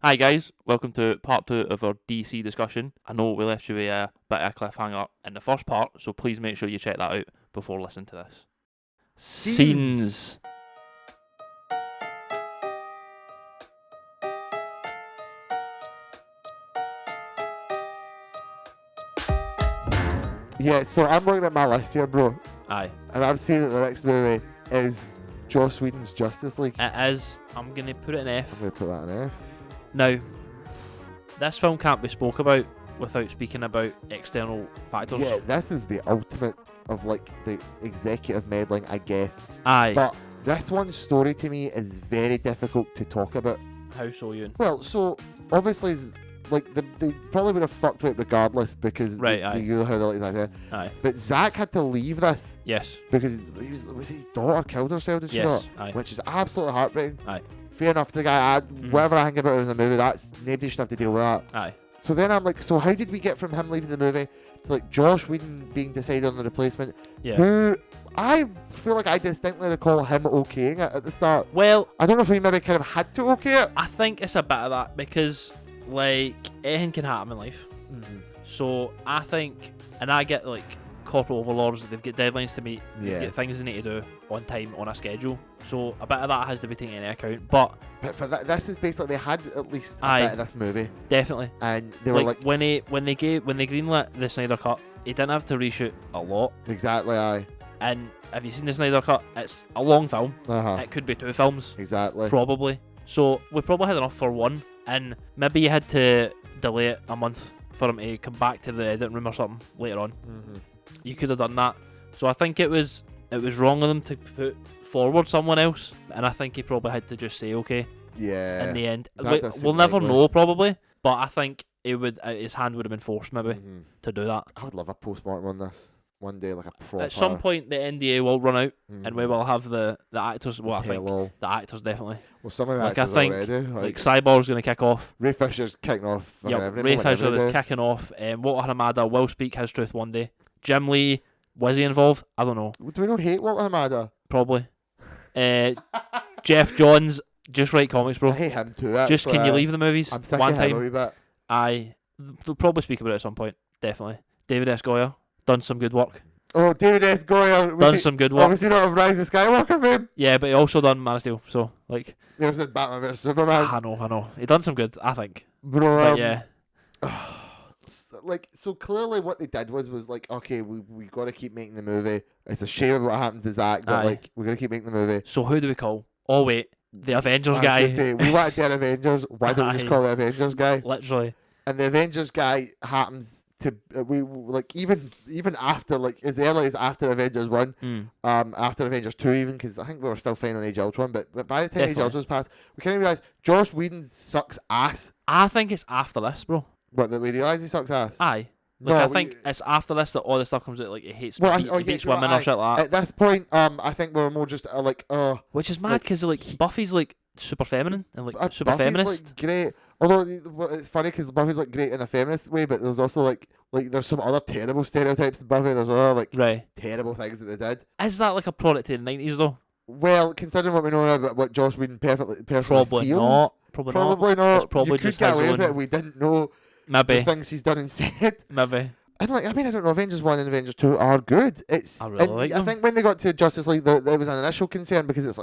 Hi guys, welcome to part 2 of our DC discussion. I know we left you with a bit of a cliffhanger in the first part, so please make sure you check that out before listening to this. Scenes. Yeah, so I'm looking at my list here, bro, Aye. and I'm saying that the next movie is Joss Whedon's Justice League. It is. I'm going to put it in F. I'm going to put that in F. Now, this film can't be spoke about without speaking about external factors. Yeah, this is the ultimate of, like, the executive meddling, I guess. Aye. But this one's story to me is very difficult to talk about. How so, Ewan? Well, so, obviously, like, they probably would have fucked with it regardless because Right, they knew how they like that. Aye. But Zach had to leave this Yes. because was his daughter killed herself, did she Yes. not? Aye. Which is absolutely heartbreaking. Aye. Fair enough, the guy, whatever I think about it in the movie, that's nobody should have to deal with that. Aye. So then I'm like, so how did we get from him leaving the movie to like Josh Whedon being decided on the replacement? Yeah. Who I feel like I distinctly recall him okaying it at the start. Well, I don't know if he maybe kind of had to okay it. I think it's a bit of that because, like, anything can happen in life. So I think, and I get like corporate overlords, they've got deadlines to meet, they've Yeah. got things they need to do on time, on a schedule. So a bit of that has to be taken into account. But But for that, this is basically they had at least a Aye. bit of this movie, definitely, and they were like when they greenlit the Snyder Cut, he didn't have to reshoot a lot. exactly, aye, And have you seen the Snyder Cut? It's a long film. It could be 2 films, exactly. probably. So we probably had enough for one, and maybe you had to delay it a month for him to come back to the editing room or something later on. You could have done that. So I think it was wrong of them to put forward someone else, and I think he probably had to just say okay Yeah. in the end. That does We'll seem never likely. know probably, but I think it would his hand would have been forced maybe Mhm. to do that. I would love a postmortem on this one day, like a proper. At some point the NDA will run out, and we Mhm. will have the actors. Well, I think Tell-all. the actors definitely. Well, some of the Like, I actors think, already. Like Cyborg's going to kick off. Ray Fisher's kicking off. fucking Yeah, every Ray moment, Fisher every is day. kicking off. Walter Hamada will speak his truth one day. Jim Lee, was he involved? I don't know. Do we not hate Walter Hamada? Probably. Jeff Johns, just write comics, I bro. hate him too. Just can you leave the movies I'm sick one of him a time? wee bit. They'll probably speak about it at some point. Definitely. David S. Goyer, done some good work. Oh, David S. Goyer. Done some good work. Obviously not of Rise of Skywalker fame. Yeah, but he also done Man of Steel. So, like, There's the Batman vs Superman. I know. He done some good, I think. Bro, But yeah, like, so clearly what they did was like, okay, we got to keep making the movie. It's a shame what happened to Zach, but Aye. like, we're going to keep making the movie. so who do we call? Oh, wait, the Avengers I was guy. gonna say, we want to do an Avengers. Why don't we just Aye. call the Avengers guy? Literally. And the Avengers guy happens to we like even after like as early as after Avengers 1, after Avengers 2 even, because I think we were still fine on Age of Ultron, but by the time Age Definitely. of Ultron's passed, we kind of realised Joss Whedon sucks ass. I think it's after this, bro. What, that we realise he sucks ass? Aye. Like, No, I think it's after this that all the stuff comes out, like, he hates, Well, he beats women aye. or shit like that. At this point, I think we were more just like, Which is mad, like, because, like, Buffy's, like, super feminine and, like, super Buffy's, feminist. like, great. Although it's funny because Buffy's like great in a feminist way, but there's also like there's some other terrible stereotypes in Buffy. There's other like Right. terrible things that they did. Is that, like, a product of the 90s, though? Well, considering what we know about what Joss Whedon personally Probably feels, not. Probably not. probably not. It's probably you could just get his away with own- it. We didn't know the Maybe. things he's done and said. Maybe. And like, I mean, I don't know. Avengers 1 and Avengers 2 are good. It's I really and like I them. think when they got to Justice League, there was an initial concern because it's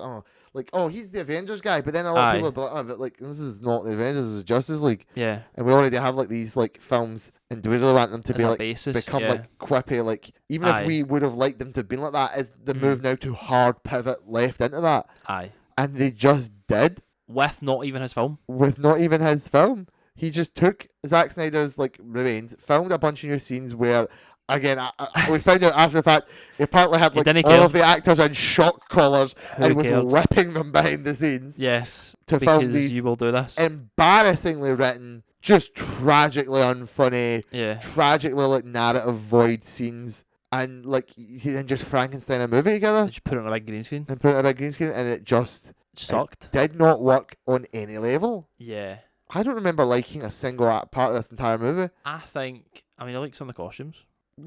like, oh, he's the Avengers guy. But then a lot of people would be like, oh, but like, this is not the Avengers, this is Justice League. Yeah. And we already have like these like films, and do we really want them to As be a like basis, become yeah. like quippy? Like, even Aye. if we would have liked them to have been like that, is the move now to hard pivot left into that? Aye. And they just did With not even his film. with not even his film. He just took Zack Snyder's like remains, filmed a bunch of new scenes where, again, we found out after the fact he apparently had He like didn't all care. of the actors in shock collars Who and was cared? whipping them behind the scenes Yes. to film Because these you will do this. embarrassingly written, just tragically unfunny, Yeah. tragically like narrative void scenes, and like he then just Frankenstein a movie together Just put it on a big green screen. and put it on a big green screen, and it just Sucked. did not work on any level. Yeah. I don't remember liking a single part of this entire movie. I like some of the costumes.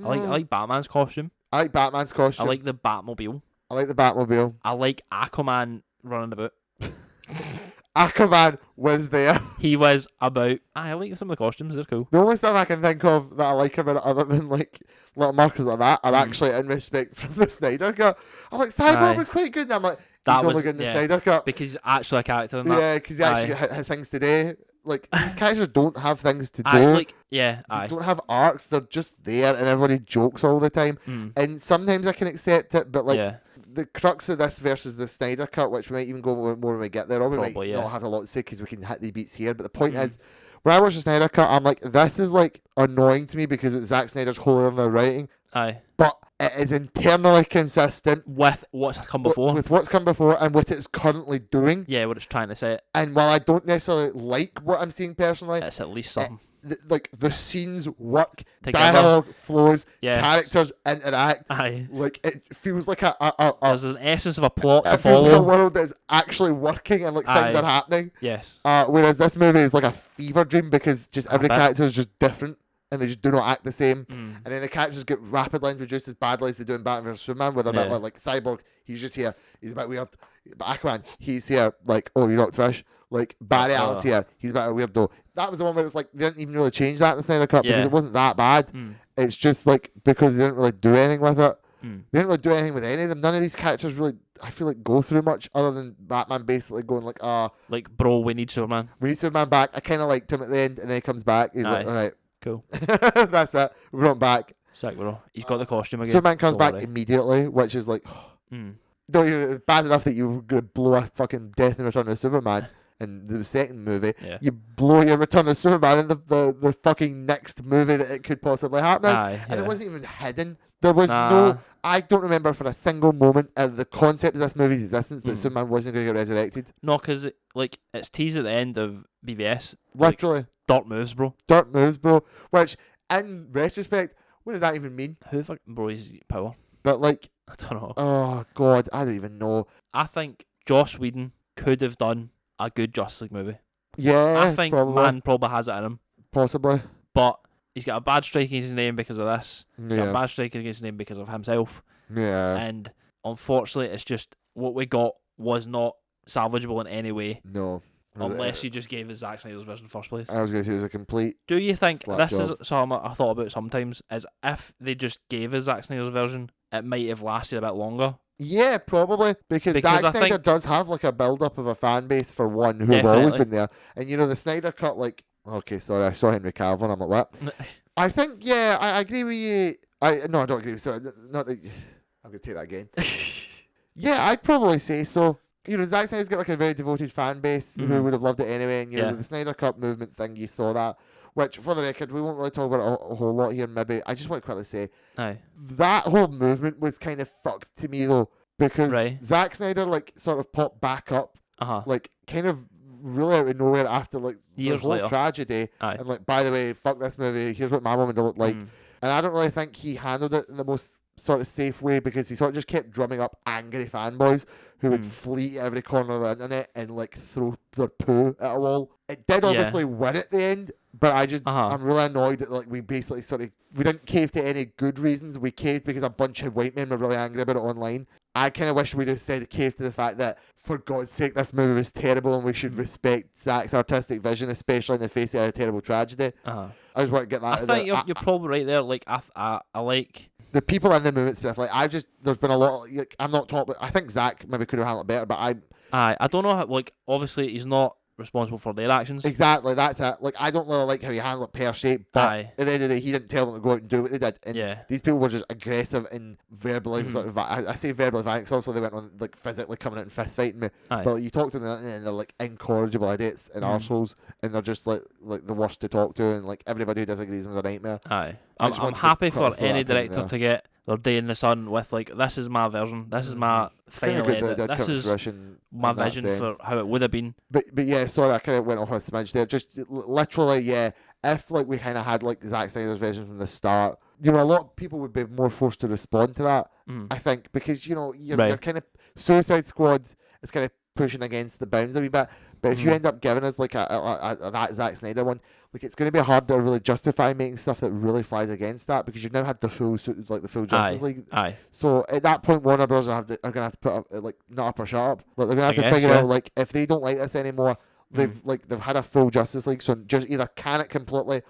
I like Batman's costume. I like Batman's costume. I like the Batmobile. I like the Batmobile. I like Aquaman running about. Aquaman was there. He was about. I like some of the costumes. They're cool. The only stuff I can think of that I like about it, other than like little markers like that, are actually in respect from the Snyder Cut. I'm like, Cyborg was quite good. And I'm like, he's only good in the Snyder Cut. Because he's actually a character in that. Yeah, because he actually has things to do. Like, these characters don't have things to do. They don't have arcs. They're just there, and everybody jokes all the time. And sometimes I can accept it, but like, the crux of this versus the Snyder Cut, which we might even go more when we get there, or we might not have a lot to say because we can hit the beats here. But the point is, when I watch the Snyder Cut, I'm like, this is like annoying to me because it's Zack Snyder's holier than writing. But it is internally consistent with what's come before. With what's come before and what it's currently doing. Yeah, what it's trying to say. And while I don't necessarily like what I'm seeing personally, it's at least something. Like, the scenes work, together. Dialogue flows, characters interact. Like, it feels like there's an essence of a plot to follow. It feels like a world that is actually working and like things are happening. Yes. Whereas this movie is like a fever dream because just every character is just different. And they just do not act the same. And then the characters get rapidly introduced as badly as they do in Batman vs Superman, where they're a bit like Cyborg, he's just here, he's a bit weird. But Aquaman, he's here, like, oh, you're not Trish. Like, Barry Allen's here, he's a bit of a weirdo. That was the one where it's like, they didn't even really change that in the Snyder Cut because it wasn't that bad. It's just like, because they didn't really do anything with it. They didn't really do anything with any of them. None of these characters really, I feel like, go through much other than Batman basically going like, like, bro, we need Superman. We need Superman back. I kind of liked him at the end, and then he comes back. He's like, all right. Cool. That's it. We brought him back. Sick, bro. He's got the costume again. Superman comes back immediately, which is like, don't even, bad enough that you were going to blow a fucking death in Return of Superman in the second movie. You blow your Return of Superman in the fucking next movie that it could possibly happen in. And it wasn't even hidden. There was no, I don't remember for a single moment of the concept of this movie's existence that Superman wasn't going to get resurrected. No, because like it's teased at the end of BVS. Literally. Like, dirt moves, bro. Dirt moves, bro. Which, in retrospect, what does that even mean? Who fuck, bro, is power? But like, I don't know. Oh God, I don't even know. I think Joss Whedon could have done a good Justice League movie. Yeah, I think man probably has it in him. Possibly. But he's got a bad strike against his name because of this. He's got a Yeah. bad strike against his name because of himself. Yeah. And unfortunately, it's just what we got was not salvageable in any way. No. Unless you just gave us Zack Snyder's version in the first place. I was going to say it was a complete. Do you think slap this job. is something I thought about sometimes? Is if they just gave us Zack Snyder's version, it might have lasted a bit longer. Yeah, probably. Because Zack Snyder does have like a build up of a fan base for one who have always been there. And you know, the Snyder Cut, like, okay, sorry, I saw Henry Cavill and I'm like, what? I think, yeah, I agree with you. No, I don't agree with you. Sorry, not that, I'm going to take that again. Yeah, I'd probably say so. You know, Zack Snyder's got like a very devoted fan base who would have loved it anyway. And, you know, the Snyder Cut movement thing, you saw that. Which, for the record, we won't really talk about it a whole lot here, maybe. I just want to quickly say, that whole movement was kind of fucked to me, though. Because Zack Snyder, like, sort of popped back up. Like, kind of really out of nowhere after, like, years the whole later. tragedy. And, like, by the way, fuck this movie. Here's what my mum would look like. And I don't really think he handled it in the most sort of safe way because he sort of just kept drumming up angry fanboys who would flee every corner of the internet and like throw their poo at a wall. It did obviously win at the end, but I just I'm really annoyed that like we basically we didn't cave to any good reasons. We caved because a bunch of white men were really angry about it online. I kind of wish we'd have said cave to the fact that for God's sake this movie was terrible and we should respect Zack's artistic vision, especially in the face of a terrible tragedy. I just want to get that. I think you're probably right there. Like I like the people in the movement specifically. There's been a lot. Like, I'm not talking about. I think Zack maybe could have handled it better, but I don't know how. Like obviously he's not responsible for their actions. Exactly, that's it. Like I don't really like how he handled it per se, but at the end of the day, he didn't tell them to go out and do what they did. And these people were just aggressive and verbally sort of. I say verbally violent because also they went on like physically coming out and fist fighting me. But like, you talk to them and they're like incorrigible idiots and arseholes, and they're just like the worst to talk to, and like everybody who disagrees with them is a nightmare. I'm happy for any director to get their day in the sun with like, this is my version, this is my final edit, this is my vision for how it would have been. But yeah, sorry, I kind of went off a smidge there. Just literally, yeah, if like we kind of had like Zack Snyder's version from the start, you know, a lot of people would be more forced to respond to that, I think, because, you know, you're kind of, Suicide Squad is kind of pushing against the bounds a wee bit, But if you end up giving us like that Zack Snyder one, like it's going to be hard to really justify making stuff that really flies against that, because you've now had the full Justice League. Aye. So at that point, Warner Bros. are going to have to put up, like, not up or shut up. Like, they're going to have to figure out, like, if they don't like this anymore, they've had a full Justice League, so just either can it completely,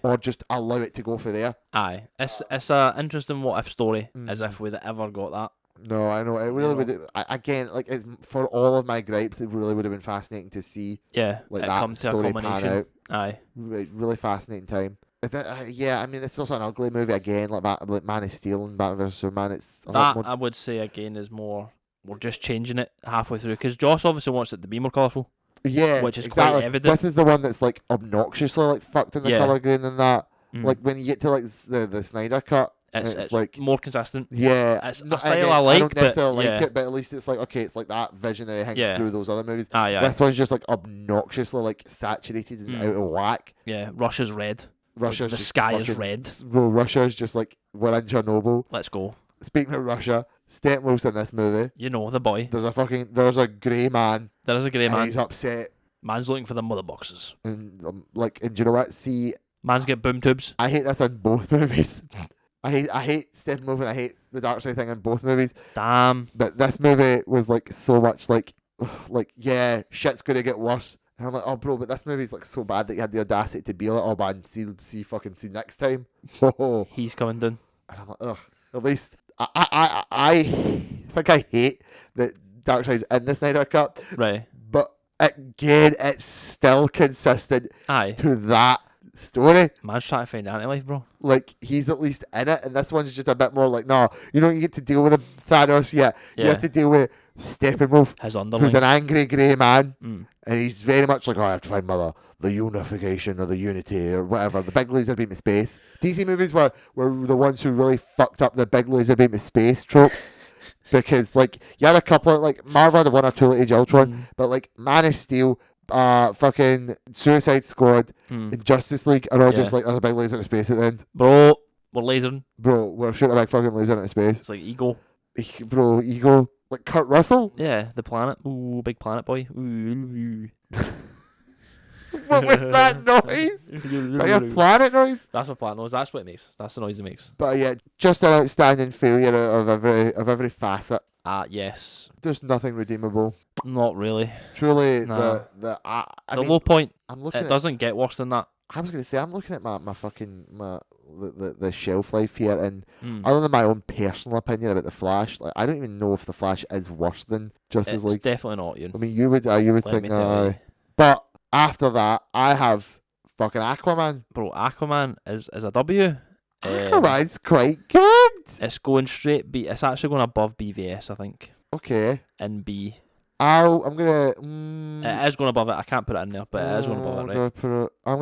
or just allow it to go for there. Aye, it's a interesting what if story, as if we'd ever got that. No, I know it really would. Again, like, it's, for all of my gripes, it really would have been fascinating to see. Yeah, like that story pan out. Aye, really fascinating time. Yeah, I mean, it's also an ugly movie again, like Man of Steel and Batman vs Superman. It's I would say again is more. We're just changing it halfway through, because Joss obviously wants it to be more colourful. Yeah, which is exactly. quite evident. This is the one that's like obnoxiously like fucked in the colour grade and that. Like when you get to like the Snyder cut, it's like more consistent. Yeah, it's a style I like. I don't necessarily like it, but at least it's like, okay, it's like that visionary thing through those other movies. This one's just like obnoxiously like saturated and out of whack. Yeah, Russia's red. The sky is red. Bro, Russia's just like, we're in Chernobyl. Let's go. Speaking of Russia, Steppenwolf's in this movie. You know the boy. There's a grey man. There is a grey man. He's upset. Man's looking for the mother boxes. And and do you know what? See, man's get boom tubes. I hate this in both movies. I hate Steppenwolf and I hate the dark side thing in both movies. Damn. But this movie was like so much like yeah, shit's gonna get worse. And I'm like, oh bro, but this movie's like so bad that you had the audacity to be like, oh man, see next time. Oh, he's coming down. And I'm like, ugh. At least I think I hate that Darkseid's in the Snyder Cut. Right. But again, it's still consistent to that story. Man's trying to find anti-life, bro. Like, he's at least in it, and this one's just a bit more like, no, you don't get to deal with Thanos yet. You have to deal with Steppenwolf, who's an angry grey man, and he's very much like, oh, I have to find the unification or the unity or whatever, the big laser beam of space. DC movies were the ones who really fucked up the big laser beam of space trope. Because, like, you had a couple of, like, Marvel had one or two, like Age of Ultron, but, like, Man of Steel, fucking Suicide Squad, and Justice League are all just like, there's a big laser in space at the end. Bro, we're lasering. Bro, we're shooting a big fucking laser into space. It's like Ego. Bro, Ego. Like Kurt Russell? Yeah, the planet. Ooh, big planet boy. Ooh. What was that noise? Is that your planet noise? That's what planet noise. That's what it makes. That's the noise it makes. But yeah, just an outstanding failure of every facet. Yes. There's nothing redeemable. Not really. Truly, nah. the low point. I'm looking. It doesn't get worse than that. I was gonna say, I'm looking at my fucking the shelf life here, and other than my own personal opinion about the Flash, like, I don't even know if the Flash is worse than Justice League. It's definitely not, Ian. I mean, you would think, but after that, I have fucking Aquaman. Bro, Aquaman is a W. Aquaman's quite good. It's going straight B. It's actually going above BVS, I think. Okay. In B. I'm gonna. It is going above it. I can't put it in there, but it is going above it, right? I'm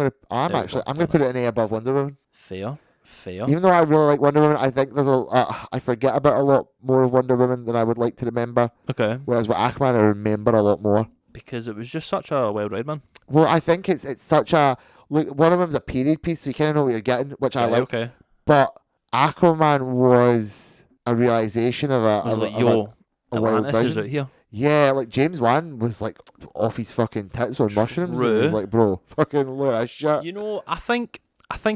gonna put it in A above Wonder Woman. Fair. Even though I really like Wonder Woman, I think there's I forget about a lot more of Wonder Woman than I would like to remember. Okay. Whereas with Aquaman, I remember a lot more. Because it was just such a wild ride, man. Well, I think it's such a Wonder Woman's a period piece, so you kind of know what you're getting, which I like. Okay. But Aquaman was a realization of a Atlantis is out here. Yeah, like James Wan was like off his fucking tits on mushrooms. And he was like, bro, fucking look at that shit. You know, I think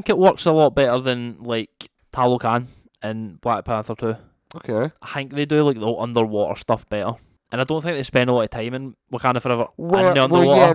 it works a lot better than like Talocan in Black Panther 2. Okay. I think they do like the underwater stuff better. And I don't think they spend a lot of time in Wakanda Forever. Well, yeah,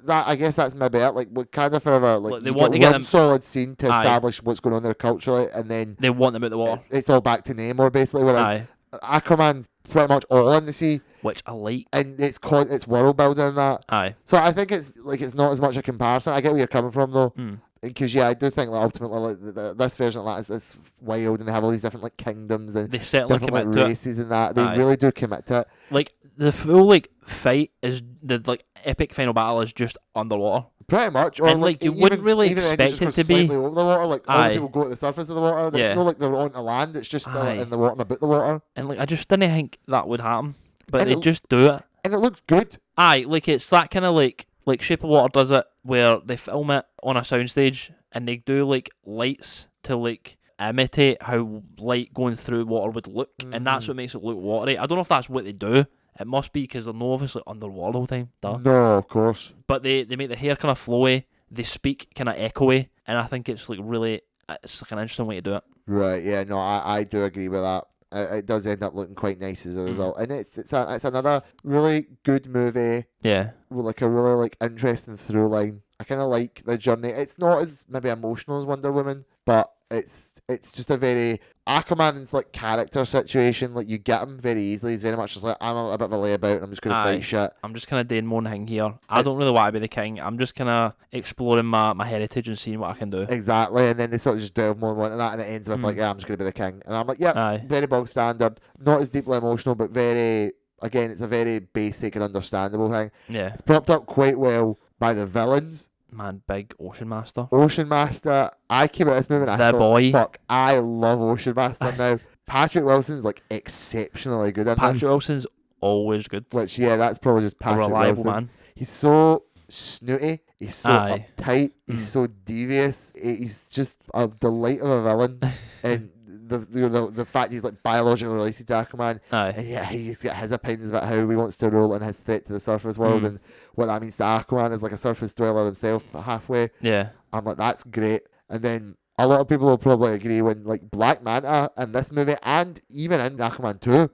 I guess that's maybe it. Like Wakanda Forever, like they want to get one solid scene to establish what's going on there culturally, and then they want them out the water. It's all back to Namor basically. Whereas Aquaman's pretty much all in the sea, which I like, and it's world building and that. Aye. So I think it's not as much a comparison. I get where you're coming from though. Because I do think that ultimately this version of that is wild, and they have all these different like kingdoms and they certainly different commit races and that. They really do commit to it. Like the full like fight is the like epic final battle is just underwater. Pretty much, or and like you wouldn't really expect it to be over the water. Like all the people go to the surface of the water. And it's not like they're on the land. It's just in the water and about the water. And like I just didn't think that would happen, but they just do it, and it looks good. Like it's that kind of like Shape of Water does it, where they film it on a soundstage and they do like lights to like imitate how light going through water would look, and that's what makes it look watery. I don't know if that's what they do it must be because they're not obviously underwater the whole time. Duh. No, of course. But they make the hair kind of flowy. They speak kind of echoey, and I think it's like really, it's like an interesting way to do it. Right, yeah, no, I do agree with that. It does end up looking quite nice as a result, and it's another really good movie. Yeah, with like a really like interesting through line. I kind of like the journey. It's not as maybe emotional as Wonder Woman, but it's just a very Aquaman's like character situation. Like you get him very easily. He's very much just like, I'm a bit of a layabout and I'm just gonna fight shit. I'm just kind of doing my own thing here. I don't really want to be the king. I'm just kind of exploring my heritage and seeing what I can do. Exactly, and then they sort of just delve more into that, and it ends with like, yeah, I'm just gonna be the king, and I'm like, yeah, very bog standard, not as deeply emotional, but very, again, it's a very basic and understandable thing. Yeah, it's propped up quite well by the villains. Man, big Ocean Master. Ocean Master. I came out of this movie and I thought, fuck, I love Ocean Master now. Patrick Wilson's like exceptionally good in Patrick Wilson's always good. Which, yeah, that's probably just Patrick reliable Wilson. Man. He's so snooty. He's so uptight. He's so devious. He's just a delight of a villain. And the fact he's like biologically related to Aquaman, and yeah, he's got his opinions about how he wants to rule and his threat to the surface world, and what that means to Aquaman as like a surface dweller himself halfway. Yeah, I'm like, that's great. And then a lot of people will probably agree when like Black Manta in this movie and even in Aquaman 2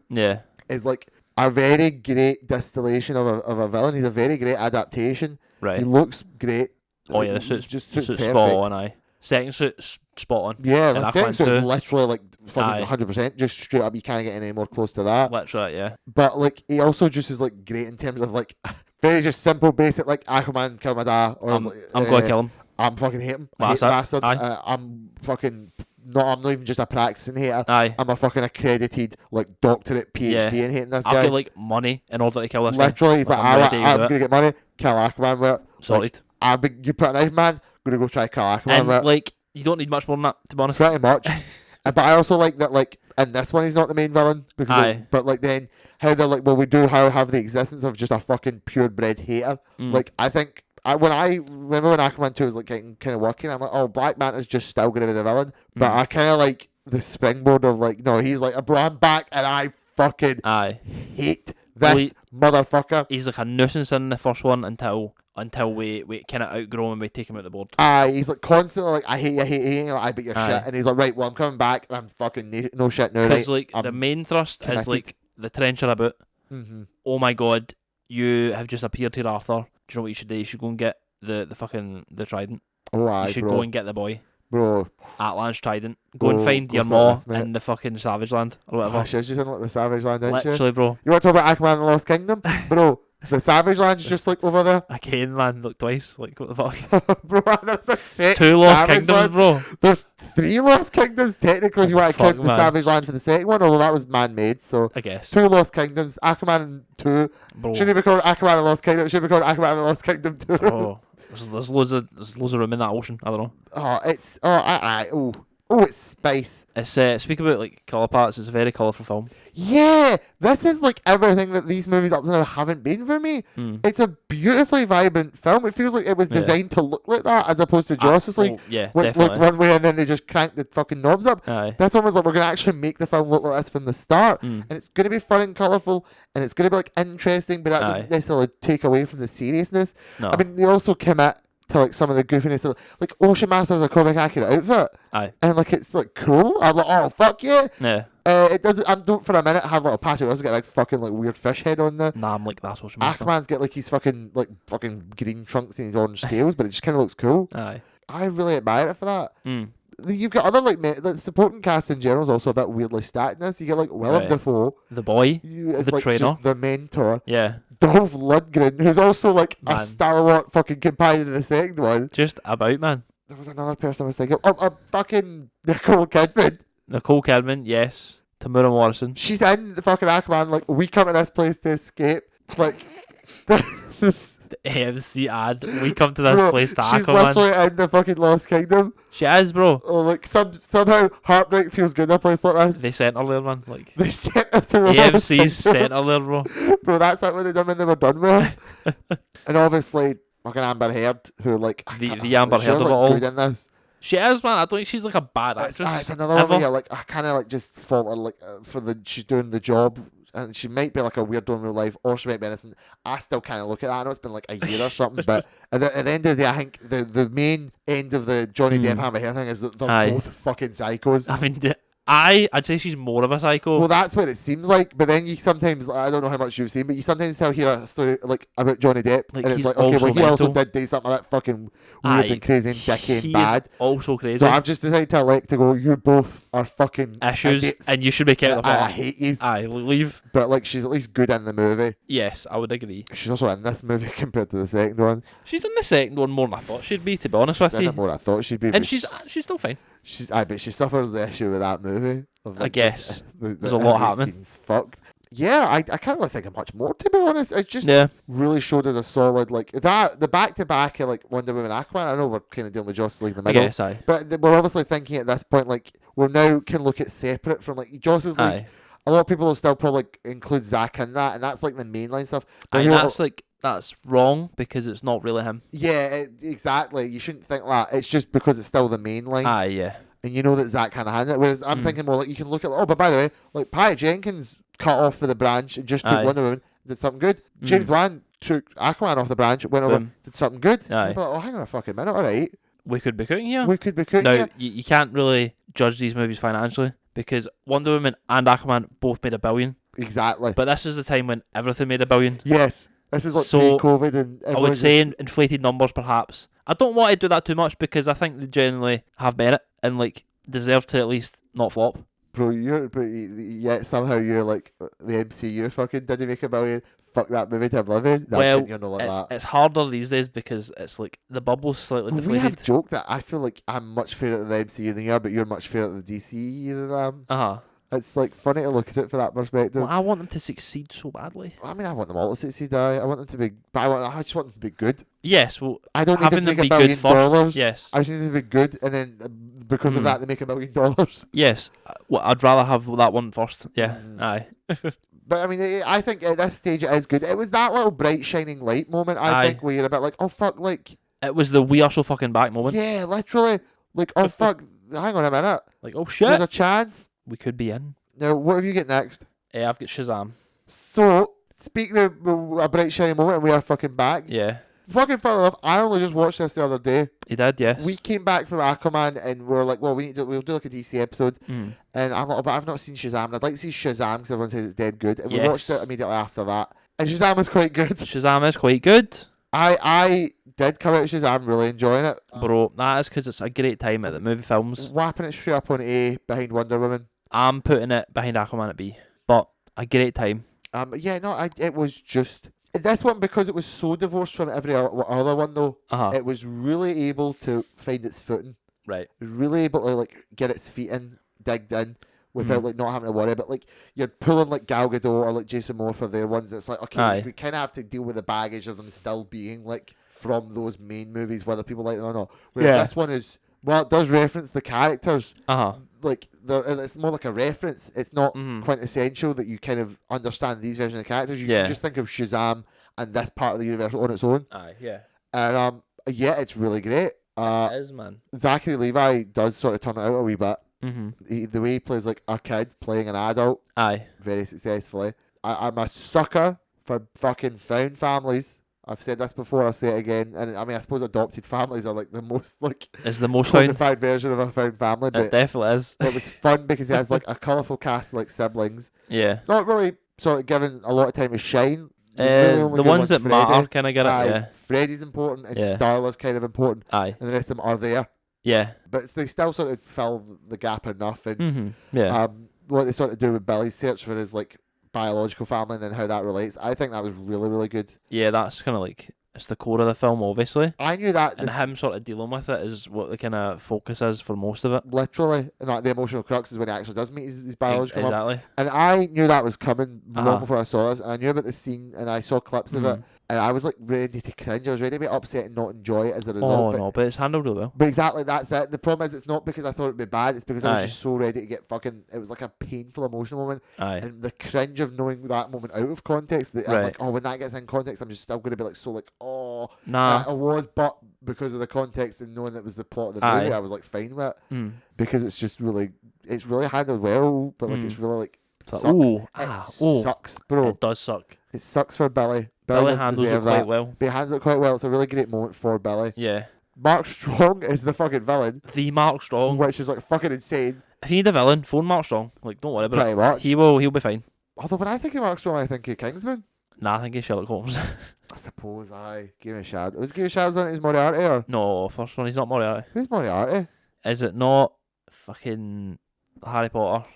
is like a very great distillation of a villain. He's a very great adaptation. Right, he looks great. Oh yeah, the suit's spot on. Second suit's spot on. Yeah, the second suit's literally like fucking 100%. Just straight up, you can't get any more close to that. Literally, yeah. But like, he also just is like great in terms of like very just simple, basic like Aquaman kill my dad, or I'm gonna kill him. I'm fucking hate him. I hate the bastard. I'm fucking. No, I'm not even just a practicing hater. I'm a fucking accredited like doctorate PhD in hating this guy. I've got like money in order to kill this Literally, guy. He's like, I'm gonna get money, kill Aquaman with it. Sorted. Like, you put a knife, man. Gonna go try kill Aquaman with it. Like, you don't need much more than that, to be honest. Pretty much. But I also like that, like, in this one, he's not the main villain. Because but, like, then, how they're like, well, we do have the existence of just a fucking purebred hater. Like, I think, when Aquaman 2 was, like, getting kind of working, I'm like, oh, Black Manta's just still going to be the villain. But I kind of like the springboard of, like, no, he's like, bro, I'm back, and I fucking hate this motherfucker. He's like a nuisance in the first one until we kind of outgrow him and we take him out the board. He's like constantly like, I hate you, like, I beat your shit. And he's like, right, well, I'm coming back and I'm fucking no shit now. Because like the main thrust is like the trencher about. Oh my god, you have just appeared here, Arthur. Do you know what you should do? You should go and get the trident. You should go and get the boy. Bro. Atlan's trident. Go and find your maw in the fucking Savage Land or whatever. She was just in like the Savage Land, didn't she? Literally, bro. You want to talk about Aquaman and the Lost Kingdom? Bro, the Savage Land's just like over there. Again, man, look twice. Like, what the fuck? Bro, there's like 6 2 Lost Savage Kingdoms, Land. bro. There's 3 Lost Kingdoms, technically, if you want to count the Savage Land for the second one, although that was man-made, so... I guess. 2 Lost Kingdoms, Aquaman 2. Bro. Shouldn't be called Aquaman and the Lost Kingdom, it should be called Aquaman and the Lost Kingdom 2. Bro. There's loads of room in that ocean. I don't know. Oh, it's it's space. It's speak about like colour palettes. It's a very colourful film. Yeah, this is like everything that these movies up to now haven't been for me. It's a beautifully vibrant film. It feels like it was designed to look like that, as opposed to Justice League, which looked one way and then they just cranked the fucking knobs up. This one was like, we're gonna actually make the film look like this from the start, and it's gonna be fun and colourful, and it's gonna be like interesting, but that doesn't necessarily take away from the seriousness. No. I mean, they also commit to like some of the goofiness of like Ocean Master's a comic accurate outfit. And like it's like cool. I'm like, oh fuck yeah. It doesn't. I don't for a minute have like a Patrick doesn't get like fucking like weird fish head on there. Nah, I'm like, that's Ocean Master. Aquaman's get like his fucking green trunks and his orange scales, but it just kind of looks cool. I really admire it for that. You've got other like the supporting cast in general is also a bit weirdly stacked in this. You get like Willem Dafoe, the boy, the like trainer, just the mentor. Dolph Lundgren, who's also like a stalwart fucking companion in the second one. Just about, man. There was another person I was thinking of. Fucking Nicole Kidman. Nicole Kidman, yes. Tamura Morrison. She's in the fucking Aquaman, like, we come to this place to escape. Like, this is... The AMC ad. We come to this place to Aquaman. She's literally in the fucking Lost Kingdom. She is, bro. Oh, like, somehow heartbreak feels good in a place like this. They sent her there, man. Like, they sent her to the AMC sent her there, bro. Bro, that's not what they done when they were done with her. And obviously, fucking Amber Heard, who, like... The Amber Heard of it all. Good in this. She is, man. I don't think she's like a bad actress. It's another one where like I kind of like just falter like she's doing the job and she might be like a weirdo in real life, or she might be innocent. I still kind of look at that. I know it's been like a year or something, but at the end of the day, I think the main end of the Johnny Depp Amber Heard thing is that they're both fucking psychos. I mean, I'd say she's more of a psycho. Well, that's what it seems like. But then you sometimes, I don't know how much you've seen, but you sometimes hear a story like about Johnny Depp, like, and it's like, okay, well, he also did do something a bit fucking weird and crazy and dicky and bad. Also crazy. So I've just decided to elect to go, you both are fucking issues, idiots, and you should be kept apart. I hate you. Leave. But like, she's at least good in the movie. Yes, I would agree. She's also in this movie compared to the second one. She's in the second one more than I thought she'd be, to be honest with you. She's in it more than I thought she'd be. And she's still fine. But she suffers the issue with that movie. Of, like, I guess there's a lot happening. Fucked. Yeah, I can't really think of much more, to be honest. It just really showed us a solid, like, that, the back-to-back of, like, Wonder Woman Aquaman. I know we're kind of dealing with Justice League in the middle. Yes, aye. But we're obviously thinking at this point, like, we're now can look at separate from, like, Justice League. Aye. A lot of people will still probably include Zack in that, and that's, like, the mainline stuff. But that's wrong, because it's not really him. Yeah, exactly. You shouldn't think that. It's just because it's still the mainline. Aye, yeah. And you know that Zack kind of has it. Whereas I'm thinking more like you can look at, but by the way, like Patty Jenkins cut off for the branch and just took Wonder Woman, did something good. James Wan took Aquaman off the branch, went over, did something good. Aye. Like, oh, hang on a fucking minute, alright. We could be cooking here. Now, you can't really judge these movies financially, because Wonder Woman and Aquaman both made $1 billion. Exactly. But this is the time when everything made $1 billion. Yes. This is like pre-COVID, and I would say inflated numbers, perhaps. I don't want to do that too much, because I think they generally have merit and like deserve to at least not flop. Bro, yet somehow you're like, the MCU fucking didn't make $1 billion. Fuck that movie to oblivion. No, well, you're not like that. It's harder these days, because it's like the bubble's slightly deflated. We have joked that I feel like I'm much fairer at the MCU than you are, but you're much fairer at the DCEU than I am. Uh-huh. It's like funny to look at it for that perspective. Well, I want them to succeed so badly. I mean, I want them all to succeed. I want them to be, but I just want them to be good. Yes, well, I don't need having them to them make be $1 good billion. first. Yes, I just need them to be good, and then because of that, they make $1 billion. Yes, well, I'd rather have that one first. Yeah, aye. But I mean, I think at this stage it is good. It was that little bright shining light moment. I think where you're a bit like, oh fuck, like it was the we are so fucking back moment. Yeah, literally, like oh fuck, hang on a minute, like oh shit, there's a chance we could be in. Now, what have you got next? I've got Shazam. So, speaking of a bright shiny moment, and we are fucking back. Yeah. Fucking fun enough, I only just watched this the other day. You did, yes. We came back from Aquaman, and we were like, well, we'll do like a DC episode. And I'm like, but I've not seen Shazam, and I'd like to see Shazam because everyone says it's dead good. And we watched it immediately after that. And Shazam was quite good. Shazam is quite good. I did come out of Shazam really enjoying it. Bro, that is because it's a great time at the movie films. Whapping it straight up on A behind Wonder Woman. I'm putting it behind Aquaman at B, but a great time. It was just this one, because it was so divorced from every other one though. It was really able to find its footing. Right. It was really able to like get its feet in, digged in, without like not having to worry. But like you're pulling like Gal Gadot or like Jason Momoa for their ones. It's like okay, we kind of have to deal with the baggage of them still being like from those main movies, whether people like them or not. Whereas this one is, well, it does reference the characters. Like it's more like a reference. It's not quintessential that you kind of understand these versions of the characters. You can just think of Shazam and this part of the universe on its own. And it's really great. It is, man. Zachary Levi does sort of turn it out a wee bit. The way he plays like a kid playing an adult, very successfully. I'm a sucker for fucking found families. I've said this before, I'll say it again. And I mean, I suppose adopted families are like the most like it's the most codified version of a found family. But it definitely is. It was fun because he has like a colourful cast of like siblings. Yeah. Not really sort of given a lot of time to shine. Really the ones that matter kind of get it. Yeah. Freddy's important and Darla's kind of important. And the rest of them are there. Yeah. But they still sort of fill the gap enough. And what they sort of do with Billy's search for his like biological family and then how that relates, I think that was really, really good. Yeah, that's kind of like, it's the core of the film, obviously. I knew that. And him sort of dealing with it is what the kind of focus is for most of it. Literally. And like the emotional crux is when he actually does meet his biological mom. Exactly. And I knew that was coming long before I saw this. And I knew about the scene and I saw clips of it. And I was like ready to cringe. I was ready to be upset and not enjoy it as a result. But it's handled really well. But exactly, that's it. The problem is it's not because I thought it'd be bad. It's because I was just so ready to get fucking... It was like a painful emotional moment. And the cringe of knowing that moment out of context. I'm like, when that gets in context, I'm just still going to be like, so like, oh... Nah. I was, but because of the context and knowing that it was the plot of the movie, I was like fine with it. Because it's just really... It's really handled well, but like it's really like It's Sucks. Sucks, bro. It does suck. It sucks for Billy. Billy handles it quite well. But he handles it quite well. It's a really great moment for Billy. Yeah. Mark Strong is the fucking villain. The Mark Strong. Which is like fucking insane. If you need a villain, phone Mark Strong. Like, don't worry about Pretty it. much. He'll be fine. Although when I think of Mark Strong, I think of Kingsman. Nah, I think he's Sherlock Holmes. I suppose Game of Shadows. Was Game of Shadows on his Moriarty or? No, first one, he's not Moriarty. Who's Moriarty? Is it not fucking Harry Potter?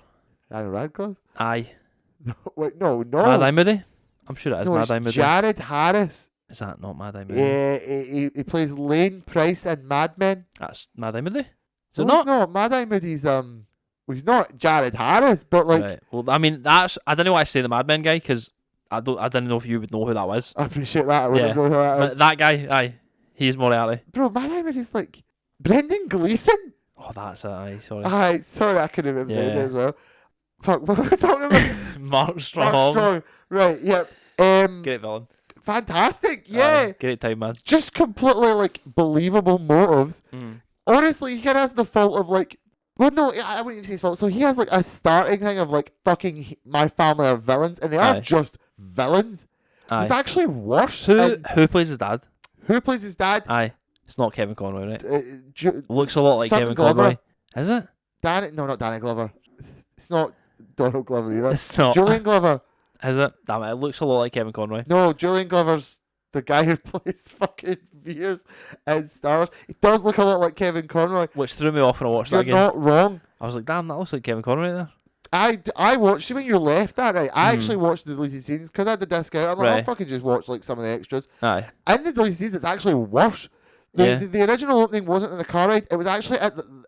Daniel Radcliffe? Aye. No, wait, no. Mad Eye Moody? I'm sure it is Mad Eye Moody. Jared Harris. Is that not Mad Eye Moody? Yeah, he plays Lane Price in Mad Men. That's Mad Eye Moody? Is it no, not? It's not. Mad Eye Moody's well, he's not Jared Harris, but like. Right. Well, I mean, I don't know why I say the Mad Men guy because I didn't know if you would know who that was. I appreciate that. I wouldn't know who that is. But that guy, aye, he's Moriarty. Bro, Mad Eye Moody's like Brendan Gleeson. Oh, that's it. Aye, sorry. Aye, sorry, I couldn't remember it as well. Fuck, what were we talking about? Mark Strong. Mark Strong. Right, yep. Great villain. Fantastic, yeah. Great time, man. Just completely like believable motives. Honestly, he kind of has the fault of like, well, no, I wouldn't even say his fault. So he has like a starting thing of like fucking my family are villains, and they are just villains. It's actually worse. Who plays his dad? Who plays his dad? Aye, it's not Kevin Conroy, right? Looks a lot like Kevin Glover. Conroy. Is it? No, not Danny Glover. It's not Donald Glover either. It's not. Julian Glover. Is it? Damn it, it looks a lot like Kevin Conroy. No, Julian Glover's the guy who plays fucking Veers in Star Wars. He does look a lot like Kevin Conroy. Which threw me off when I watched that again. You're not wrong. I was like, damn, that looks like Kevin Conroy there. I watched it when you left that, right? I actually watched the deleted scenes because I had the disc out. I'm like, I'll fucking just watch like some of the extras. Aye. In the deleted scenes, it's actually worse. The original opening wasn't in the car ride. It was actually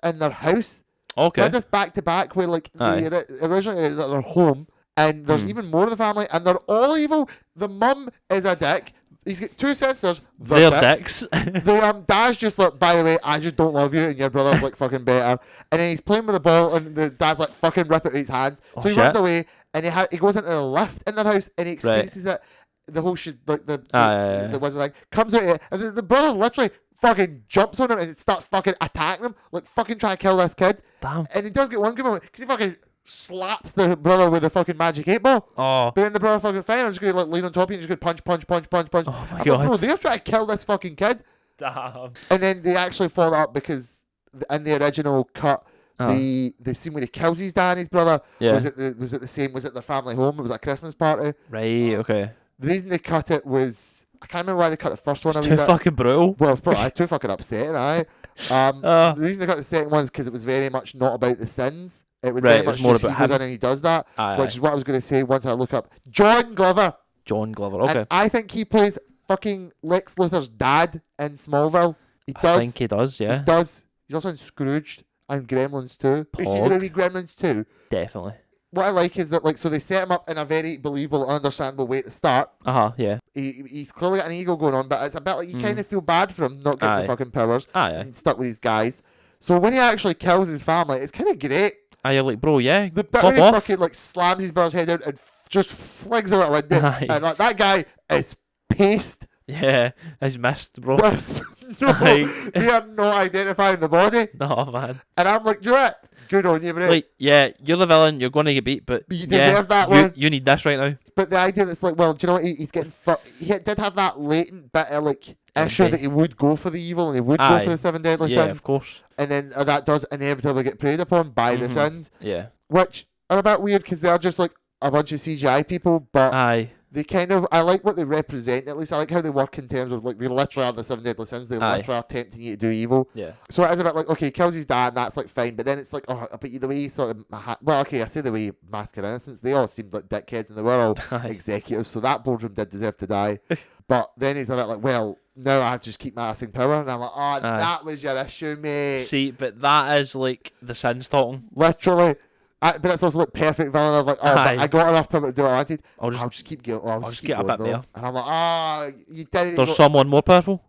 in their house. Okay. They had this back to back where like originally it was at their home, and there's even more of the family, and they're all evil. The mum is a dick. He's got two sisters. They're dicks. The dad's just like, by the way, I just don't love you, and your brother's like fucking better. And then he's playing with the ball, and the dad's like fucking rip it with his hands. So he runs away, and he goes into the lift in their house, and he experiences it. The whole shit, like the wizard thing comes out here, and the brother literally fucking jumps on him and starts fucking attacking him, like fucking trying to kill this kid. Damn. And he does get one good moment because he fucking slaps the brother with a fucking magic 8-ball. Oh. But then the brother fucking fine. I'm just gonna like lean on top of you and just gonna punch. Oh my I'm God. like, bro, they're trying to kill this fucking kid. Damn. And then they actually fall out because in the original cut, the scene where he kills his dad and his brother was it their family home? It was a Christmas party. Right. Okay. The reason they cut it was I can't remember why they cut the first one. It's too fucking brutal. Well, it's probably too fucking upsetting. The reason they cut the second one is because it was very much not about the sins. It was very much more just about he goes him. in and he does that, which is what I was going to say once I look up John Glover. Okay. And I think he plays fucking Lex Luthor's dad in Smallville. He does. I think he does. Yeah. He does. He's also in Scrooged and Gremlins 2. Have you seen the movie Gremlins 2? Definitely. What I like is that so they set him up in a very believable, understandable way to start. Yeah. He's clearly got an ego going on, but it's a bit like you kind of feel bad for him not getting the fucking powers and stuck with these guys. So when he actually kills his family, it's kind of great. You're like, bro, yeah. The bit where he fucking like slams his brother's head out and just flings him out the window, and like that guy is paced. Yeah, he's missed, bro. They are not identifying the body. No, man. And I'm like, you know what? Good on you, bro. Like, yeah, you're the villain. You're going to get beat, but you deserve that one. You need this right now. But the idea that's like, well, do you know what? He's getting he did have that latent bit of like issue that he would go for the evil and he would go for the 7 deadly sins. Yeah, of course. And then that does inevitably get preyed upon by the sins. Yeah. Which are a bit weird because they are just like a bunch of CGI people, but they kind of, I like what they represent. At least I like how they work in terms of like they literally are the 7 deadly sins. They literally are tempting you to do evil. Yeah. So it is a bit like, okay, he kills his dad and that's like fine, but then it's like, oh, but the way he sort of, well, okay, I say the way Mask of Innocence, they all seemed like dickheads and they were all executives, so that boardroom did deserve to die. But then he's a bit like, well, now I have to just keep my ass in power, and I'm like, oh, that was your issue, mate. See, but that is like the sins talking. Literally. But it's also like perfect villain of like, oh, but I got enough power to do what I wanted. I'll just keep going. I'll just get a bit there. And I'm like, oh, you didn't. There's someone more powerful.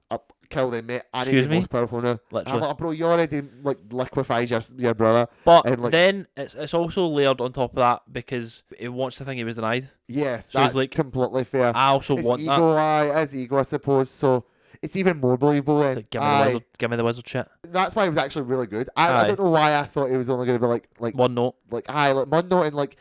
Kill them, mate. I need to be most powerful now. Literally. I'm like, bro, you already like liquefied your brother. But and, like, then it's also layered on top of that because he wants to think he was denied. Yes, so that's like, completely fair. I also want ego, that. His ego, I suppose. So it's even more believable then. Like, give me the wizard shit. That's why it was actually really good. I don't know why I thought it was only going to be like one note. Like one note and like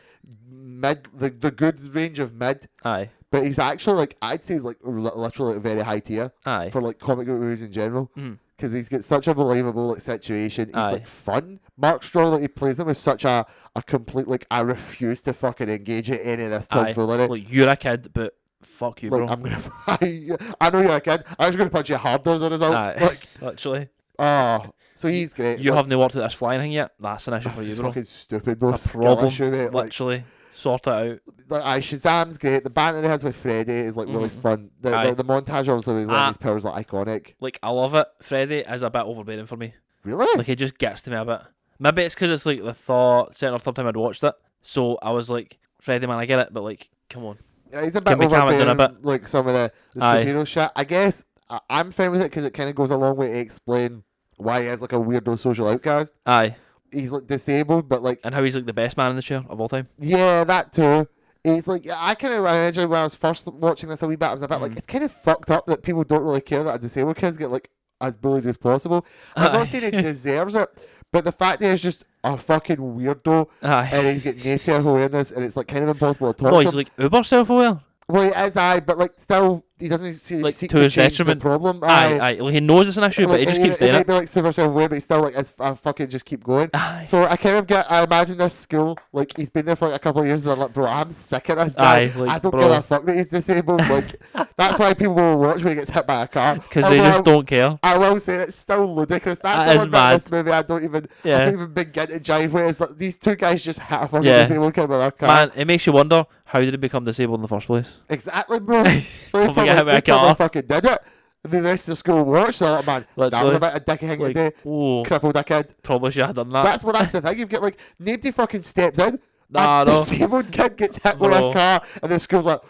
mid, the good range of mid. Aye. But he's actually like, I'd say he's like literally like very high tier. Aye. For like comic book movies in general. Because he's got such a believable like situation. He's like fun. Mark Strong, like he plays him with such a complete like, I refuse to fucking engage in any of this tomfoolery. Like, you're a kid, but fuck you, bro. I'm gonna. I know you're a kid. I'm just gonna punch you harder as a result. Like, literally. Oh, so he's great. You haven't worked at this flying thing yet. That's an issue for you, bro. It's fucking stupid, bro. It's a problem. Issue, mate. Literally. Sort it out. Like, Shazam's great. The banter he has with Freddy is like really fun. The montage obviously with his powers like iconic. Like, I love it. Freddy is a bit overbearing for me. Really? Like, it just gets to me a bit. Maybe it's because it's like the second or third time I'd watched it. So I was like, Freddy, man, I get it, but like, come on. Yeah, he's a bit overbearing, like some of the superhero shit. I guess I'm fine with it because it kind of goes a long way to explain why he is like a weirdo social outcast. Aye. He's like disabled, but like... And how he's like the best man in the chair of all time. Yeah, that too. It's like, I kind of imagine when I was first watching this a wee bit, I was a bit like, it's kind of fucked up that people don't really care that a disabled kid get like as bullied as possible. I'm not saying he deserves it, but the fact that he's just a fucking weirdo and he's got no self-awareness and it's like kind of impossible to talk to him. He's like uber self-aware. Well, he is, but like still, he doesn't seek to to his change detriment. the problem. Like, he knows it's an issue, but he just keeps saying it. He might be like super self-aware, but he's still like, I fucking just keep going. So I kind of I imagine this school, like he's been there for like a couple of years and they're like, bro, I'm sick of this guy. Like, I don't give a fuck that he's disabled. Like, that's why people will watch when he gets hit by a car. Because they just don't care. I will say it's still ludicrous. That's the one bit of this movie I don't even begin to jive with. It's like these two guys just hit a fucking disabled kid with their car. Man, it makes you wonder, how did he become disabled in the first place? Exactly, bro. They probably fucking did it. And the rest of the school watched it. Like, man, that was a bit of dicky thing to do. Crippled a kid. Probably should have done that. That's the thing. You've got like, nobody fucking steps in. A disabled kid gets hit with a car, and the school's like,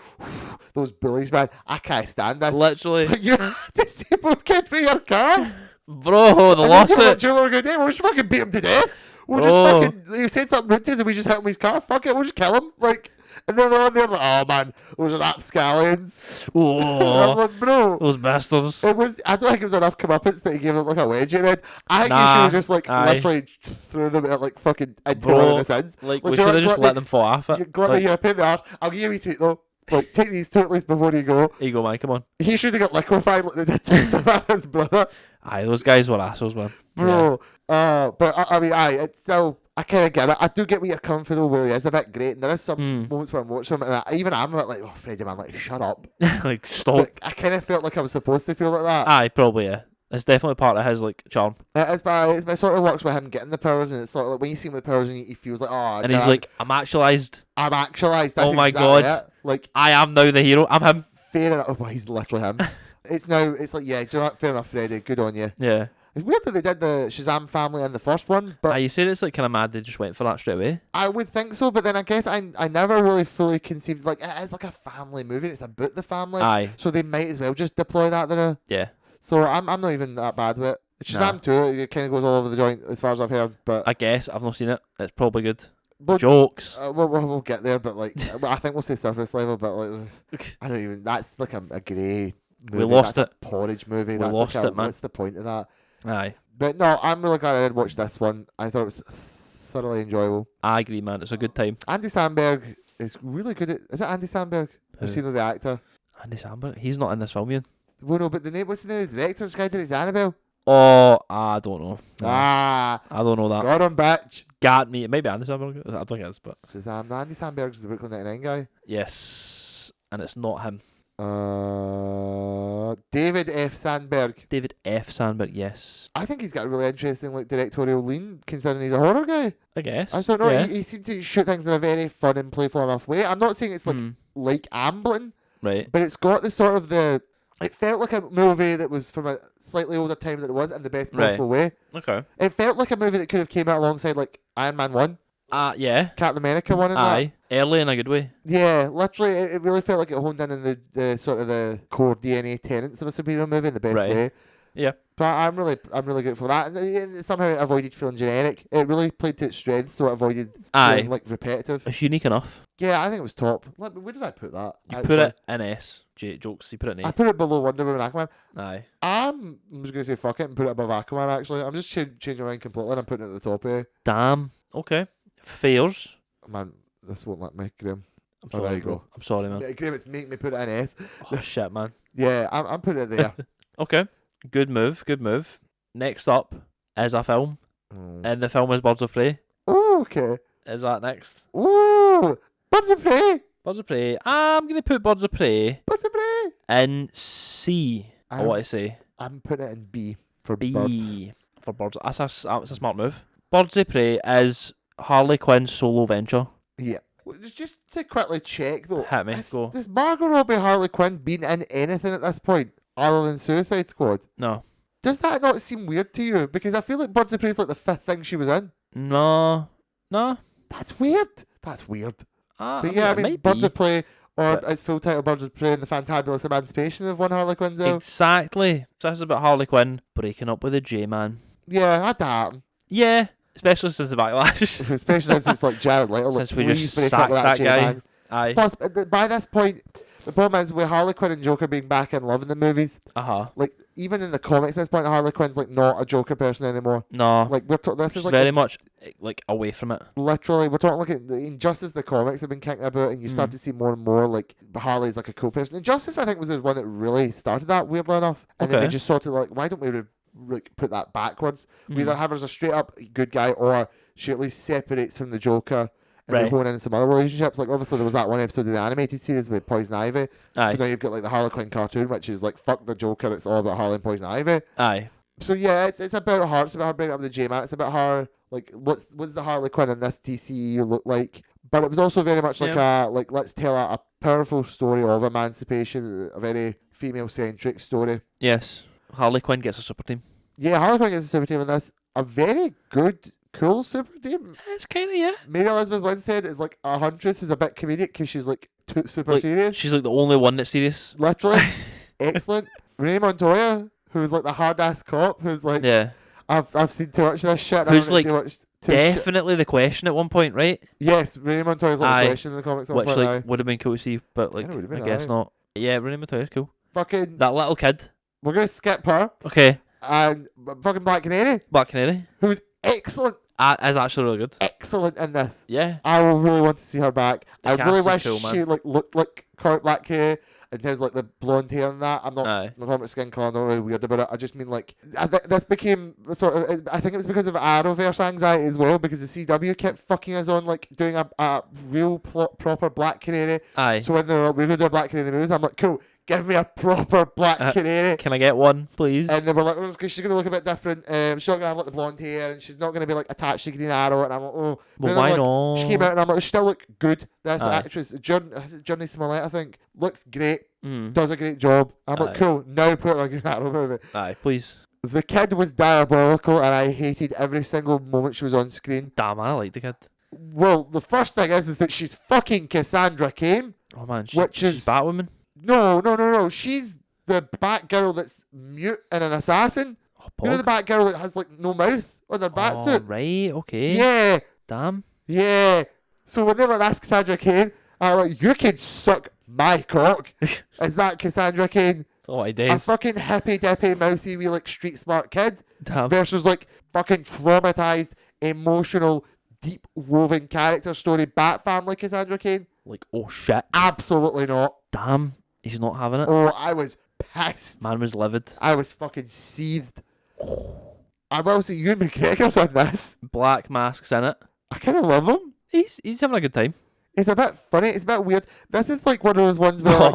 those bullies, man. I can't stand this. Literally. You're a disabled kid with your car? Bro, they lost it. We'll just fucking beat him to death. We'll just fucking, he said something rude to us and we just hit him with his car. Fuck it, we'll just kill him. Like, and then they're on there like, oh man, those are rapscallions. Oh, I'm like, bro, those bastards. I don't think it was enough comeuppance that he gave them like a wedgie then. I think you should have just like literally threw them at like fucking into one of the sins. Like we should have just let them fall off it. You're a pain in the arse. I'll give you a tweet though. Like, take these turtles before you go. Here you go, man, come on. He should have got liquefied like they did to Savannah's brother. Aye, those guys were assholes, man. Bro, but I mean, it's still, I kind of get it. I do get where you're coming from though, where he is a bit great. And there is some moments where I'm watching him, and I'm a bit like, oh, Freddie, man, like, shut up. Like, stop. Like, I kind of felt like I was supposed to feel like that. Aye, probably, yeah. It's definitely part of his, like, charm. It's by sort of works with him getting the powers, and it's sort of like when you see him with powers, and he feels like, oh, and he's like, I'm actualized. That's oh my exactly god. it. Like, I am now the hero. I'm him. Fair enough. Oh, he's literally him. It's like, yeah, do you know what? Fair enough, Freddie. Good on you. Yeah. It's weird that they did the Shazam family in the first one, but you said it's like kind of mad they just went for that straight away. I would think so, but then I guess I never really fully conceived, like, it is like a family movie. It's about the family. Aye. So they might as well just deploy that there. Yeah. So I'm not even that bad with it. Shazam 2, it kind of goes all over the joint as far as I've heard, but I guess I've not seen it. It's probably good. Jokes. We'll get there, but like, I think we'll say surface level, but like, I don't even. That's like a grey movie. We lost it. A porridge movie. We that's lost like it, man. What's the point of that? Aye. But no, I'm really glad I did watch this one. I thought it was thoroughly enjoyable. I agree, man. It's a good time. Andy Samberg is really good at. Is it Andy Samberg? I've seen the actor. Andy Samberg. He's not in this film yet. Well, no, but the name. What's the name of the director? This guy did Annabelle. Oh, I don't know. No. I don't know that. Got him, bitch. Got me. Maybe Andy Samberg. I think it is, but Shazam. No, Andy Samberg's the Brooklyn 99 guy. Yes, and it's not him. David F. Sandberg. David F. Sandberg. Yes. I think he's got a really interesting like directorial lean, considering he's a horror guy. I guess. I don't know. Yeah. He seemed to shoot things in a very fun and playful enough way. I'm not saying it's like Amblin, right? But it's got the sort of the. It felt like a movie that was from a slightly older time than it was in the best possible way. Okay. It felt like a movie that could have came out alongside like Iron Man 1. Yeah. Captain America 1 and that. Early in a good way. Yeah, literally, it really felt like it honed in the sort of the core DNA tenets of a superhero movie in the best way. Yeah. But I'm really grateful for that. And somehow it avoided feeling generic. It really played to its strengths, so it avoided feeling like repetitive. It's unique enough. Yeah, I think it was top. Where did I put that? You put it in S. Jokes. You put it in A. I put it below Wonder Woman and Aquaman. Aye. I'm just going to say fuck it and put it above Aquaman, actually. I'm just changing my mind completely and I'm putting it at the top here. Damn. Okay. Fairs. Man, this won't let me, Graham. I'm sorry, there you go. I'm sorry, man. Graham, it's making me put it in S. Oh, shit, man. Yeah, I'm putting it there. Okay. Good move. Next up is a film. And the film is Birds of Prey. Oh, okay. Is that next? Ooh, Birds of Prey. Birds of Prey. I'm going to put Birds of Prey. Birds of Prey. In C. I want to say. I'm putting it in B for B birds. For birds. That's a smart move. Birds of Prey is Harley Quinn's solo venture. Yeah. Just to quickly check though. Hit me. Go. Has Margot Robbie Harley Quinn been in anything at this point other than Suicide Squad? No. Does that not seem weird to you? Because I feel like Birds of Prey is like the 5th thing she was in. No. That's weird. But yeah, I mean, Birds of Prey, or its full title, Birds of Prey and the Fantabulous Emancipation of one Harley Quinzel. Exactly. So this is about Harley Quinn breaking up with a J-man. Yeah, I doubt. Yeah, especially since the backlash. Especially since it's like Jared Leto. Since we just sacked that guy. Aye. Plus, by this point, the problem is with Harley Quinn and Joker being back in love in the movies. Like, even in the comics at this point, Harley Quinn's like not a Joker person anymore. No. Like, this is like very much like away from it. Literally, we're talking like Injustice, the comics have been kicking about, and you start to see more and more like Harley's like a cool person. Injustice, I think, was the one that really started that, weirdly enough. And then they just sort of like, why don't we like put that backwards? We either have her as a straight up good guy, or she at least separates from the Joker. And we're going into some other relationships. Like, obviously, there was that one episode of the animated series with Poison Ivy. Aye. So now you've got, like, the Harley Quinn cartoon, which is, like, fuck the Joker. It's all about Harley and Poison Ivy. Aye. So, yeah, it's about her. It's about her bringing up the J-Man. It's about her, like, what's the Harley Quinn in this DCEU look like? But it was also very much like let's tell a powerful story of emancipation, a very female-centric story. Yes. Harley Quinn gets a super team. Yeah, Harley Quinn gets a super team in this. A very good... cool super team. It's kind of, yeah. Mary Elizabeth Winstead is like a huntress who's a bit comedic because she's like super serious. She's like the only one that's serious. Literally. Excellent. Renee Montoya, who's like the hard ass cop, who's like, I've seen too much of this shit. Who's like definitely the Question at one point, right? Yes, Renee Montoya's like the Question in the comics at one point. Which like would have been cool to see, but like I guess not. Yeah, Renee Montoya's cool. Fucking that little kid. We're gonna skip her. Okay. And fucking Black Canary. Who's excellent. Is actually really good. Excellent in this. Yeah. I will really want to see her back. I really wish cool, she like looked like current Black Canary in terms of like the blonde hair and that. I'm not talking about skin colour. I'm not really weird about it. I just mean like this became the sort of. I think it was because of Arrowverse anxiety as well, because the CW kept fucking us on like doing a real proper Black Canary. Aye. So when we're going to do a Black Canary in the movies, I'm like, cool. Give me a proper Black Canary. Can I get one, please? And they were like, because she's going to look a bit different. She's not going to have like the blonde hair, and she's not going to be like attached to Green Arrow. And I'm like, oh. Well, why not? She came out, and I'm like, she still look good. This actress, Journey Smollett, I think, looks great. Does a great job. I'm like, cool. Now put her on a Green Arrow movie. Aye, please. The kid was diabolical, and I hated every single moment she was on screen. Damn, I like the kid. Well, the first thing is that she's fucking Cassandra Cain. Oh man, she's Batwoman. No. She's the Batgirl that's mute and an assassin. Oh, you know the Batgirl that has like no mouth on their batsuit? Oh, right, okay. Yeah. Damn. Yeah. So when they were like, that's Cassandra Cain, I'm like, you can suck my cock. Is that Cassandra Cain? Oh, I did. A fucking hippy dippy mouthy wee like street smart kid. Damn. Versus like fucking traumatized, emotional, deep woven character story Bat family Cassandra Cain. Like, oh shit. Absolutely not. Damn. He's not having it. Oh, I was pissed. Man was livid. I was fucking seethed. I will say Ewan McGregor's on this. Black Mask's in it. I kind of love him. He's having a good time. It's a bit funny. It's a bit weird. This is like one of those ones where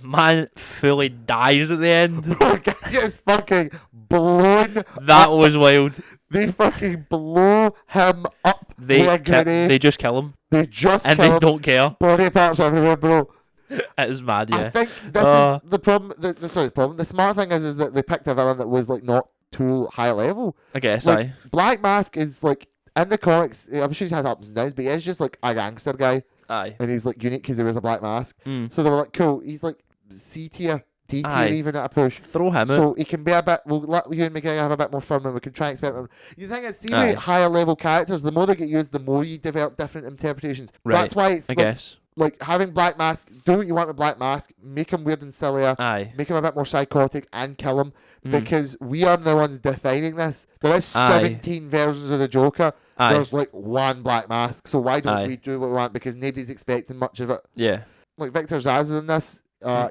man fully dies at the end. The guy gets fucking blown. That was wild. They fucking blow him up. They just kill him. They just and kill they him. don't care. Body parts everywhere, bro. It is mad, yeah. I think this is the problem. The problem. The smart thing is that they picked a villain that was like not too high level. I guess, like, Black Mask is like in the comics. I'm sure he's had ups and downs, but he's just like a gangster guy. Aye. And he's like unique because he wears a black mask. So they were like, cool. He's like C tier D-tier even at a push. Throw him so out. he can be a bit. We'll let Ewan McGregor have a bit more fun, and we can try and experiment. The thing is, see, with higher level characters, the more they get used, the more you develop different interpretations. Right. That's why it's I guess. like having Black Mask. Do what you want with Black Mask. Make him weird and sillier. Aye. Make him a bit more psychotic and kill him because we are the ones defining this. There is 17 versions of the Joker. Aye. There's like one Black Mask. So why don't we do what we want? Because nobody's expecting much of it. Yeah. Like Victor Zsasz is in this.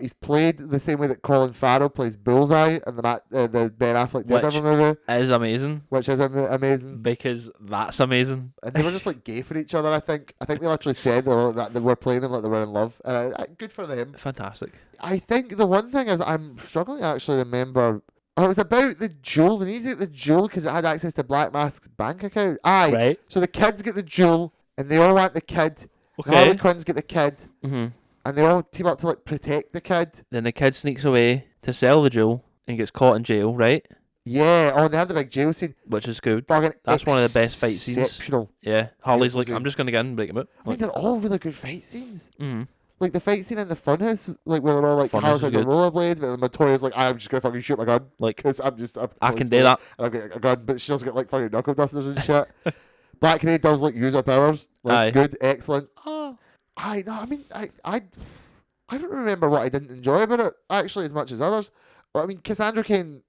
He's played the same way that Colin Farrell plays Bullseye in the Ben Affleck Daredevil movie. Is amazing. Which is amazing. Because that's amazing. And they were just like gay for each other, I think. I think they literally said that they were playing them like they were in love. Good for them. Fantastic. I think the one thing is I'm struggling to actually remember. Oh, it was about the jewel. They needed to get the jewel because it had access to Black Mask's bank account. Aye. Right. So the kids get the jewel and they all want the kid. Okay. The Harlequins get the kid. Mm-hmm. And they all team up to like protect the kid. Then the kid sneaks away to sell the jewel and gets caught in jail, right? Yeah. Oh, and they have the big jail scene. Which is good. That's one of the best fight scenes. Exceptional. Yeah. Harley's like, I'm just going to get in and break him out. I mean, they're all really good fight scenes. Mm-hmm. Like the fight scene in the funhouse, like where they're all like Harlequins and rollerblades, but Notorious like, I'm just gonna fucking shoot my gun, like, because I can do that. And I've got a gun, but she doesn't get like fucking knuckle dusters and shit. Black Canary does like use her powers, like good, excellent. I mean, I don't remember what I didn't enjoy about it actually as much as others. But I mean, Cassandra Cain,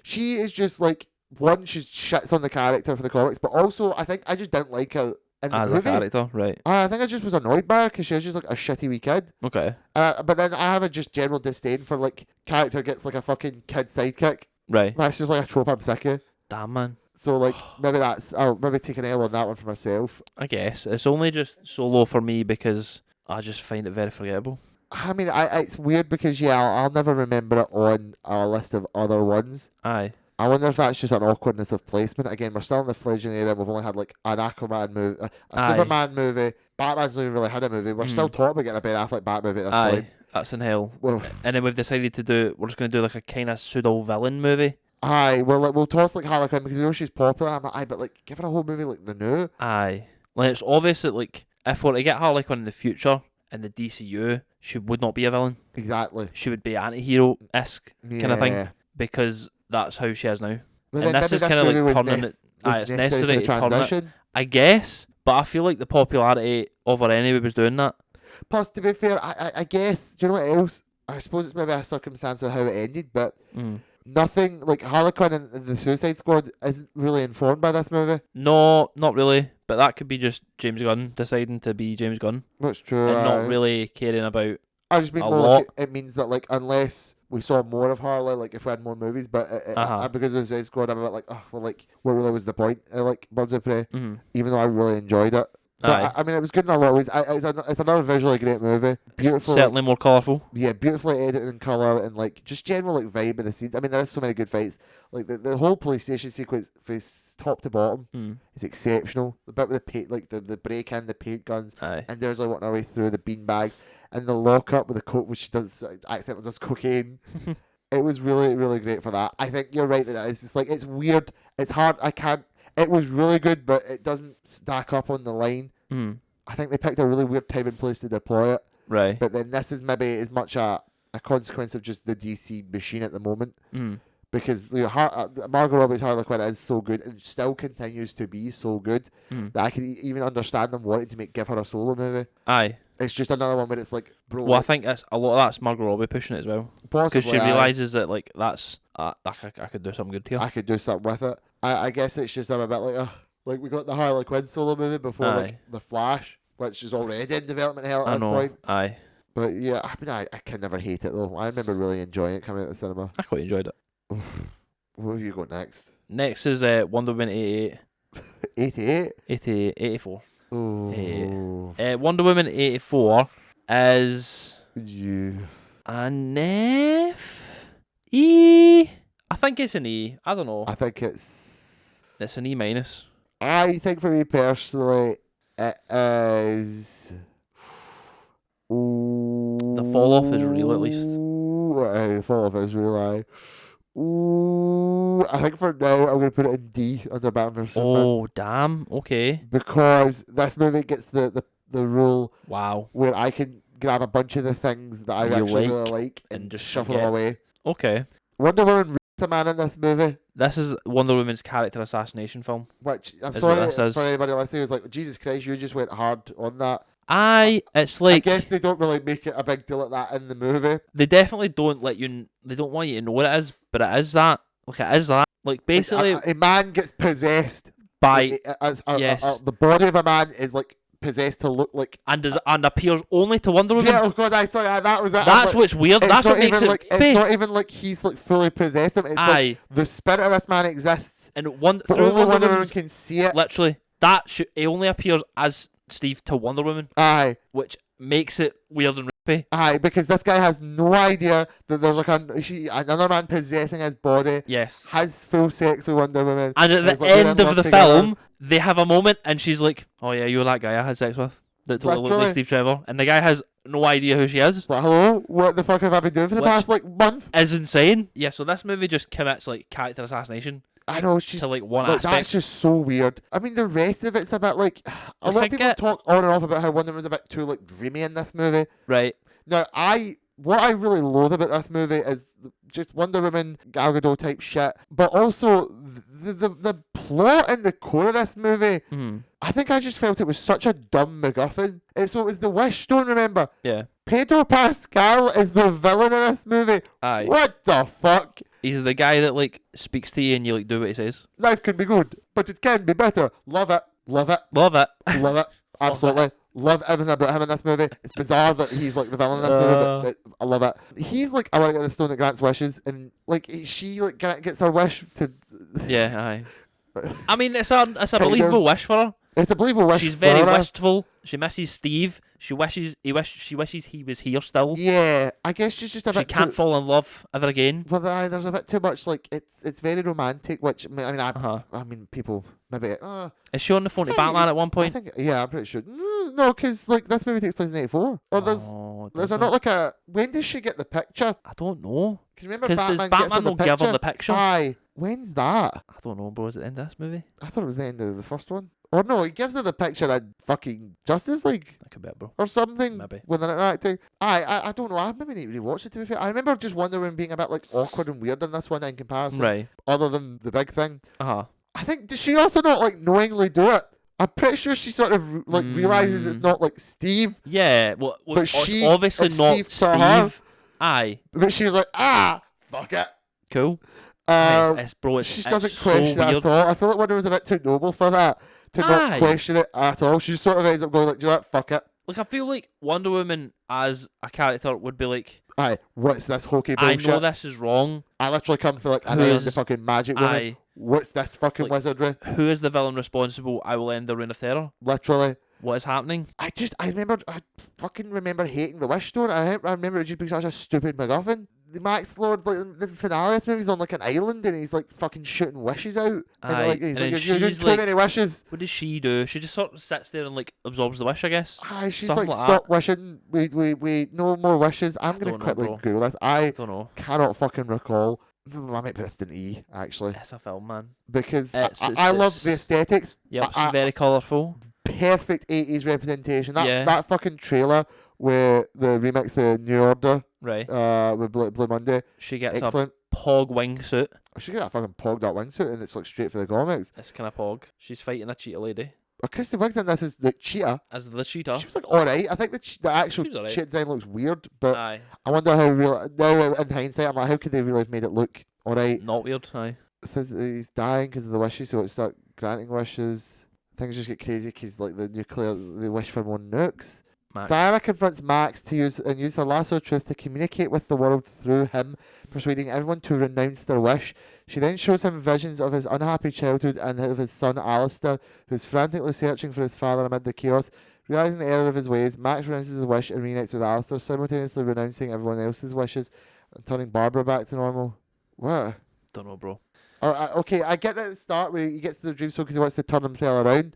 she is just like one, she shits on the character for the comics, but also I think I just didn't like her. As a character, right? I think I just was annoyed by her because she was just like a shitty wee kid. Okay. But then I have a just general disdain for like character gets like a fucking kid sidekick. Right. That's just like a trope I'm sick of. Damn, man. So like I'll maybe take an L on that one for myself. I guess it's only just Solo for me because I just find it very forgettable. I mean, it's weird because I'll never remember it on a list of other ones. Aye. I wonder if that's just an awkwardness of placement. Again, we're still in the fledgling era. We've only had like an Aquaman movie, a Superman movie. Batman's not even really had a movie. We're still talking about getting a Ben Affleck Bat movie at this point. That's in hell. Well, and then we've decided we're just going to do like a kind of pseudo villain movie. We'll toss like Harley Quinn because we know she's popular. I'm like, but like give her a whole movie like the new. Like it's obvious that like if we're to get Harley Quinn in the future in the DCEU, she would not be a villain. Exactly. She would be anti-hero-esque kind of thing because that's how she is now. But and this is kind of like turning it. It's necessary to turn it. I guess, but I feel like the popularity of her anyway was doing that. Plus, to be fair, I guess, do you know what else? I suppose it's maybe a circumstance of how it ended, but nothing, like Harley Quinn and the Suicide Squad isn't really informed by this movie. No, not really. But that could be just James Gunn deciding to be James Gunn. That's true. And not really caring about I just mean a more lot. like it means that like unless we saw more of Harley, like if we had more movies, but because of the Suicide Squad, I'm a bit like, oh, well, like what really was the point? Like Birds of Prey, even though I really enjoyed it. But I mean, it was good in a lot of ways. It's another visually great movie. Beautiful, certainly more colourful. Yeah, beautifully edited in colour and like just general like vibe of the scenes. I mean, there is so many good fights. Like the whole police station sequence, from top to bottom, is exceptional. The bit with the paint, like the break in, the paint guns, and there's like working our way through the bean bags and the lock up with the coke, which does accidentally does cocaine. It was really, really great for that. I think you're right that it's just like it's weird. It's hard. It was really good, but it doesn't stack up on the line. I think they picked a really weird time and place to deploy it. Right. But then this is maybe as much a consequence of just the DC machine at the moment. Because Margot Robbie's Harley Quinn is so good and still continues to be so good that I can even understand them wanting to give her a solo movie. Aye. It's just another one where it's like, bro. Well, I think a lot of that's Margot Robbie pushing it as well. Because she realises that like that's I could do something good here. I could do something with it. I guess it's just I'm a bit like, like we got the Harley Quinn solo movie before like the Flash, which is already in development hell at this point. Aye. But yeah, I mean, I can never hate it though. I remember really enjoying it coming out of the cinema. I quite enjoyed it. Where have you got next? Next is Wonder Woman 88. 88? 88, 84. Oh. Wonder Woman 84 is an F? E? I think it's an E. I don't know. I think it's an E minus. I think for me personally, it is. The fall off is real, at least. The fall off is real. I think for now I'm going to put it in D under Batman vs Superman. Oh damn! Okay. Because this movie gets the rule. Wow. Where I can grab a bunch of the things that I You actually like really like and just shuffle them away. Okay. Wonder Woman rapes a man in this movie. This is Wonder Woman's character assassination film. Which, I'm sorry for anybody listening who's like, Jesus Christ, you just went hard on that. It's like... I guess they don't really make it a big deal like that in the movie. They definitely don't they don't want you to know what it is, but it is that. Like, it is that. Like, basically... Like a man gets possessed by... the body of a man is, like, possessed to look like... And appears only to Wonder Woman. Yeah, oh god, that was it. That's what's weird. That's what makes it... It's not even like he's, like, fully possessed him. It's like the spirit of this man exists. And but only Wonder Woman can see it. Literally. He only appears as Steve to Wonder Woman. Aye. Which makes it weird and rapey. Aye, because this guy has no idea that there's like another man possessing his body. Yes. Has full sex with Wonder Woman. And at the end of the film, they have a moment and she's like, oh yeah, you're that guy I had sex with. That totally looked like Steve Trevor. And the guy has no idea who she is. Like, hello? What the fuck have I been doing for the past, like, month? Is insane. Yeah, so this movie just commits, like, character assassination. I know, it's just... To, like, one aspect. That's just so weird. I mean, the rest of it's a bit, like... A lot of people talk on and off about how Wonder Woman's a bit too, like, dreamy in this movie. Right. Now, what I really loathe about this movie is just Wonder Woman, Gal Gadot type shit, but also the plot and the core of this movie. Mm-hmm. I think I just felt it was such a dumb MacGuffin. So it was the Wish Stone, remember? Yeah. Pedro Pascal is the villain in this movie. Aye. What the fuck? He's the guy that, like, speaks to you and you, like, do what he says. Life can be good, but it can be better. Love it. Love it. Love it. Love it. Absolutely. Love everything about him in this movie. It's bizarre that he's like the villain in this movie, but I love it. He's like, I want to get the stone that grants wishes, and like she like gets her wish to. Yeah, aye. I mean, it's a believable wish for her. It's a believable wish. She's very wistful. She misses Steve. She wishes he was here still. Yeah, I guess she's just a bit. She can't fall in love ever again. But there's a bit too much. Like it's very romantic. Which I mean, people maybe. Is she on the phone to Batman at one point? I think, yeah, I'm pretty sure. No, because like this movie takes place in '84. Or there's not like a. When does she get the picture? I don't know. Because Batman will give her the picture. Aye. When's that? I don't know, bro. Is it the end of this movie? I thought it was the end of the first one. Or no, he gives her the picture at fucking Justice League. That could be it, bro. Or something. Maybe. When they're interacting. I don't know. I maybe need to rewatch it, to be fair. I remember just Wonder Woman being a bit like awkward and weird in this one in comparison. Right. Other than the big thing. Uh-huh. I think, does she also not like knowingly do it? I'm pretty sure she sort of like realizes it's not like Steve. Yeah, well but she obviously not Steve. Aye. But she's like, fuck it. Cool. Bro, she doesn't question it at all. I feel like Wonder was a bit too noble for that. To not question it at all. She just sort of ends up going like, do you know what? Fuck it. Like, I feel like Wonder Woman as a character would be like, what's this hokey bullshit? I know this is wrong. I literally come for like, I am the fucking magic woman. What's this fucking wizardry? Who is the villain responsible? I will end the reign of terror. Literally. What is happening? I fucking remember hating the Wish Stone. I remember it just being such a stupid MacGuffin. The Max Lord, like the finale of this movie's on like an island and he's like fucking shooting wishes out. And he's like, you're doing too many wishes. What does she do? She just sort of sits there and like absorbs the wish, I guess. She's like stop wishing. We no more wishes. I'm gonna quickly Google this. I don't know. Cannot fucking recall. I might put this in E, actually. It's a film, man. Because I love the aesthetics. Yep, it's very colourful. Perfect 80s representation. That fucking trailer where the remix of New Order, right? With Blue Monday. She gets a pog wingsuit. She got a fucking pogged up wingsuit and it's like straight for the comics. It's kind of pog. She's fighting a cheetah lady. Kristen Wiig's in this as the cheetah. As the cheetah. She was like alright. I think the actual cheetah design looks weird, but I wonder how real. Now in hindsight, I'm like, how could they really have made it look alright? Not weird. Aye. It says he's dying because of the wishes, so it start granting wishes. Things just get crazy because like they wish for more nukes. Diana confronts Max to use her lasso of truth to communicate with the world through him, persuading everyone to renounce their wish. She then shows him visions of his unhappy childhood and of his son Alistair, who's frantically searching for his father amid the chaos. Realizing the error of his ways, Max renounces his wish and reunites with Alistair, simultaneously renouncing everyone else's wishes and turning Barbara back to normal. What? Don't know, bro. Okay, I get that at the start where he gets to the dream so because he wants to turn himself around.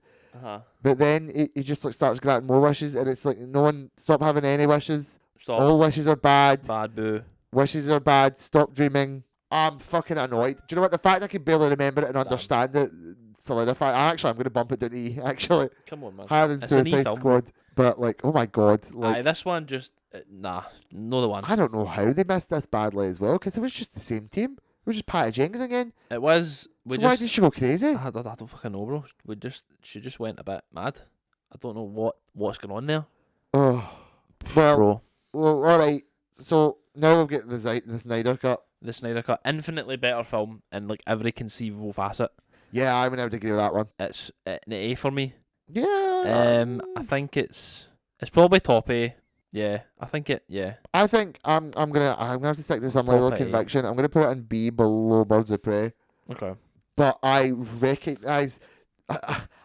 But then he just like starts granting more wishes, and it's like no one stop having any wishes. Stop. All wishes are bad. Bad boo. Wishes are bad. Stop dreaming. I'm fucking annoyed. Do you know what? The fact I can barely remember it and understand it solidify. I'm going to bump it to an E. Actually, come on, man. Higher than Suicide Squad. But like, oh my god, like Aye, this one just nah, no the one. I don't know how they missed this badly as well, because it was just the same team. It was just Patty Jenkins again. It was. Why did she go crazy? I don't fucking know, bro. She just went a bit mad. I don't know what's going on there. Oh, well, bro. Well, all right. So now we'll get the Snyder Cut. The Snyder Cut, infinitely better film in like every conceivable facet. Yeah, I would have to agree with that one. It's an A for me. Yeah. I think it's probably top A. Yeah, I think it. Yeah. I think I'm gonna have to stick to some level of conviction. I'm gonna put it in B below Birds of Prey. Okay. But I recognise.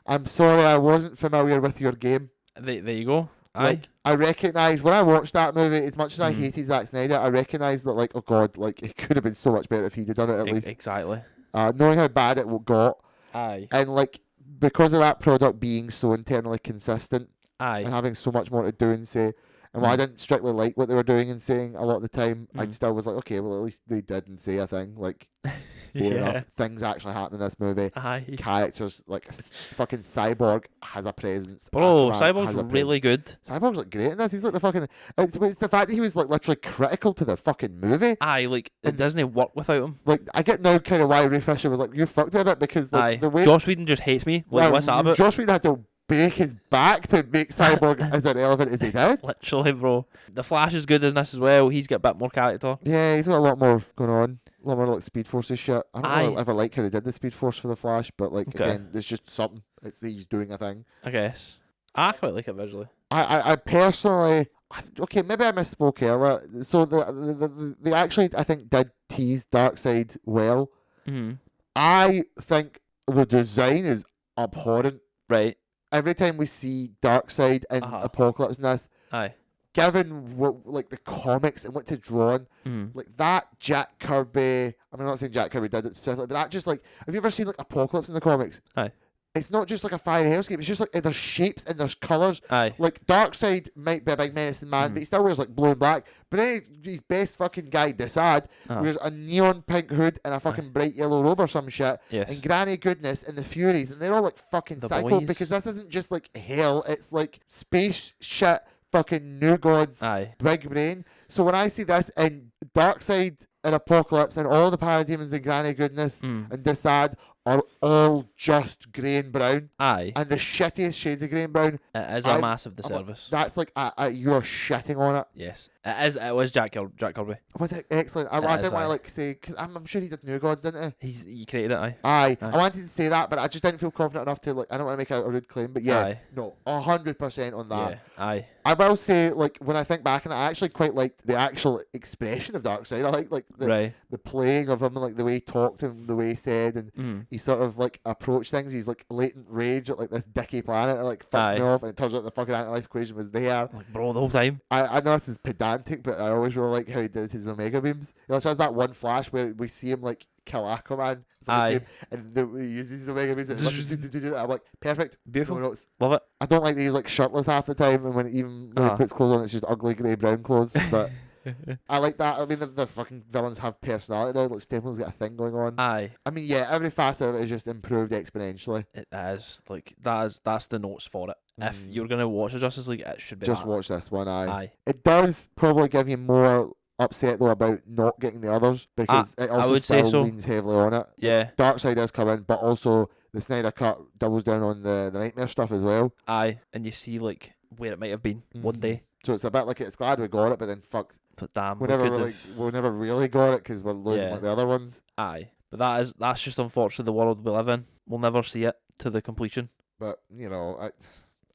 I'm sorry, I wasn't familiar with your game. There you go. Like, I recognise when I watched that movie, as much as I hated Zack Snyder, I recognise that, like, oh god, like, it could have been so much better if he'd have done it at least. Exactly. Knowing how bad it got. Aye. And, like, because of that product being so internally consistent. Aye. And having so much more to do and say. And while I didn't strictly like what they were doing and saying a lot of the time, I still was like, okay, well, at least they didn't say a thing. Like, fair enough. Things actually happen in this movie. Aye. Characters, like, fucking Cyborg has a presence. Bro, Cyborg's really good. Cyborg's, like, great in this. He's, like, the fucking... It's the fact that he was, like, literally critical to the fucking movie. Aye, like, it doesn't work without him. Like, I get now kind of why Ray Fisher was like, you fucked me a bit, because, like, the way... Joss Whedon just hates me. Like, what's that about? Joss Whedon had to break his back to make Cyborg as irrelevant as he did. Literally, bro. The Flash is good in this as well. He's got a bit more character. Yeah, he's got a lot more going on. A lot more like Speed Forces shit. I don't really ever like how they did the Speed Force for the Flash, but like again, it's just something. It's he's doing a thing. I guess. I quite like it visually. I personally, okay, maybe I misspoke earlier. So they actually, I think, did tease Darkseid well. Mm-hmm. I think the design is abhorrent. Right. Every time we see Darkseid in Apocalypse in this, given what, like, the comics and what to draw on, like that Jack Kirby, I'm not saying Jack Kirby did it specifically, but that just, like, have you ever seen, like, Apocalypse in the comics? Aye. It's not just like a fiery hellscape, it's just like there's shapes and there's colours. Aye. Like, Darkseid might be a big menacing man, but he still wears, like, blue and black. But then his best fucking guy, Desaad, wears a neon pink hood and a fucking bright yellow robe or some shit. Yes. And Granny Goodness and the Furies, and they're all, like, fucking psycho, because this isn't just, like, hell, it's, like, space shit, fucking new gods, big brain. So when I see this in Darkseid and Apocalypse and all the parademons and Granny Goodness and Desaad are all just grey and brown. Aye. And the shittiest shades of grey and brown. It is a massive disservice. That's like, you're shitting on it. Yes. It was Jack Kirby. Was it excellent? I didn't want to, like, say, because I'm sure he did New Gods, didn't he? He created it, aye. Aye. I wanted to say that, but I just didn't feel confident enough to, like, I don't want to make a rude claim, but yeah, no, 100% on that. Yeah, aye. I will say, like, when I think back on it, I actually quite liked the actual expression of Darkseid. I like the playing of him, and, like, the way he talked and the way he said, and he sort of, like, approached things. He's, like, latent rage at, like, this dicky planet, and, like, fucked me off, and it turns out the fucking anti-life equation was there. Like, bro, the whole time. I know this is pedantic, but I always really like how he did his Omega beams. He also has that one flash where we see him, like, kill Aquaman, and he uses his Omega beams, and I'm like, perfect, beautiful, no notes. Love it. I don't like that he's, like, shirtless half the time, and when he puts clothes on, it's just ugly grey brown clothes, but I like that. I mean, the fucking villains have personality now. Like, Stapleton's got a thing going on. Aye. I mean, yeah, every facet of it is just improved exponentially. It is. Like, that's the notes for it. If you're going to watch the Justice League, it should be just watch this one, aye. It does probably give you more upset, though, about not getting the others, because it also still leans heavily on it. Yeah. Darkseid does come in, but also the Snyder Cut doubles down on the Nightmare stuff as well. Aye. And you see, like, where it might have been one day. So it's a bit like, it's glad we got it, but then fuck. But damn, we never really got it, because we're losing like the other ones. Aye. But that's just unfortunately the world we live in. We'll never see it to the completion. But, you know,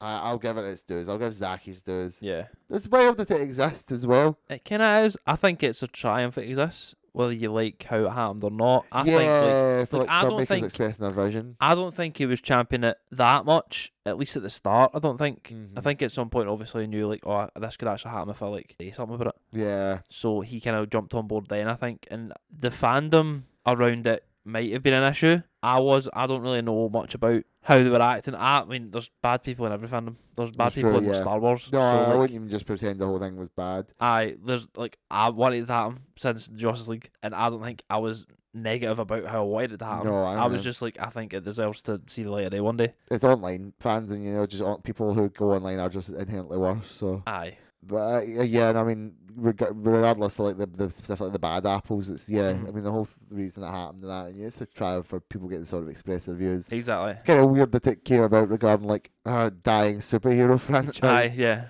I'll give it its dues. I'll give Zack his dues. Yeah. It's wild that it exists as well. It kind of is. I think it's a triumph it exists, whether you like how it happened or not. I think I don't think expressing their vision. I don't think he was championing it that much, at least at the start. I don't think. I think at some point, obviously, he knew, like, oh, this could actually happen if I, like, say something about it. Yeah. So he kind of jumped on board then, I think. And the fandom around it might have been an issue. I don't really know much about how they were acting. I mean, there's bad people in every fandom. There's bad people in Star Wars. No, so, I wouldn't even just pretend the whole thing was bad. There's, like, I wanted that since Justice League, and I don't think I was negative about how I wanted it to happen. No, I was just like, I think it deserves to see the light of day one day. It's online fans, and just people who go online are just inherently worse. So Aye. But yeah, and I mean, regardless of like the specifically the bad apples, it's I mean, the whole reason it happened and that, and it's a trial for people getting sort of express their views. Exactly. It's kind of weird that it came about regarding like a dying superhero franchise. Aye, yeah.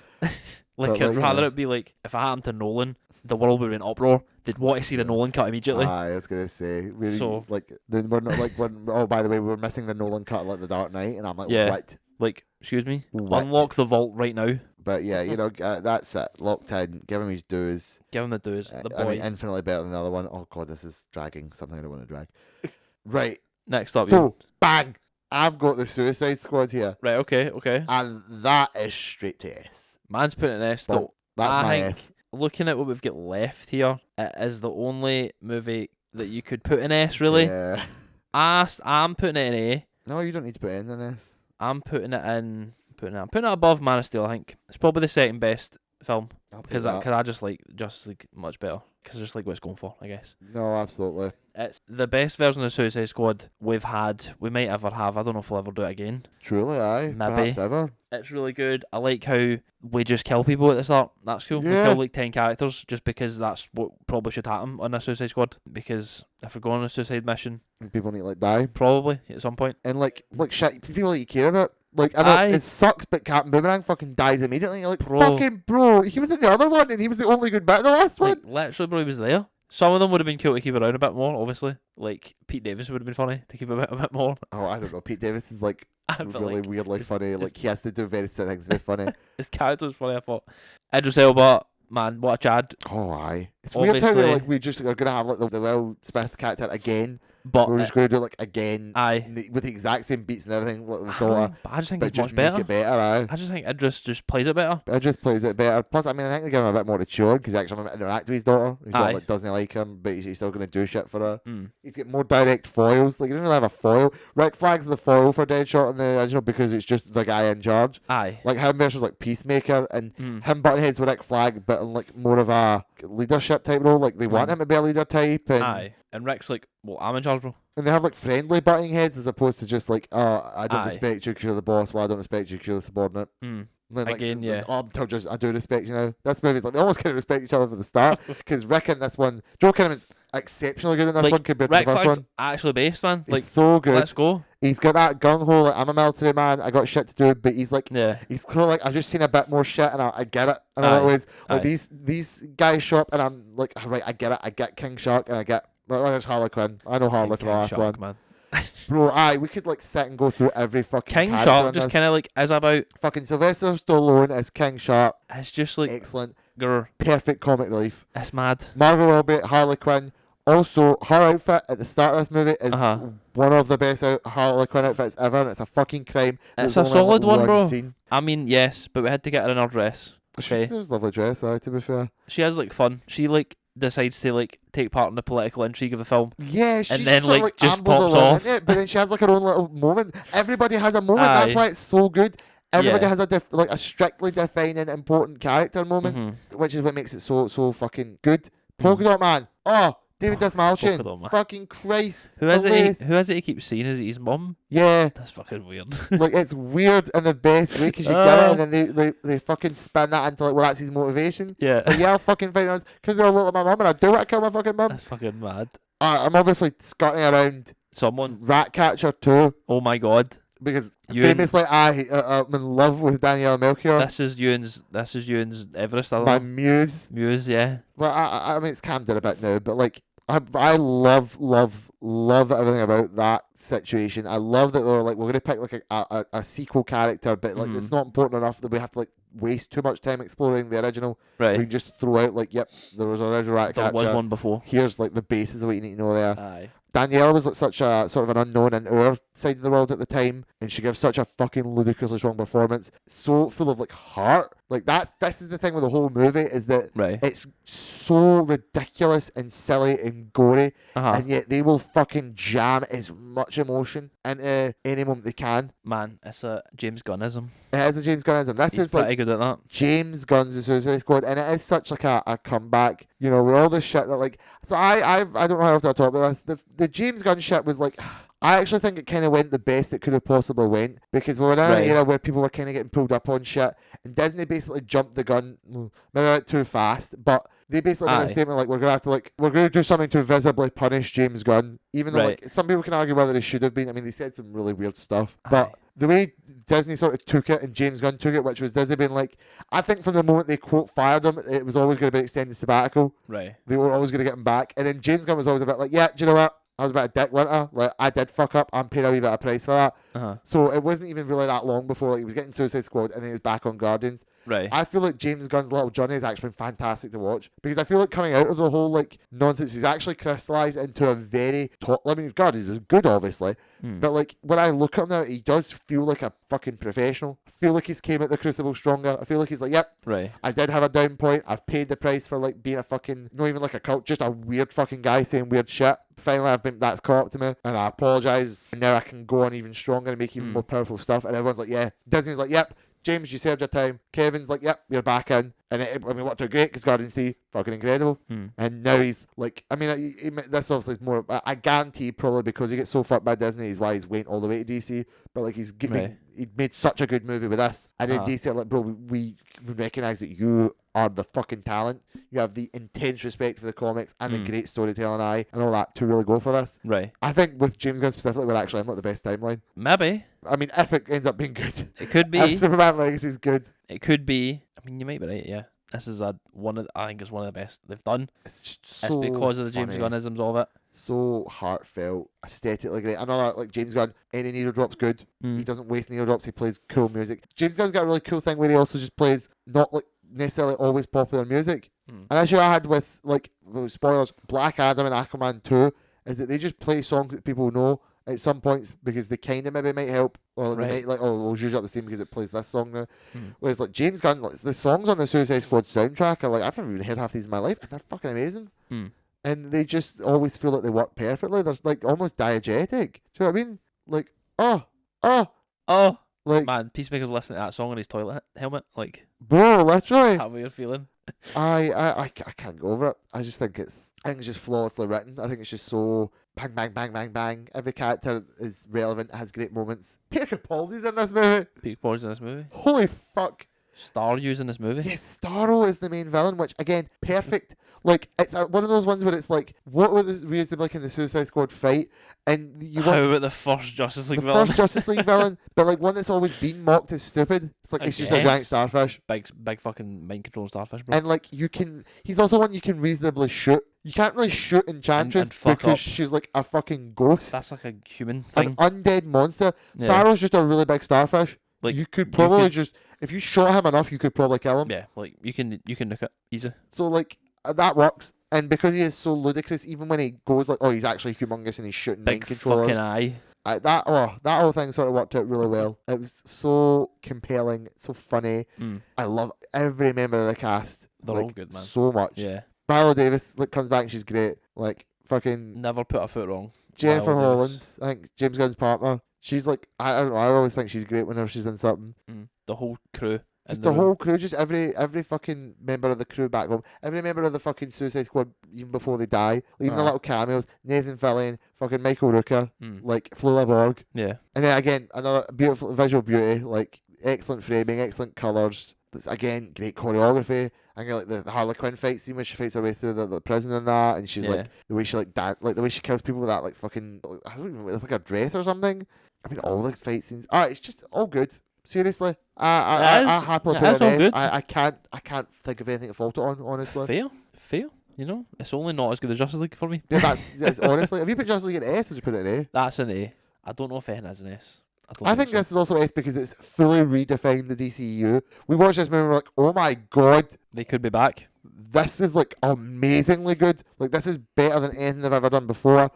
Like, I'd rather it be like, if it happened to Nolan, the world would be in uproar. They'd want to see the Nolan cut immediately. I was gonna say, really, so like, then we're not like, oh, by the way, we're missing the Nolan cut like the Dark Knight, and I'm like, yeah. what? Like, excuse me, what? Unlock the vault right now. But yeah, that's it. Locked in. Give him his dues. Give him the dues. The boy. I mean, infinitely better than the other one. Oh god, this is dragging something I don't want to drag. Right. Next up. So bang, I've got the Suicide Squad here. Right. Okay. And that is straight to S. Man's putting an S though. That's my S. Looking at what we've got left here, it is the only movie that you could put an S. Really. Yeah. I'm putting it in A. No, you don't need to put it in an S. I'm putting it above Man of Steel. I think it's probably the second best film because I just like Justice League much better because I just like what it's going for, I guess. No, absolutely. It's the best version of Suicide Squad we've had. We might ever have. I don't know if we'll ever do it again. Truly, aye. Maybe. Perhaps ever. It's really good. I like how we just kill people at the start. That's cool. Yeah. We kill like 10 characters just because that's what probably should happen on a Suicide Squad. Because if we're going on a suicide mission, people need to like die. Probably at some point. And like shit, people that you care about. Like, I know it sucks, but Captain Boomerang fucking dies immediately. You're like, fucking bro, he was in the other one, and he was the only good bit in the last one. Literally, bro, he was there. Some of them would have been cool to keep around a bit more, obviously. Like, Pete Davis would have been funny to keep a bit more. Oh, I don't know. Pete Davis is, like, really weirdly funny. Like, he has to do very certain things to be funny. His character was funny, I thought. Idris Elba, man, what a Chad. Oh, aye. It's weird how we just are going to have, like, the Will Smith character again. But we're just going to do it like again, aye, with the exact same beats and everything. Like the daughter, but I just think it's much better. Make it better, aye. I just think Idris just plays it better. Idris plays it better. Plus, I mean, I think they give him a bit more mature because he actually interact with his daughter. His daughter doesn't like him, but he's still going to do shit for her. He's got more direct foils. Like, he doesn't really have a foil. Rick Flag's the foil for Deadshot in the original because it's just the guy in charge. Aye. Like him versus like Peacemaker and him butting heads with Rick Flag, but in like more of a leadership type role. Like they want him to be a leader type. And aye. And Rick's like, well, I'm in charge, bro. And they have like friendly butting heads as opposed to just like, I don't respect you because you're the boss. Well, I don't respect you because you're the subordinate. Then, like, again, yeah. I do respect you now. This movie's like they almost kind of respect each other from the start because Rick in this one, Joe Kinnaman's exceptionally good in this one compared to the first one. Actually based, man. He's so good. Let's go. He's got that gung ho. Like, I'm a military man. I got shit to do, but he's like, he's clearly like, I've just seen a bit more shit, and I get it. In a lot of ways, like these guys show up, and I'm like, right, I get it. I get King Shark, and I get. There's Harley Quinn. I know Harley for the last one. Man. Bro, we could like sit and go through every fucking King Shark just kind of like is about fucking Sylvester Stallone as King Shark. It's just like excellent. Perfect comic relief. It's mad. Margot Robbie, Harley Quinn. Also, her outfit at the start of this movie is one of the best Harley Quinn outfits ever, and it's a fucking crime. It's a solid one, bro. Scene. I mean, yes, but we had to get her in her dress. She has a lovely dress, to be fair. She has like fun. She like decides to like take part in the political intrigue of the film. Yeah, she and then like just pops off. But then she has like her own little moment. Everybody has a moment. That's why it's so good. Everybody has a strictly defining important character moment, which is what makes it so fucking good. Polka Dot Man. Oh, David Dismalchin. Fucking Christ. Who is it he keeps saying? Is it his mum? Yeah. That's fucking weird. Like, it's weird in the best way because you get it and then they fucking spin that into like, well, that's his motivation. Yeah. So yeah, I'll fucking fight because they're a little my mum and I do want to kill my fucking mum. That's fucking mad. I'm obviously skirting around someone. Ratcatcher too. Oh my god. Because famously, I'm in love with Danielle Melchior. This is Ewan's Everest. My muse. Muse, yeah. Well, I mean, it's calmed down a bit now, but like, I love everything about that situation. I love that they're like, we're going to pick like a sequel character, but like it's not important enough that we have to like waste too much time exploring the original. Right. We can just throw out like, yep, there was an original Ratcatcher. There was one before. Here's like the basis of what you need to know there. Aye. Danielle was like such a sort of an unknown in our side of the world at the time, and she gives such a fucking ludicrously strong performance, so full of like heart. Like this is the thing with the whole movie is that it's so ridiculous and silly and gory, and yet they will fucking jam as much much emotion into any moment they can. Man, it's a James Gunnism. It is a James Gunnism. This He's is pretty like good at that. James Gunn's The Suicide Squad, and it is such like a comeback, you know, with all this shit that like. So I don't know how often I talk about this. The James Gunn shit was like. I actually think it kind of went the best it could have possibly went, because we were in an era where people were kind of getting pulled up on shit, and Disney basically jumped the gun, maybe went too fast, but they basically made a statement like, we're going to do something to visibly punish James Gunn, even though like some people can argue whether they should have been. I mean, they said some really weird stuff, but the way Disney sort of took it and James Gunn took it, which was Disney being like, I think from the moment they quote fired him, it was always going to be extended sabbatical. Right. They were always going to get him back, and then James Gunn was always a bit like, yeah, do you know what? I was a bit of dick, wasn't I? Like, I did fuck up. I'm paying a wee bit of price for that. So it wasn't even really that long before like he was getting Suicide Squad and then he was back on Guardians. Right. I feel like James Gunn's Little Johnny has actually been fantastic to watch, because I feel like coming out of the whole like nonsense, he's actually crystallised into a very top. I mean, Guardians is good, obviously, but like when I look at him now, he does feel like a fucking professional. I feel like he's came out the Crucible stronger. I feel like he's like, yep, I did have a down point. I've paid the price for like being a fucking, not even like a cult, just a weird fucking guy saying weird shit. Finally, that's caught up to me, and I apologise. And now I can go on even stronger and make even more powerful stuff. And everyone's like, yeah. Disney's like, yep. James, you served your time. Kevin's like, yep, you're back in. And it worked out great because Guardians 3, fucking incredible. And now he's like, I mean, this obviously is more, I guarantee probably because he gets so fucked by Disney is why he's went all the way to DC. But like, he made such a good movie with this. And then DC are like, bro, we recognise that you are the fucking talent. You have the intense respect for the comics and the great storytelling eye and all that to really go for this. Right. I think with James Gunn specifically, we're actually in like the best timeline. Maybe. I mean, if it ends up being good. It could be. If Superman Legacy is good. It could be. I mean, you might be right, yeah. This is I think it's one of the best they've done. It's just so It's because of the James Gunnisms of it. So heartfelt, aesthetically great. Another like James Gunn, any needle drop's good. He doesn't waste needle drops. He plays cool music. James Gunn's got a really cool thing where he also just plays not like necessarily always popular music. And as you had with like spoilers, Black Adam and Aquaman 2, is that they just play songs that people know at some points because they kind of maybe might help, or they might like, oh, we'll use up the same because it plays this song now. Whereas like James Gunn, like, the songs on the Suicide Squad soundtrack are like, I've never even heard half these in my life, and they're fucking amazing. And they just always feel like they work perfectly. They're like almost diegetic. Do you know what I mean? Like, oh. Like, man, Peacemaker's listening to that song on his toilet helmet. Like, bro, literally. How weird feeling. I can't go over it. I just think it's just flawlessly written. I think it's just so bang, bang, bang, bang, bang. Every character is relevant, has great moments. Peter Capaldi's in this movie. Peter Capaldi's in this movie. Holy fuck. Starro's in this movie. Yes, Starro is the main villain, which again, perfect. Like, it's one of those ones where it's like, what were the reasons like in the Suicide Squad fight? And you how about the first Justice League villain? First Justice League villain, but like one that's always been mocked as stupid. It's like, it's just a giant starfish. Big fucking mind control starfish, bro. And like, he's also one you can reasonably shoot. You can't really shoot Enchantress because she's like a fucking ghost. That's like a human thing. An undead monster. Yeah. Starro's just a really big starfish. Like, you could probably just, if you shot him enough, you could probably kill him. Yeah, like you can nuke it easy. So like that works, and because he is so ludicrous, even when he goes like, oh, he's actually humongous and he's shooting mind controllers. Big fucking eye. That whole thing sort of worked out really well. It was so compelling, so funny. I love every member of the cast. They're all good, man. So much. Yeah. Viola Davis comes back and she's great. Like fucking never put a foot wrong. Jennifer Holland, I think James Gunn's partner. She's like, I don't know, I always think she's great whenever she's in something. The whole crew. Just the whole crew, just every fucking member of the crew back home. Every member of the fucking Suicide Squad, even before they die. Even the little cameos. Nathan Fillion, fucking Michael Rooker, like Flula Borg. Yeah. And then again, another beautiful visual beauty, like excellent framing, excellent colours. Again, great choreography. I think like the Harley Quinn fight scene where she fights her way through the prison and that, and she's like the way she like the way she kills people with that like fucking, I don't even know, it's like a dress or something. I mean, all the fight scenes. It's just all good. Seriously, I happily put it in. I can't think of anything to fault it on. Honestly, fair. You know, it's only not as good as Justice League for me. Yeah, that's honestly. Have you put Justice League in S or did you put it in A? That's an A. I don't know if anything has an S. I think this is also S because it's fully redefined the DCEU. We watched this movie and we're like, oh my god, they could be back. This is like amazingly good. Like, this is better than anything they've ever done before.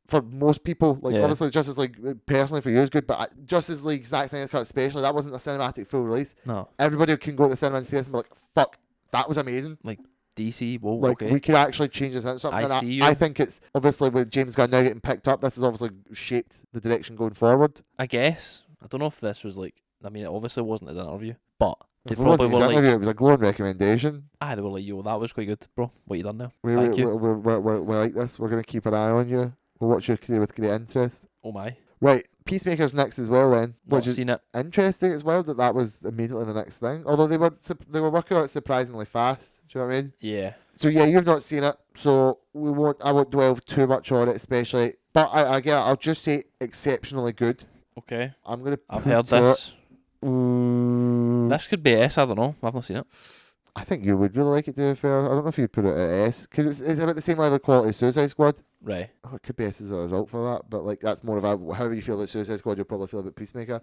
For most people, like obviously Justice League personally for you is good, but Justice League Zack Snyder cut especially, that wasn't a cinematic full release. No, everybody can go to the cinema and see this and be like, fuck, that was amazing. Like DC. Whoa, like okay. we could actually change this into something. I see you. I think it's obviously with James Gunn now getting picked up. This has obviously shaped the direction going forward. I guess. I don't know if this was like. I mean, it obviously wasn't his interview, but they If it wasn't probably his were interview, like, it was a glowing recommendation. they were like, yo, that was quite good, bro. What you done there? We Thank you. we like this. We're gonna keep an eye on you. We'll watch you with great interest. Oh my. Right, Peacemaker's next as well then, Not which is seen it. interesting as well that was immediately the next thing. Although they were working on it surprisingly fast. Do you know what I mean? Yeah. So yeah, you've not seen it, so I won't dwell too much on it, especially. But I'll just say exceptionally good. Okay. I've heard this. This could be S. I don't know. I've not seen it. I think you would really like it, to be fair. I don't know if you'd put it at S, because it's about the same level of quality as Suicide Squad. Right. Oh, it could be S as a result for that, but like that's more of a however you feel about Suicide Squad, you'll probably feel about Peacemaker.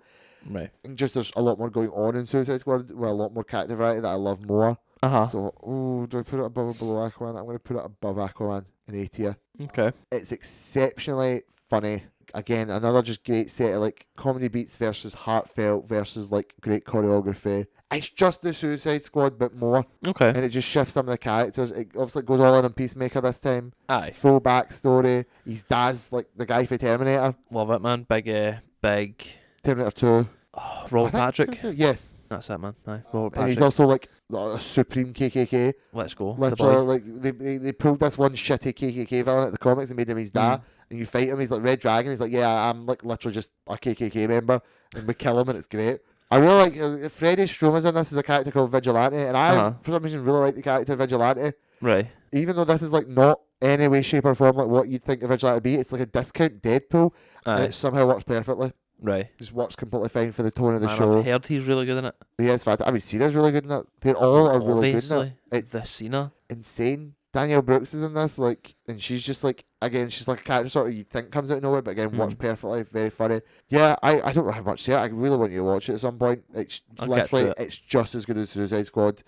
Right. And just there's a lot more going on in Suicide Squad with a lot more character variety that I love more. So, do I put it above or below Aquaman? I'm going to put it above Aquaman in A tier. Okay. It's exceptionally funny. Again, another just great set of like comedy beats versus heartfelt versus like great choreography. It's just the Suicide Squad, but more. Okay. And it just shifts some of the characters. It obviously goes all in on Peacemaker this time. Aye. Full backstory. His dad's like the guy for Terminator. Love it, man. Big. Terminator 2. Oh, Robert Patrick. Yes. That's it, man. Aye. Robert Patrick. And he's also like a supreme KKK. Let's go. Literally, like they pulled this one shitty KKK villain at the comics and made him his dad. And you fight him, he's like Red Dragon. He's like, yeah, I'm like literally just a KKK member, and we kill him, and it's great. I really like Freddie Stroma's in this as a character called Vigilante, and I for some reason really like the character Vigilante. Right. Even though this is like not any way, shape, or form like what you'd think of Vigilante to be, it's like a discount Deadpool, and it somehow works perfectly. Right. Just works completely fine for the tone of the show. I've heard he's really good in it. He is fantastic. I mean, Cena's really good in it. They all are really good in it. It's the Cena. Insane. Danielle Brooks is in this, like, and she's just like, again, she's like a character sort of you think comes out of nowhere, but again, works perfectly, very funny. Yeah, I don't have much to say. I really want you to watch it at some point. It's literally, it's just as good as Suicide Squad.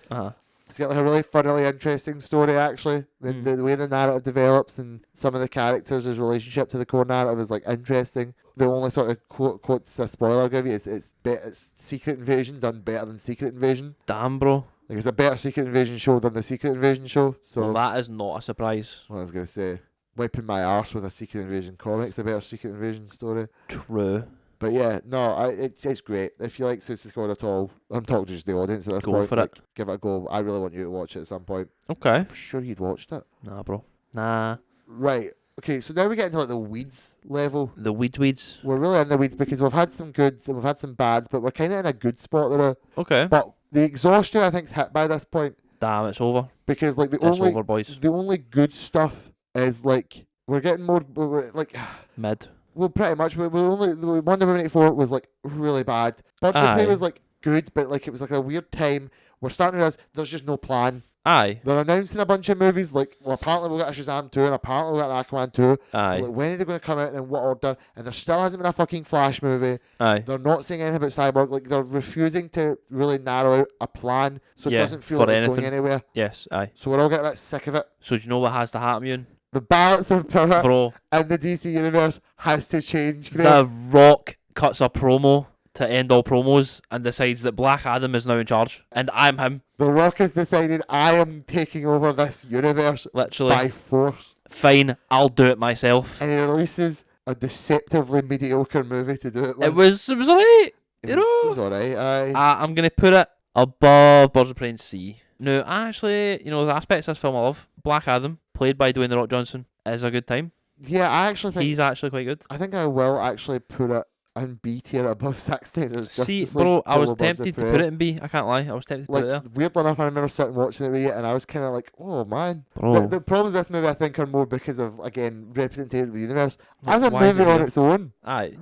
It's got like a really thoroughly interesting story, actually. The way the narrative develops and some of the characters' relationship to the core narrative is like interesting. The only sort of quotes a spoiler I'll give you is it's Secret Invasion done better than Secret Invasion. Damn, bro. Like, it's a better Secret Invasion show than the Secret Invasion show. So well, that is not a surprise. Well, I was going to say, wiping my arse with a Secret Invasion comic's a better Secret Invasion story. True. But yeah, no, it's great. If you like Suicide Squad at all, I'm talking to just the audience at this point. Go for it. Give it a go. I really want you to watch it at some point. Okay. I'm sure you'd watched it. Nah, bro. Nah. Right. Okay, so now we get into like the weeds level. The weeds. We're really in the weeds because we've had some goods and we've had some bads, but we're kind of in a good spot there. Okay. But the exhaustion, I think, is hit by this point. Damn, it's over. Because like it's over, boys. The only good stuff is like we're getting more we're, like mid. Well, pretty much. We're only Wonder Woman 84 was like really bad. Birds of Prey was like good, but like it was like a weird time. We're starting to realize there's just no plan. Aye. They're announcing a bunch of movies like, well, apparently we'll get a Shazam 2 and apparently we'll get an Aquaman 2. Aye. Like, when are they going to come out and in what order? And there still hasn't been a fucking Flash movie. Aye. They're not saying anything about Cyborg. Like, they're refusing to really narrow out a plan so it doesn't feel like it's going anywhere. Yes, aye. So we're all getting a bit sick of it. So do you know what has to happen, Ewan? The balance of power Bro, in the DC universe has to change. The Rock cuts a promo to end all promos and decides that Black Adam is now in charge and I'm him. The Rock has decided I am taking over this universe literally by force. Fine, I'll do it myself. And he releases a deceptively mediocre movie to do it with. It was alright. It was alright, aye. I'm going to put it above Birds of Prey and C. No, actually, you know, the aspects of this film I love. Black Adam, played by Dwayne The Rock Johnson, is a good time. Yeah, I actually think... He's actually quite good. I think I will actually put it in B tier above Zack Snyder's Justice League. Bro, I was tempted to put it in B. I can't lie. I was tempted to put it there. Weirdly enough, I remember sitting watching it with you, and I was kind of like, oh, man. Bro. The problems with this movie, I think, are more because of, again, representation of the universe. As a movie on its own.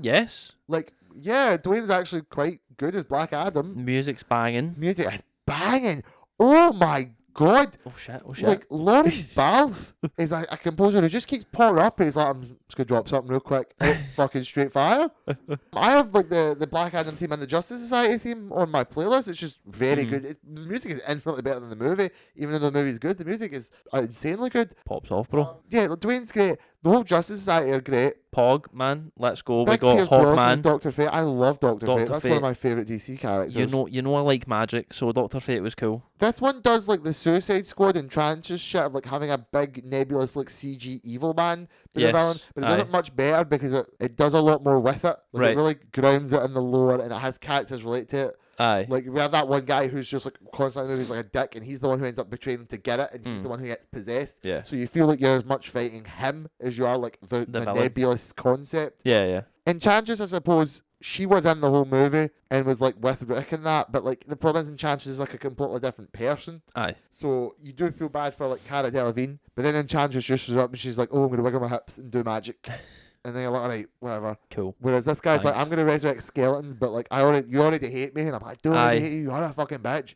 Yes. Like, yeah, Dwayne's actually quite good as Black Adam. Music's banging. Music is banging. Oh, my God. Oh, shit. Like, Lauren Balfe is a composer who just keeps popping up, and he's like, I'm just gonna drop something real quick. It's fucking straight fire. I have like the Black Adam theme and the Justice Society theme on my playlist. It's just very good. The music is infinitely better than the movie. Even though the movie is good, the music is insanely good. Pops off, bro. Yeah, Dwayne's great. The whole Justice Society are great. Pog, man, let's go. Big We got Pierce Brosnan's Hawkman. Dr. Fate. I love Dr. Fate. That's Fate. one of my favourite DC characters. You know I like magic, so Dr. Fate was cool. This one does like the Suicide Squad and Tranches shit of like having a big nebulous like CG evil man be the villain, but it does it much better because it does a lot more with it. Like it really grounds it in the lore and it has characters relate to it. Aye. Like we have that one guy who's just like constantly movies like a dick, and he's the one who ends up betraying them to get it, and he's the one who gets possessed. Yeah. So you feel like you're as much fighting him as you are like the nebulous concept. Yeah. Enchantress, I suppose, she was in the whole movie and was like with Rick and that, but like the problem is Enchantress is like a completely different person. Aye. So you do feel bad for like Cara Delevingne, but then Enchantress just shows up and she's like, "Oh, I'm gonna wiggle my hips and do magic." And then you're like, alright, whatever. Cool. Whereas this guy's like, I'm gonna resurrect skeletons, but like you already hate me, and I'm like, I don't already hate you, you're a fucking bitch.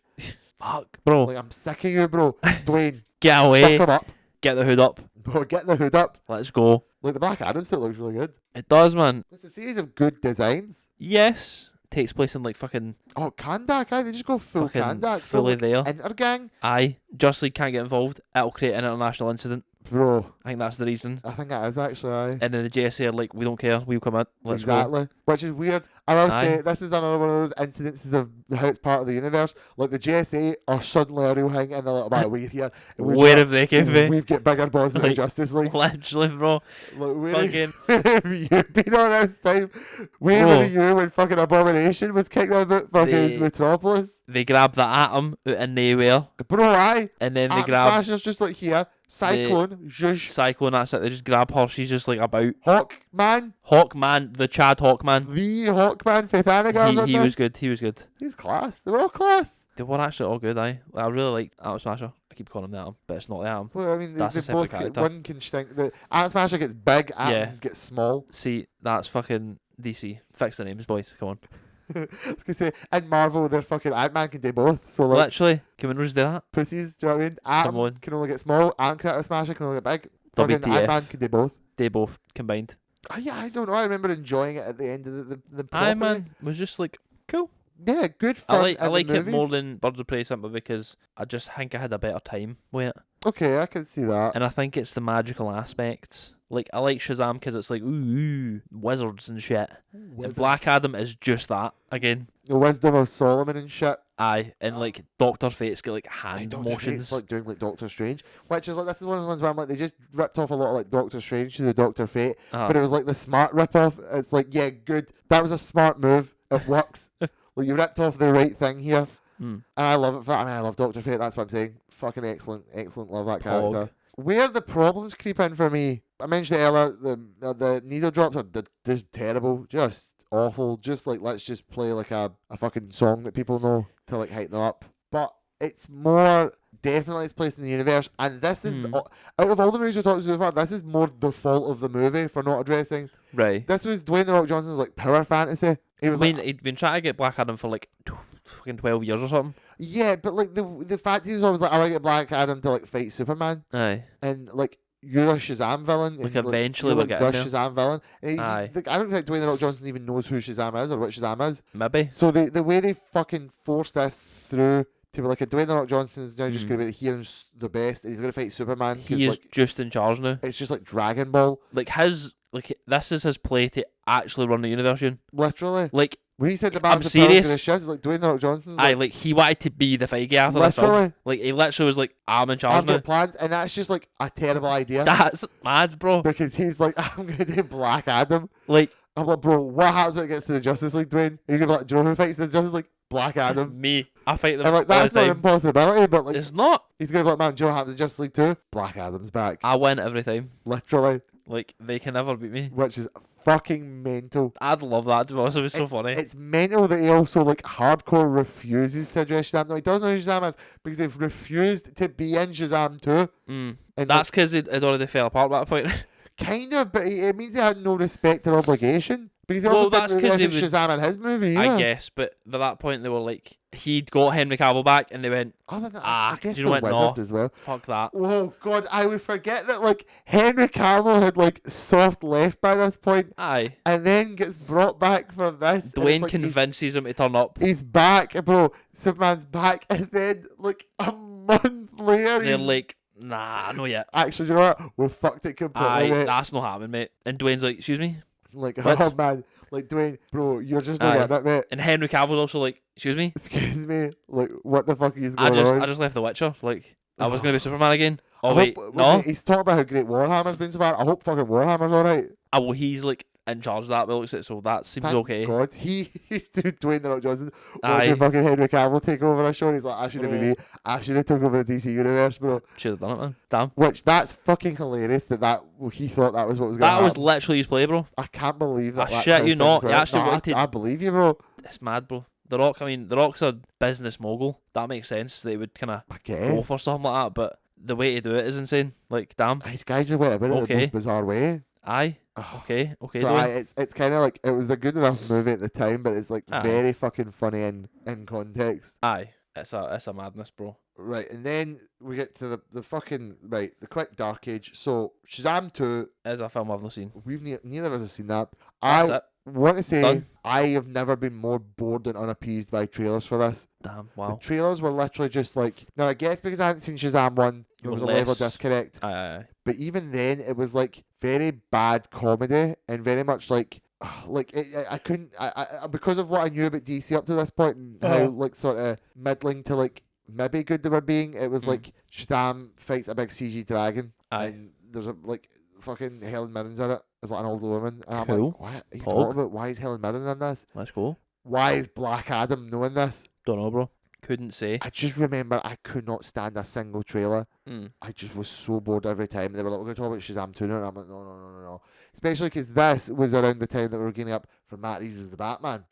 Fuck, bro. Like I'm sick of you, bro. Dwayne, get away. fuck him up. Get the hood up. Bro, get the hood up. Let's go. Like the Black Adam suit looks really good. It does, man. It's a series of good designs. Yes. Takes place in like fucking Kandak, they just go full Kandak. Fully there. Intergang. Aye. Justice League can't get involved. It'll create an international incident. Bro. I think that's the reason. I think that is actually, aye. And then the JSA are like, we don't care, we'll come in. Let's go. Which is weird. I will say, this is another one of those incidences of how it's part of the universe. Like the JSA are suddenly a real thing, and they're like, right, we're here. Where have they came from? We've got bigger balls than the Justice League. Literally, bro. Like, where have you been all this time? Where were you when fucking Abomination was kicking about fucking Metropolis? They grab the Atom out of nowhere. Bro, aye. And then Atom they grab... Smasher's just like here. Cyclone, Cyclone, that's it. They just grab her. She's just like about. Hawkman, the Chad Hawkman. The Hawkman, He was good. He's class. They were all class. They were actually all good, I really like Atom Smasher. I keep calling him the Atom, but it's not the Atom. Well, I mean, that's they both one can stink. The Atom Smasher gets big, Atom gets small. See, that's fucking DC. Fix the names, boys. Come on. I was gonna say, in Marvel, their fucking Ant-Man can do both. So like, literally, can we just do that? Pussies, do you know what I mean? Atom can only get small, Atom Smasher can only get big. Fucking Ant-Man can do both. They both combined. Yeah, I don't know. I remember enjoying it at the end of the Ant-Man was just like, cool. Yeah, good fun. I like it more than Birds of Prey simply because I just think I had a better time with it. Okay, I can see that. And I think it's the magical aspects. Like, I like Shazam because it's like, ooh, wizards and shit. And Black Adam is just that, again. The wisdom of Solomon and shit. Aye, and like, Dr. Fate's got like hand motions. It's like doing like Doctor Strange. Which is like, this is one of the ones where I'm like, they just ripped off a lot of like Doctor Strange to the Dr. Fate. But it was like the smart rip-off. It's like, yeah, good. That was a smart move. It works. Like, you ripped off the right thing here. And I love it for that. I mean, I love Dr. Fate, that's what I'm saying. Fucking excellent. Love that character. Where the problems creep in for me, I mentioned it earlier, the needle drops are just terrible, just awful. Just like, let's just play like a fucking song that people know to like hype them up. But it's more definitely its place in the universe, and this is out of all the movies we've talked about so far, this is more the fault of the movie for not addressing. Right. This was Dwayne "The Rock" Johnson's like power fantasy. He'd been trying to get Black Adam for like fucking 12 years or something. Yeah, but like the fact he was always like, I want to get Black Adam to like fight Superman. Aye. And like, you're a Shazam villain. Like, and, eventually we'll get the there. Shazam villain. And Aye. I don't think Dwayne "The Rock" Johnson even knows who Shazam is or what Shazam is. Maybe. So the way they fucking forced this through to be like, a Dwayne "The Rock" Johnson's now just going to be here and the best, and he's going to fight Superman. He is like, just in charge now. It's just like Dragon Ball. Like this is his play to actually run the universe. Literally. Like, when he said the I'm serious. The shifts, like Dwayne "The Rock" Johnson's like he wanted to be the Feige after this film. Like, he literally was like, I'm in charge I've now. got plans, and that's just like a terrible idea. That's mad, bro. Because he's like, I'm gonna do Black Adam. Like, I'm like, bro, what happens when it gets to the Justice League, Dwayne? Are you gonna be like, do you know who fights the Justice League? Black Adam. Me. I fight them. And like, that's not an impossibility, but like, it's not. He's gonna be like, man, do you know what happens in Justice League 2? Black Adam's back. I win every time. Literally. Like, they can never beat me. Which is fucking mental. I'd love that, to be honest. It was so funny. It's mental that he also like hardcore refuses to address Shazam. No, he doesn't know who Shazam is because they've refused to be in Shazam 2. And that's because it already fell apart at that point. Kind of, but it means he had no respect or obligation. Because he also that's because Shazam in his movie, I guess, but by that point they were like, he'd got Henry Cavill back, and they went, I guess you know what, Wizard no, as well. Fuck that. Oh God, I would forget that like Henry Cavill had like soft left by this point. Aye. And then gets brought back for this. Dwayne convinces him to turn up. He's back, bro. Superman's back, and then like a month later, they're like, nah, not yet. Actually, you know what? We fucked it completely. Mate. That's not happening, mate. And Dwayne's like, excuse me. Like, oh man, like Dwayne, bro, you're just not getting it, mate. And Henry Cavill's also like, excuse me. Excuse me. Like, what the fuck is going on? I just left The Witcher. Like, I was gonna be Superman again. Oh wait, no. He's talking about how great Warhammer's been so far. I hope fucking Warhammer's alright. Oh well, he's like in charge of that. But looks like so that seems okay. God, he's Dwayne the Rock Johnson. Watching fucking Henry Cavill take over a show. And he's like, I should have been me. I should have took over the DC universe, bro. Should have done it, man. Damn. Which that's fucking hilarious. That he thought that was what was going to happen. That was literally his play, bro. I can't believe that. Shit, you not. You actually wanted. I believe you, bro. It's mad, bro. The Rock. I mean, The Rock's a business mogul. That makes sense. They would kind of go for something like that, but the way to do it is insane. Like, damn. These guys just went about it in the most bizarre way. Aye. Okay. So it's kind of like, it was a good enough movie at the time, but it's like very fucking funny in context. Aye. It's a madness, bro. Right, and then we get to the fucking, the quick dark age. So, Shazam 2 is a film I've not seen. We've neither of us have seen that. That's it. Want to say I have never been more bored and unappeased by trailers for this. Damn, wow. The trailers were literally just like, now I guess because I hadn't seen Shazam 1, there was a level of disconnect. Aye. But even then, it was like very bad comedy and very much like I couldn't, because of what I knew about DC up to this point and how like sort of middling to like maybe good they were being, it was like Shazam fights a big CG dragon and there's a like fucking Helen Mirren's in it as like an older woman, and I'm like, what are you talking about? Why is Helen Mirren in this? Let's go. Why is Black Adam knowing this? Don't know, bro. Couldn't say. I just remember I could not stand a single trailer. I just was so bored every time. They were like, we're going to talk about Shazam 2 now, and I'm like, no. Especially because this was around the time that we were getting up for Matt Reeves as the Batman.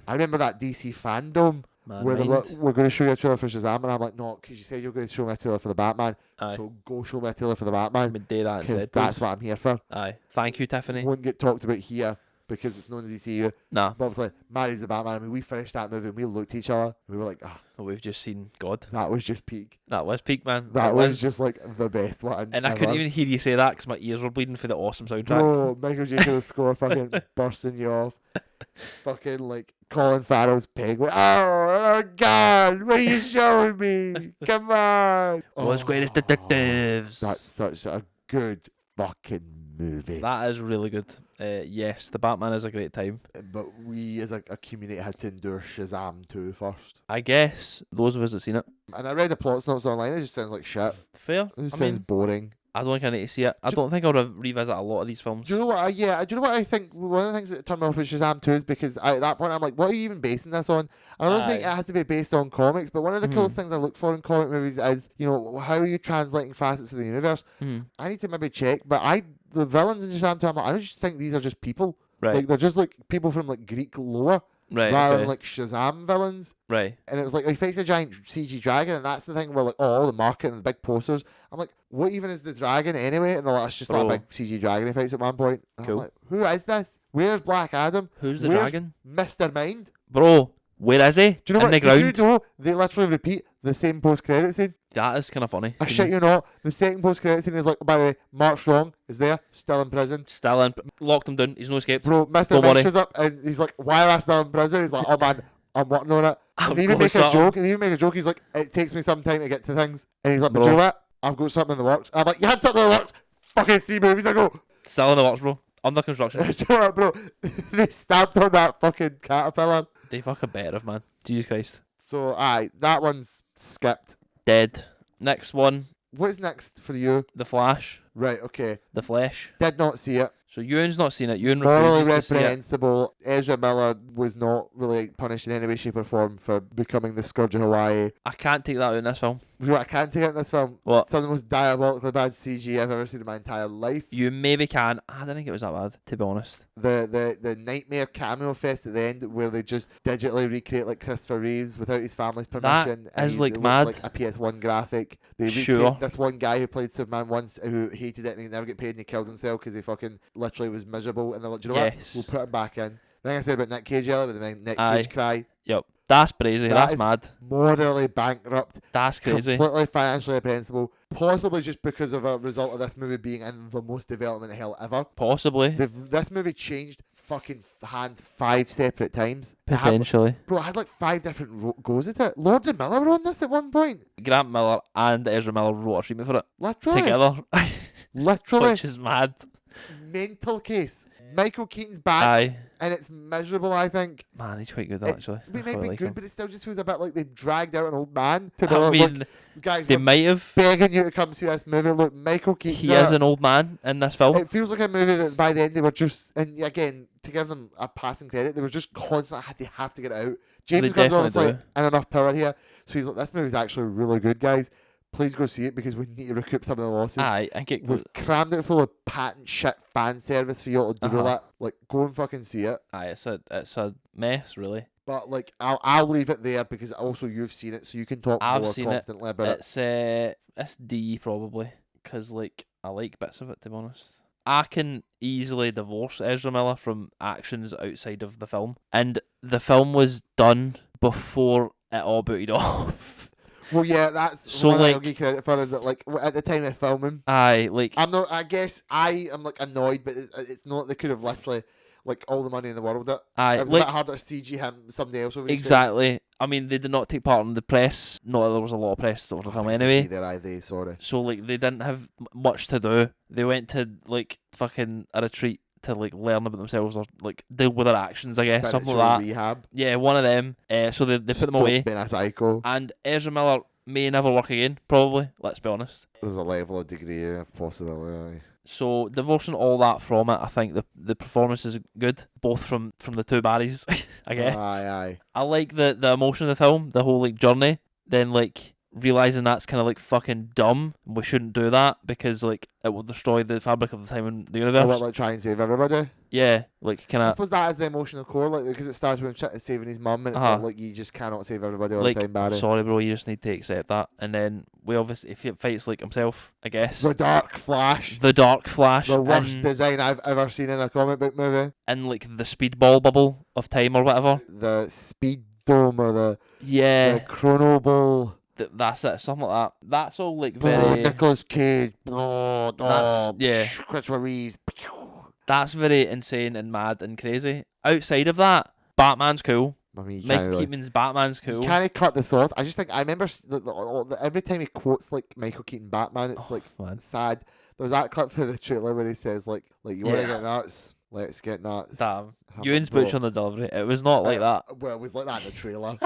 I remember that DC fandom where they were like, we're going to show you a trailer for Shazam, and I'm like, no, because you said you're going to show me a trailer for the Batman, so go show me a trailer for the Batman. Because that's what I'm here for. Aye. Thank you, Tiffany. Won't get talked about here because it's known as DCEU. Nah. But obviously, Matt Reeves the Batman. I mean, we finished that movie and we looked at each other and we were like, we've just seen God. That was just peak. That was peak, man. That was just like the best one. And I couldn't even hear you say that because my ears were bleeding for the awesome soundtrack. Bro, Michael J. Fox's score fucking bursting you off. Fucking like Colin Farrell's Penguin. Oh God, what are you showing me? Come on. World's greatest detectives. That's such a good fucking movie. That is really good. Yes, the Batman is a great time. But we as a community had to endure Shazam 2 first. I guess those of us that seen it. And I read the plot notes online, it just sounds like shit. Fair. It sounds boring. I don't think I need to see it. I don't think I would revisit a lot of these films. Do you know what? Do you know what I think? One of the things that turned me off with Shazam 2 is because at that point I'm like, what are you even basing this on? I don't think it has to be based on comics, but one of the coolest things I look for in comic movies is, how are you translating facets of the universe? I need to maybe check, but the villains in Shazam 2, I'm like, I just think these are just people. Right. Like they're just like people from like Greek lore. Right, rather than like Shazam villains. Right. And it was like, he fights a giant CG dragon, and that's the thing where like, all the marketing and the big posters. I'm like, what even is the dragon anyway? And they're like, it's just that big CG dragon he fights at one point. And I'm like, who is this? Where's Black Adam? Who's the dragon? Mr. Mind? Bro, where is he? Do you know in what? The ground? Did you know they literally repeat the same post-credit scene? That is kind of funny. I shit you not. The second post-credit scene is like, by the way, Mark Strong is there, still in prison. Still in. Locked him down. He's no escape. Bro, Mr. Mind shows up and he's like, why am I still in prison? He's like, oh man, I'm working on it. And they even make a joke. He's like, it takes me some time to get to things. And he's like, but you know what? I've got something in the works. I'm like, you had something in the works fucking 3 movies ago. Still in the works, bro. Under construction. You know what, bro? They stamped on that fucking caterpillar. They fucking better have, man. Jesus Christ. So, that one's skipped. Dead. Next one. What is next for you? The Flash. Right, okay. The Flash. Did not see it. So Ewan's not seen it. Ewan Morally refuses to see it. reprehensible. Ezra Miller was not really punished in any way, shape, or form for becoming the Scourge of Hawaii. I can't take that out in this film. What I can't take out in this film? What? Some of the most diabolically bad CG I've ever seen in my entire life. You maybe can. I didn't think it was that bad, to be honest. The Nightmare cameo fest at the end where they just digitally recreate like Christopher Reeves without his family's permission. That is like it mad. looks like a PS1 graphic. They Sure. recreate this one guy who played Superman once who hated it and he never get paid and he killed himself because he fucking literally was miserable. And they're like, do you know what? We'll put him back in. The thing I said about Nick Cage earlier with the Nick Cage cry. Yep. That's crazy. That's mad. Morally bankrupt. That's crazy. Completely financially reprehensible. Possibly just because of a result of this movie being in the most development hell ever. Possibly. This movie changed fucking hands 5 separate times. Potentially. I had like 5 different goes at it. Lord and Miller were on this at one point. Grant Miller and Ezra Miller wrote a treatment for it. Literally. Together. Literally. Which is mad. Mental case. Michael Keaton's back. Aye. And it's miserable, I think. Man, he's quite good, actually. It may be like good, him. but it still just feels a bit like they've dragged out an old man. I mean, look, guys, they might have. Begging you to come see this movie. Look, Michael Keaton. He is an old man in this film. It feels like a movie that by the end they were just, and again, to give them a passing credit, they were just constantly, they have to get it out. James Gunn's obviously in enough power here. So he's like, this movie's actually really good, guys. Please go see it because we need to recoup some of the losses. Aye, and we've crammed it full of patent shit fan service for you all to do that. Like, go and fucking see it. Aye, it's a mess, really. But like, I'll leave it there because also you've seen it, so you can talk more confidently about it. It's D probably because like I like bits of it, to be honest. I can easily divorce Ezra Miller from actions outside of the film, and the film was done before it all booted off. Well, yeah, that's so one like, I'll give credit for is that like at the time of filming, I'm not. I guess I am like annoyed, but it's not. They could have literally like all the money in the world. It was a bit harder to CG him somebody else over his exactly. face. I mean, they did not take part in the press. Not that there was a lot of press over the film anyway. Sorry. So like they didn't have much to do. They went to like fucking a retreat to like learn about themselves or like deal with their actions, I guess, something like that. Rehab. Yeah, one of them. So they put them away. Being a psycho. And Ezra Miller may never work again, probably. Let's be honest. There's a level of degree of possibility. So divorcing all that from it, I think the performance is good, both from the two Barrys, I guess. Aye. I like the emotion of the film, the whole like journey. Then like realizing that's kind of like fucking dumb. We shouldn't do that because like it will destroy the fabric of the time and the universe. What, like try and save everybody? Yeah, like kind of. I suppose that is the emotional core, like because it starts with him saving his mum, and it's like you just cannot save everybody all the time, Barry. Sorry, bro, you just need to accept that. And then we obviously, if he fights like himself, I guess. The Dark Flash. The worst design I've ever seen in a comic book movie. And like the speedball bubble of time or whatever. The speed dome or the chrono ball. That's it, something like that. That's all like very Nicolas Cage. Christopher Reeves. That's very insane and mad and crazy. Outside of that, Batman's cool. I mean, Mike Keaton's Batman's cool. You can't cut the sauce. I just think I remember every time he quotes like Michael Keaton Batman, it's sad. There's that clip for the trailer where he says like you want to get nuts, let's get nuts. Damn, Ewan's butch on the delivery. It was not like that. Well, it was like that in the trailer.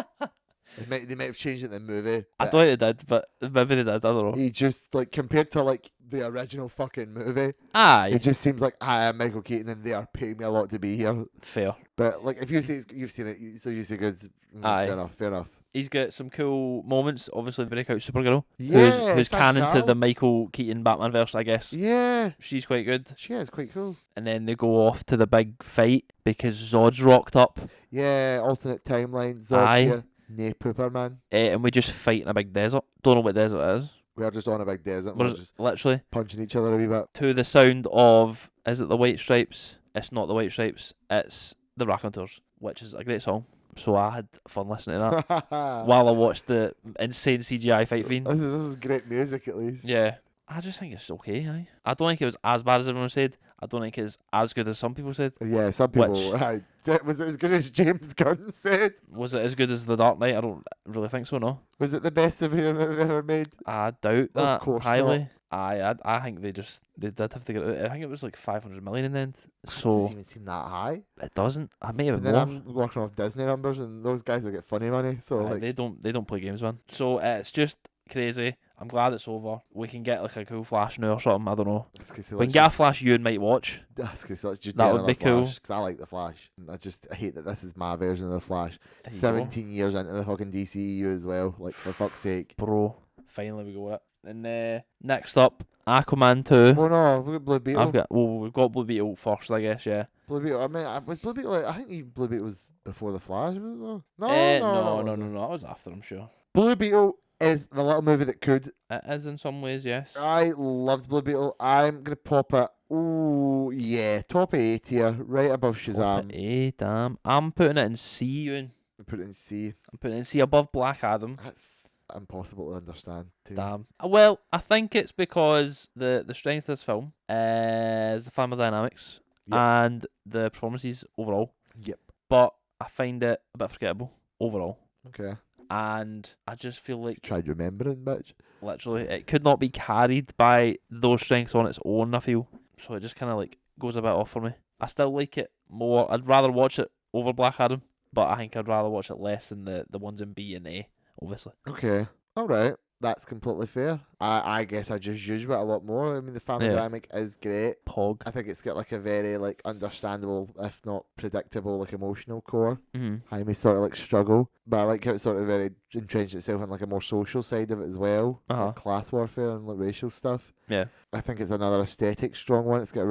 They might have changed it in the movie. I thought they did, but maybe they did. I don't know. He just like compared to like the original fucking movie. Aye. It just seems like I am Michael Keaton and they are paying me a lot to be here. Fair. But like if you say you've seen it, so you say good. Aye. Fair enough. He's got some cool moments. Obviously, the breakout Supergirl, who's Sam canon to Carl. the Michael Keaton Batman verse, I guess. Yeah. She's quite good. She is quite cool. And then they go off to the big fight because Zod's rocked up. Yeah, alternate timeline. Zod's here. Nay pooper, man. And we just fight in a big desert. Don't know what desert it is. We are just on a big desert. We're just literally punching each other a wee bit. To the sound of, is it the White Stripes? It's not the White Stripes. It's the Raconteurs, which is a great song. So I had fun listening to that while I watched the insane CGI fight scene. This is great music, at least. Yeah. I just think it's okay. I don't think it was as bad as everyone said. I don't think it's as good as some people said. Yeah, some people. Was it as good as James Gunn said? Was it as good as The Dark Knight? I don't really think so, no. Was it the best superhero movie ever made? I doubt that of course highly. Not. I think they did have to get it. I think it was like 500 million in the end. So it doesn't even seem that high. It doesn't. I may have more. Then I'm working off Disney numbers, and those guys will get funny money. So they don't play games, man. So it's just crazy. I'm glad it's over. We can get like a cool Flash now or something. I don't know. We can get a Flash you might watch. Let's just that would be cool. Because I like the Flash. I hate that this is my version of the Flash. 17 years into the fucking DCEU as well. Like, for fuck's sake. Bro, finally we got it. And next up, Aquaman 2. Oh no, we've got Blue Beetle. We've got Blue Beetle first, I guess, yeah. Blue Beetle, I mean, was Blue Beetle, like, I think Blue Beetle was before the Flash, was it? No, that was after, I'm sure. Blue Beetle is the little movie that could. It is in some ways, yes. I loved Blue Beetle. I'm going to pop it. Ooh, yeah. Top 8 tier. Right above Shazam. Top 8, damn. I'm putting it in C, Ewan. Put it in C. I'm putting it in C above Black Adam. That's impossible to understand, too. Damn. Well, I think it's because the strength of this film is the family dynamics and the performances overall. Yep. But I find it a bit forgettable overall. Okay. And I just feel like... Tried remembering, bitch. Literally, it could not be carried by those strengths on its own, I feel. So it just kind of like goes a bit off for me. I still like it more. I'd rather watch it over Black Adam, but I think I'd rather watch it less than the ones in B and A, obviously. Okay. Alright. That's completely fair. I guess I just use it a lot more. I mean, the family dynamic is great. Pog. I think it's got like a very like understandable, if not predictable, like emotional core. I may sort of like struggle, but I like how it sort of very entrenched itself in like a more social side of it as well, like class warfare and like racial stuff. Yeah, I think it's another aesthetic strong one. It's got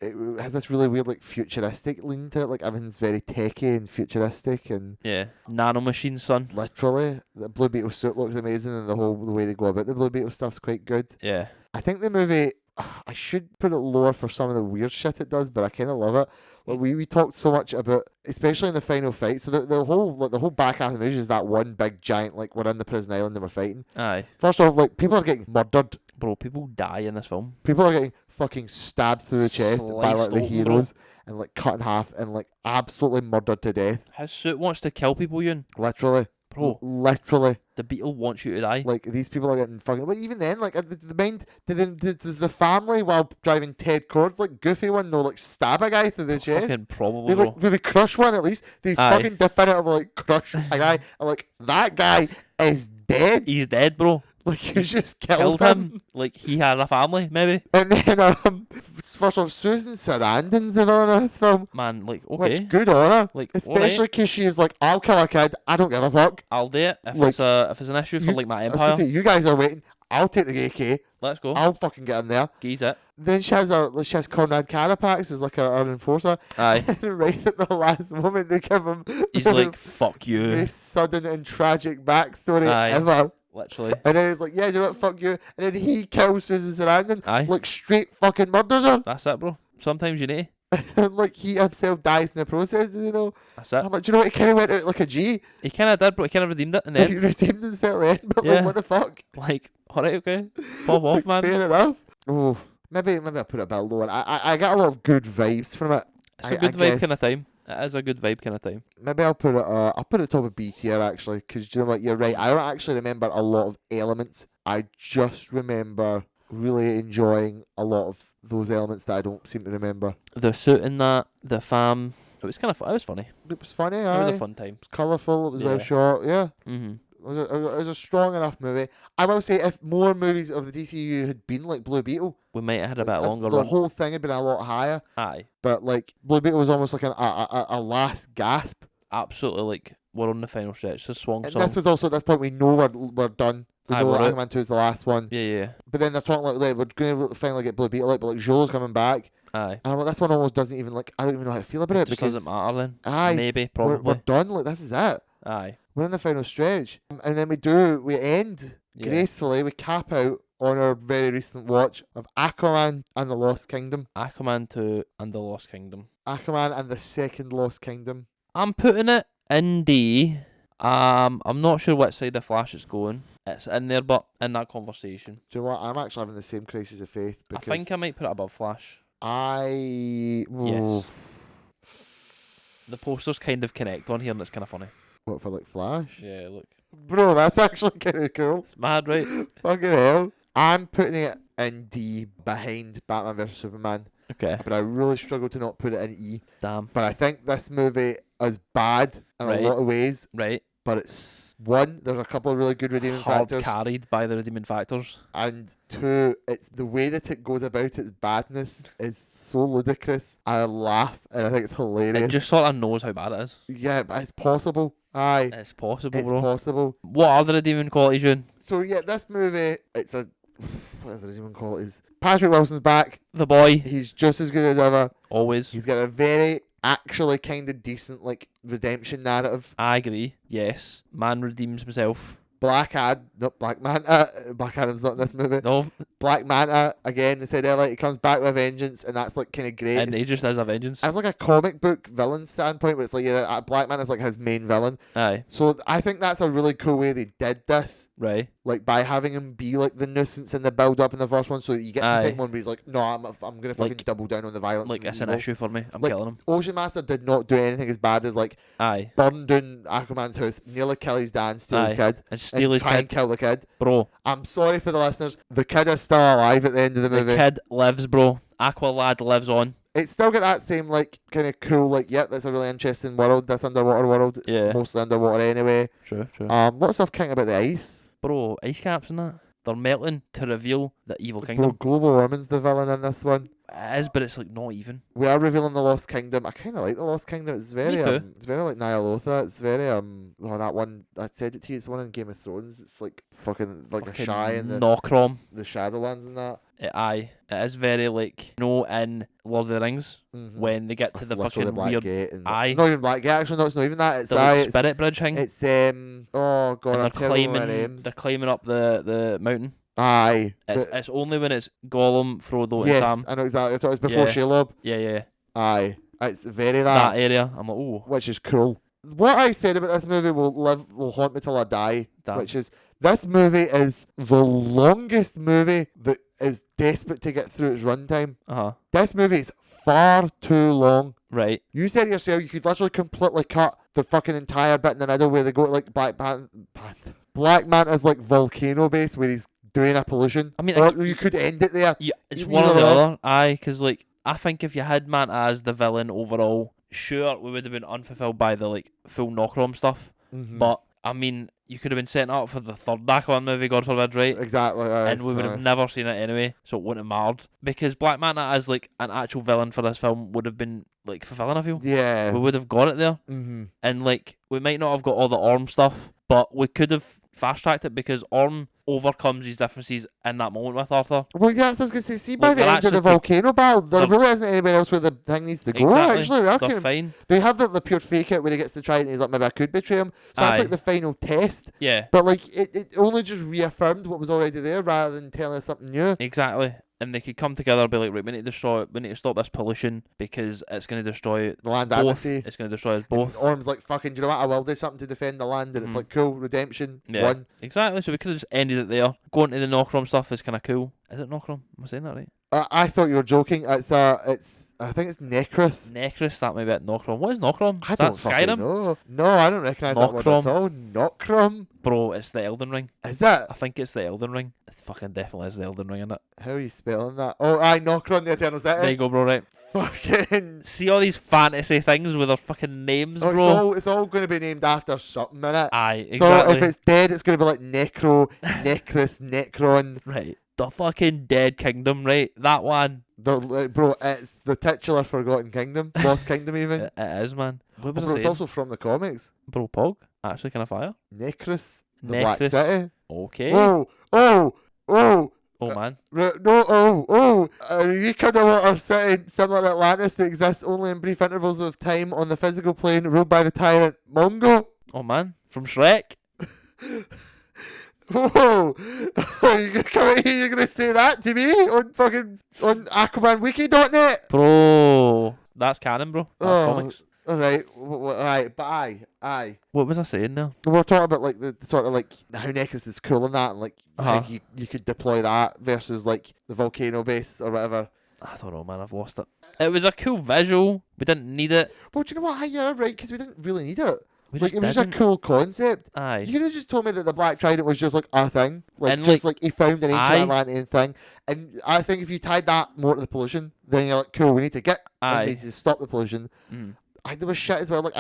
it has this really weird like futuristic lean to it. Like everything's very techy and futuristic and nanomachines, son. Literally, the Blue Beetle suit looks amazing, and the way they go about the Blue Beetle stuff's quite good. Yeah, I think the movie, I should put it lower for some of the weird shit it does, but I kind of love it. Like we talked so much about, especially in the final fight. So the whole back half of the movie is that one big giant, like we're in the prison island and we're fighting. Aye. First off, like people are getting murdered. Bro, people die in this film. People are getting fucking stabbed through the chest by like the heroes, and like cut in half and like absolutely murdered to death. His suit wants to kill people, Ewan. Literally. Bro. Literally. The Beetle wants you to die. Like, these people are getting fucking... But even then, like, does the family, while driving Ted Cord's, like, goofy one, no, like, stab a guy through the chest? Fucking probably, bro. Like, do they crush one, at least? They fucking definitively, like, crush a guy. And, like, that guy is dead. He's dead, bro. Like, you just killed him. Like, he has a family, maybe. And then, first off, Susan Sarandon's the villain of this film. Man, like, okay. Which, good on her. Like, especially because she is like, I'll kill a kid, I don't give a fuck. I'll do it if it's an issue for, like, my empire. I was gonna say, you guys are waiting, I'll take the AK. Let's go. I'll fucking get in there. Geese it. Then she has Conrad Carapax as like her enforcer. Aye. And right at the last moment, they give him... He's like, fuck you. The sudden and tragic backstory ever. Literally. And then he's like, yeah, do it, fuck you. And then he kills Susan Sarandon. Aye. Like, straight fucking murders her. That's it, bro. Sometimes you need. And like, he himself dies in the process, you know. That's it. I'm like, do you know what? He kind of went out like a G. He kind of did, bro. He kind of redeemed it in the end. He redeemed himself at the end, but like, what the fuck? Like, alright, okay. Pop off, man. Fair enough. Oh, maybe I put it a bit lower. I got a lot of good vibes from it. It's a good vibe kind of time. It is a good vibe kind of time. Maybe I'll put it top of B tier actually, because you know what, you're right. I don't actually remember a lot of elements. I just remember really enjoying a lot of those elements that I don't seem to remember. The suit in that, the fam, it was kind of it was funny. It was funny. It was a fun time. It was colourful. It was well shot. Yeah. Mm-hmm. It was a strong enough movie. I will say, if more movies of the DCU had been like Blue Beetle, we might have had a bit longer the run. whole thing had been a lot higher. Aye. But like Blue Beetle was almost like a last gasp. Absolutely, like we're on the final stretch. The swan song. And this was also at this point we know we're done. We know that Aquaman 2 is the last one. Yeah. But then they're talking like we're going to finally get Blue Beetle out, but like Joel's coming back. Aye. And I'm like, this one almost doesn't even like, I don't even know how to feel about it because doesn't matter then. Aye. Maybe, probably. We're done. Like, this is it. Aye. We're in the final stretch. And then we end gracefully, we cap out on our very recent watch of Aquaman and the Lost Kingdom. Aquaman 2 and the Lost Kingdom. Aquaman and the second Lost Kingdom. I'm putting it in D. I'm not sure which side of Flash it's going. It's in there, but in that conversation. Do you know what? I'm actually having the same crisis of faith. Because I think I might put it above Flash. Yes. The posters kind of connect on here and it's kind of funny. What, for like Flash? Yeah, look. Bro, that's actually kind of cool. It's mad, right? Fucking hell. I'm putting it in D behind Batman vs Superman. Okay. But I really struggle to not put it in E. Damn. But I think this movie is bad in a lot of ways. Right. But it's one, there's a couple of really good redeeming factors. Carried by the redeeming factors. And two, it's the way that it goes about its badness is so ludicrous. I laugh and I think it's hilarious. It just sort of knows how bad it is. Yeah, but it's possible. Aye. It's possible, it's bro. It's possible. What are the redeeming qualities, Ewan? So yeah, this movie, it's a... What are the redeeming qualities? Patrick Wilson's back. The boy. He's just as good as ever. Always. He's got a very... actually kind of decent redemption narrative. I agree. Yes. Man redeems himself. Black Manta. Black Adam's not in this movie. No. Black Manta, again, they said earlier, he comes back with a vengeance, and that's kind of great. And he just has a vengeance. It's like a comic book villain standpoint, where it's Black Manta's his main villain. Aye. So I think that's a really cool way they did this. Right. By having him be the nuisance in the build up in the first one, so that you get the second one where he's like, no, I'm gonna fucking double down on the violence. It's an issue for me. I'm killing him. Ocean Master did not do anything as bad as burn down Aquaman's house, nearly kill his dad, steal his kid, and steal his kid, and kill the kid. Bro, I'm sorry for the listeners. The kid is still alive at the end of the movie. The kid lives, bro. Aqua lad lives on. It's still got that same kind of cool yep, that's a really interesting world. This underwater world. It's mostly underwater anyway. True. What's stuff king about the ice? Bro, ice caps and that. They're melting to reveal the evil kingdom. Bro, global warming's the villain in this one. It is, but it's not even. We are revealing the Lost Kingdom. I kind of like the Lost Kingdom. It's very, it's very like Nyalotha. It's very that one. I said it to you. It's the one in Game of Thrones. It's fucking a shy in the Knockrom, the Shadowlands and that. It is very in Lord of the Rings when they get to the fucking the Black weird Gate and not even Black Gate. Actually, no, it's not even that. It's the spirit bridge thing. It's oh god, I'm terrible with names. They're climbing up the mountain. Aye. It's only when it's Gollum, Frodo, and Sam. Sam. Yes, I know exactly. I thought it was before Shelob. Yeah. Aye. It's very that area. I'm like, ooh. Which is cool. What I said about this movie will haunt me till I die. Damn. Which is, this movie is the longest movie that is desperate to get through its runtime. This movie is far too long. Right. You said yourself you could literally completely cut the fucking entire bit in the middle where they go to Black Manta's volcano base where he's doing a pollution. I mean, or you could end it there. Yeah, it's one or the other. Aye, because I think if you had Manta as the villain overall, sure, we would have been unfulfilled by the full Knockrom stuff. But I mean, you could have been setting up for the third Aquaman movie, God forbid, right? Exactly. And we would have never seen it anyway, so it wouldn't have mattered. Because Black Manta as an actual villain for this film would have been fulfilling, I feel. Yeah. We would have got it there. And we might not have got all the Orm stuff, but we could have fast tracked it because Orm overcomes his differences in that moment with Arthur. Well, yeah, so I was going to say, see, by the end of the volcano battle, there really isn't anybody else where the thing needs to go. Actually, they're fine. They have the pure fake it where he gets to try it and he's like, maybe I could betray him. So that's the final test. Yeah. But it only just reaffirmed what was already there rather than telling us something new. Exactly. And they could come together and be like, right, we need to stop this pollution because it's going to destroy the land atmosphere. It's going to destroy us both. And Orm's like, fucking, do you know what? I will do something to defend the land. And it's cool, redemption, one. Exactly. So we could have just ended it there. Going to the Knockrom stuff is kind of cool. Is it Knockrom? Am I saying that right? I thought you were joking. I think it's Necros. Necros, that may be at Knockrom. What is Knockrom? I don't fucking know. No, I don't recognise that word at all. Knockrom? Bro, it's the Elden Ring. Is it? I think it's the Elden Ring. It fucking definitely is the Elden Ring, innit? How are you spelling that? Oh, aye, Knockron, the Eternal City. There you go, bro, right. Fucking... See all these fantasy things with their fucking names, bro? It's all going to be named after something, innit? Aye, exactly. So if it's dead, it's going to be Necro, Necros, Necron. Right. The fucking Dead Kingdom, right? That one. Bro, it's the titular Forgotten Kingdom. Lost Kingdom, even. It is, man. What was bro, it's also from the comics. Bro, Pog. Actually, kind of fire. Necros. The Black City. Okay. Oh, man. A unique underwater city similar to Atlantis that exists only in brief intervals of time on the physical plane, ruled by the tyrant Mongo. Oh, man. From Shrek. Whoa! You're gonna come out here, you're gonna say that to me on AquamanWiki.net? Bro, that's canon, bro. That's comics. Alright, but aye. What was I saying now? We're talking about the sort of how Necros is cool and that, and how you could deploy that versus the volcano base or whatever. I don't know, man. I've lost it. It was a cool visual. We didn't need it. Well, do you know what? You're right, because we didn't really need it. It was just a cool concept. Aye. You could have just told me that the Black Trident was just a thing. He found an ancient Atlantean thing. And I think if you tied that more to the pollution, then you're cool, we need to get, we need to stop the pollution. I think there was shit as well. Like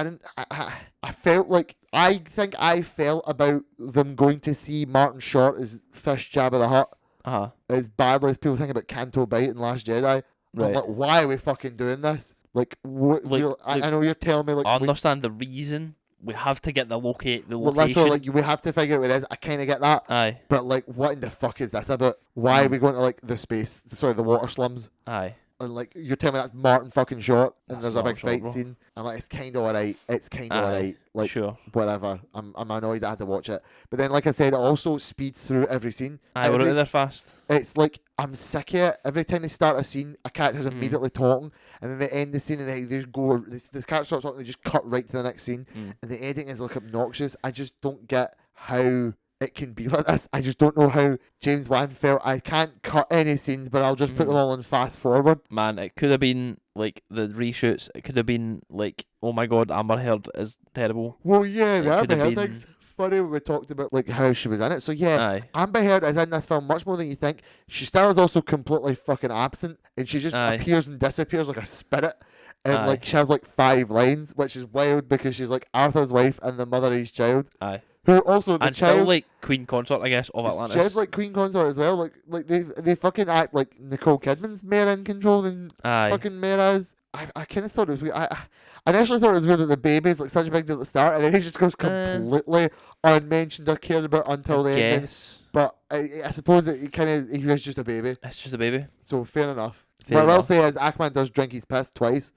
I felt like I think I felt about them going to see Martin Short as Fish Jabba the Hutt as badly as people think about Canto Bight in Last Jedi. Right. I'm like, why are we fucking doing this? Like, what? I know you're telling me like. I understand the reason. We have to get the location. Literally, like, we have to figure out what it is. I kind of get that. Aye. But, like, what in the fuck is this about? Why are we going to, like, the water slums? Aye. And, like, you're telling me that's Martin fucking Short, and That's there's a Martin big Short, fight bro. scene. I'm like, it's kind of alright. It's kind of alright. Like, sure. Whatever. I'm annoyed I had to watch it. But then, like I said, it also speeds through every scene. Aye, we're out of there fast. It's like, I'm sick of it. Every time they start a scene, a character's immediately talking, and then they end the scene and they just go, this character starts talking, they just cut right to the next scene, and the editing is like obnoxious. I just don't get how it can be like this. I just don't know how James Wan felt. I can't cut any scenes, but I'll just put them all in fast forward. Man, it could have been like the reshoots. It could have been like, oh my god, Amber Heard is terrible. Well, yeah, the could Amber have Heard been- thing's funny when we talked about like how she was in it. So yeah, Aye. Amber Heard is in this film much more than you think. She still is also completely fucking absent, and she just Aye. appears and disappears like a spirit. And Aye. like she has like 5 lines, which is wild because she's like Arthur's wife and the mother of his child. Aye. Who also the And child. still like Queen Consort, I guess, of Atlantis. She's like Queen Consort as well. Like they fucking act like Nicole Kidman's more in control than Aye. fucking Mare is. I kind of thought it was weird. I initially thought it was weird that the baby's like such a big deal at the start, and then he just goes completely unmentioned or cared about until the end. Yes. But I suppose he was just a baby, It's just a baby. so fair enough. Fair What I will enough. say is Aquaman does drink his piss twice.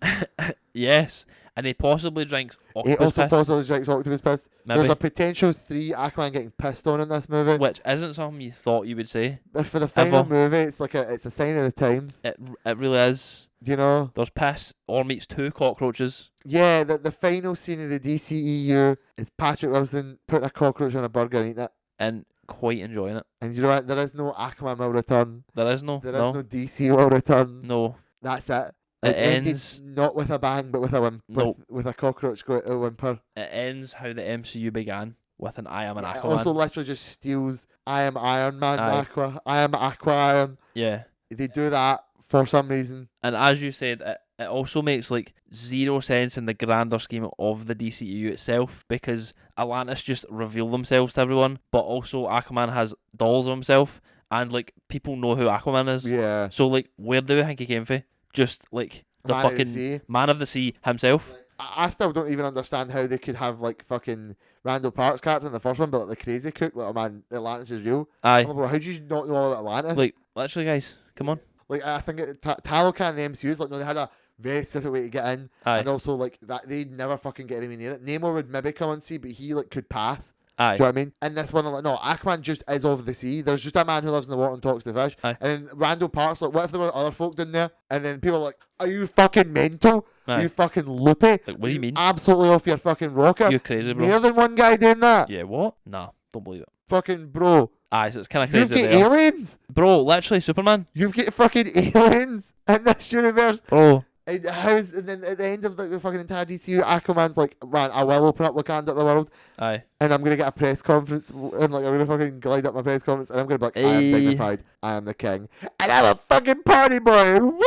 Yes. And he possibly drinks He octopus also piss, possibly drinks octopus piss. maybe, There's a potential 3 Aquaman getting pissed on in this movie. which isn't something you thought you would say. But for the final Ever. movie, it's like it's a sign of the times. It really is. You know? There's piss or meets 2 cockroaches. Yeah, the final scene of the DCEU is Patrick Wilson putting a cockroach on a burger and eating it. And quite enjoying it. And you know what? There is no Aquaman will return. There is no. There is no DC will return. No. That's it. It ended ends. not with a bang, but with a Nope. with a cockroach going to whimper. It ends how the MCU began, with an I am an It Aquaman. also literally just steals I am Iron Man Aye. Aqua. I am Aqua Iron. Yeah. They do that for some reason. And as you said, it also makes like zero sense in the grander scheme of the DCEU itself, because Atlantis just reveal themselves to everyone, but also Aquaman has dolls of himself, and like people know who Aquaman is. Yeah. So like, where do we think he came from? Just like the Man of the fucking Sea. Man of the Sea himself. I still don't even understand how they could have like fucking Randall Park's character in the first one, but like the crazy cook, like, oh man, Atlantis is real. Aye. I'm like, bro, how do you not know all about Atlantis? Like, literally, guys, come on. Like I think Talocan and the MCU is like, no, they had a very specific way to get in, Aye. and also like that they'd never fucking get anywhere near it. Namor would maybe come and see, but he like could pass. Aye. Do you know what I mean? And this one, I'm like, no, Aquaman just is of the sea. There's just a man who lives in the water and talks to fish. Aye. And then Randall Park's like, what if there were other folk down there? And then people are like, are you fucking mental? Are Aye. you fucking loopy? Like, what do you mean? Absolutely off your fucking rocker. You're crazy, bro. More than one guy doing that. Yeah, what? Nah, don't believe it. Fucking bro. Aye, so it's kind of You've crazy. got there. aliens. Bro, literally Superman. You've got fucking aliens in this universe. Bro. And then at the end of the fucking entire DCU, Aquaman's like, man, I will open up Wakanda to the world, Aye. and I'm gonna get a press conference, and like I'm gonna fucking glide up my press conference, and I'm gonna be like, I am Aye. dignified, I am the king, and I'm a fucking party boy. Woo!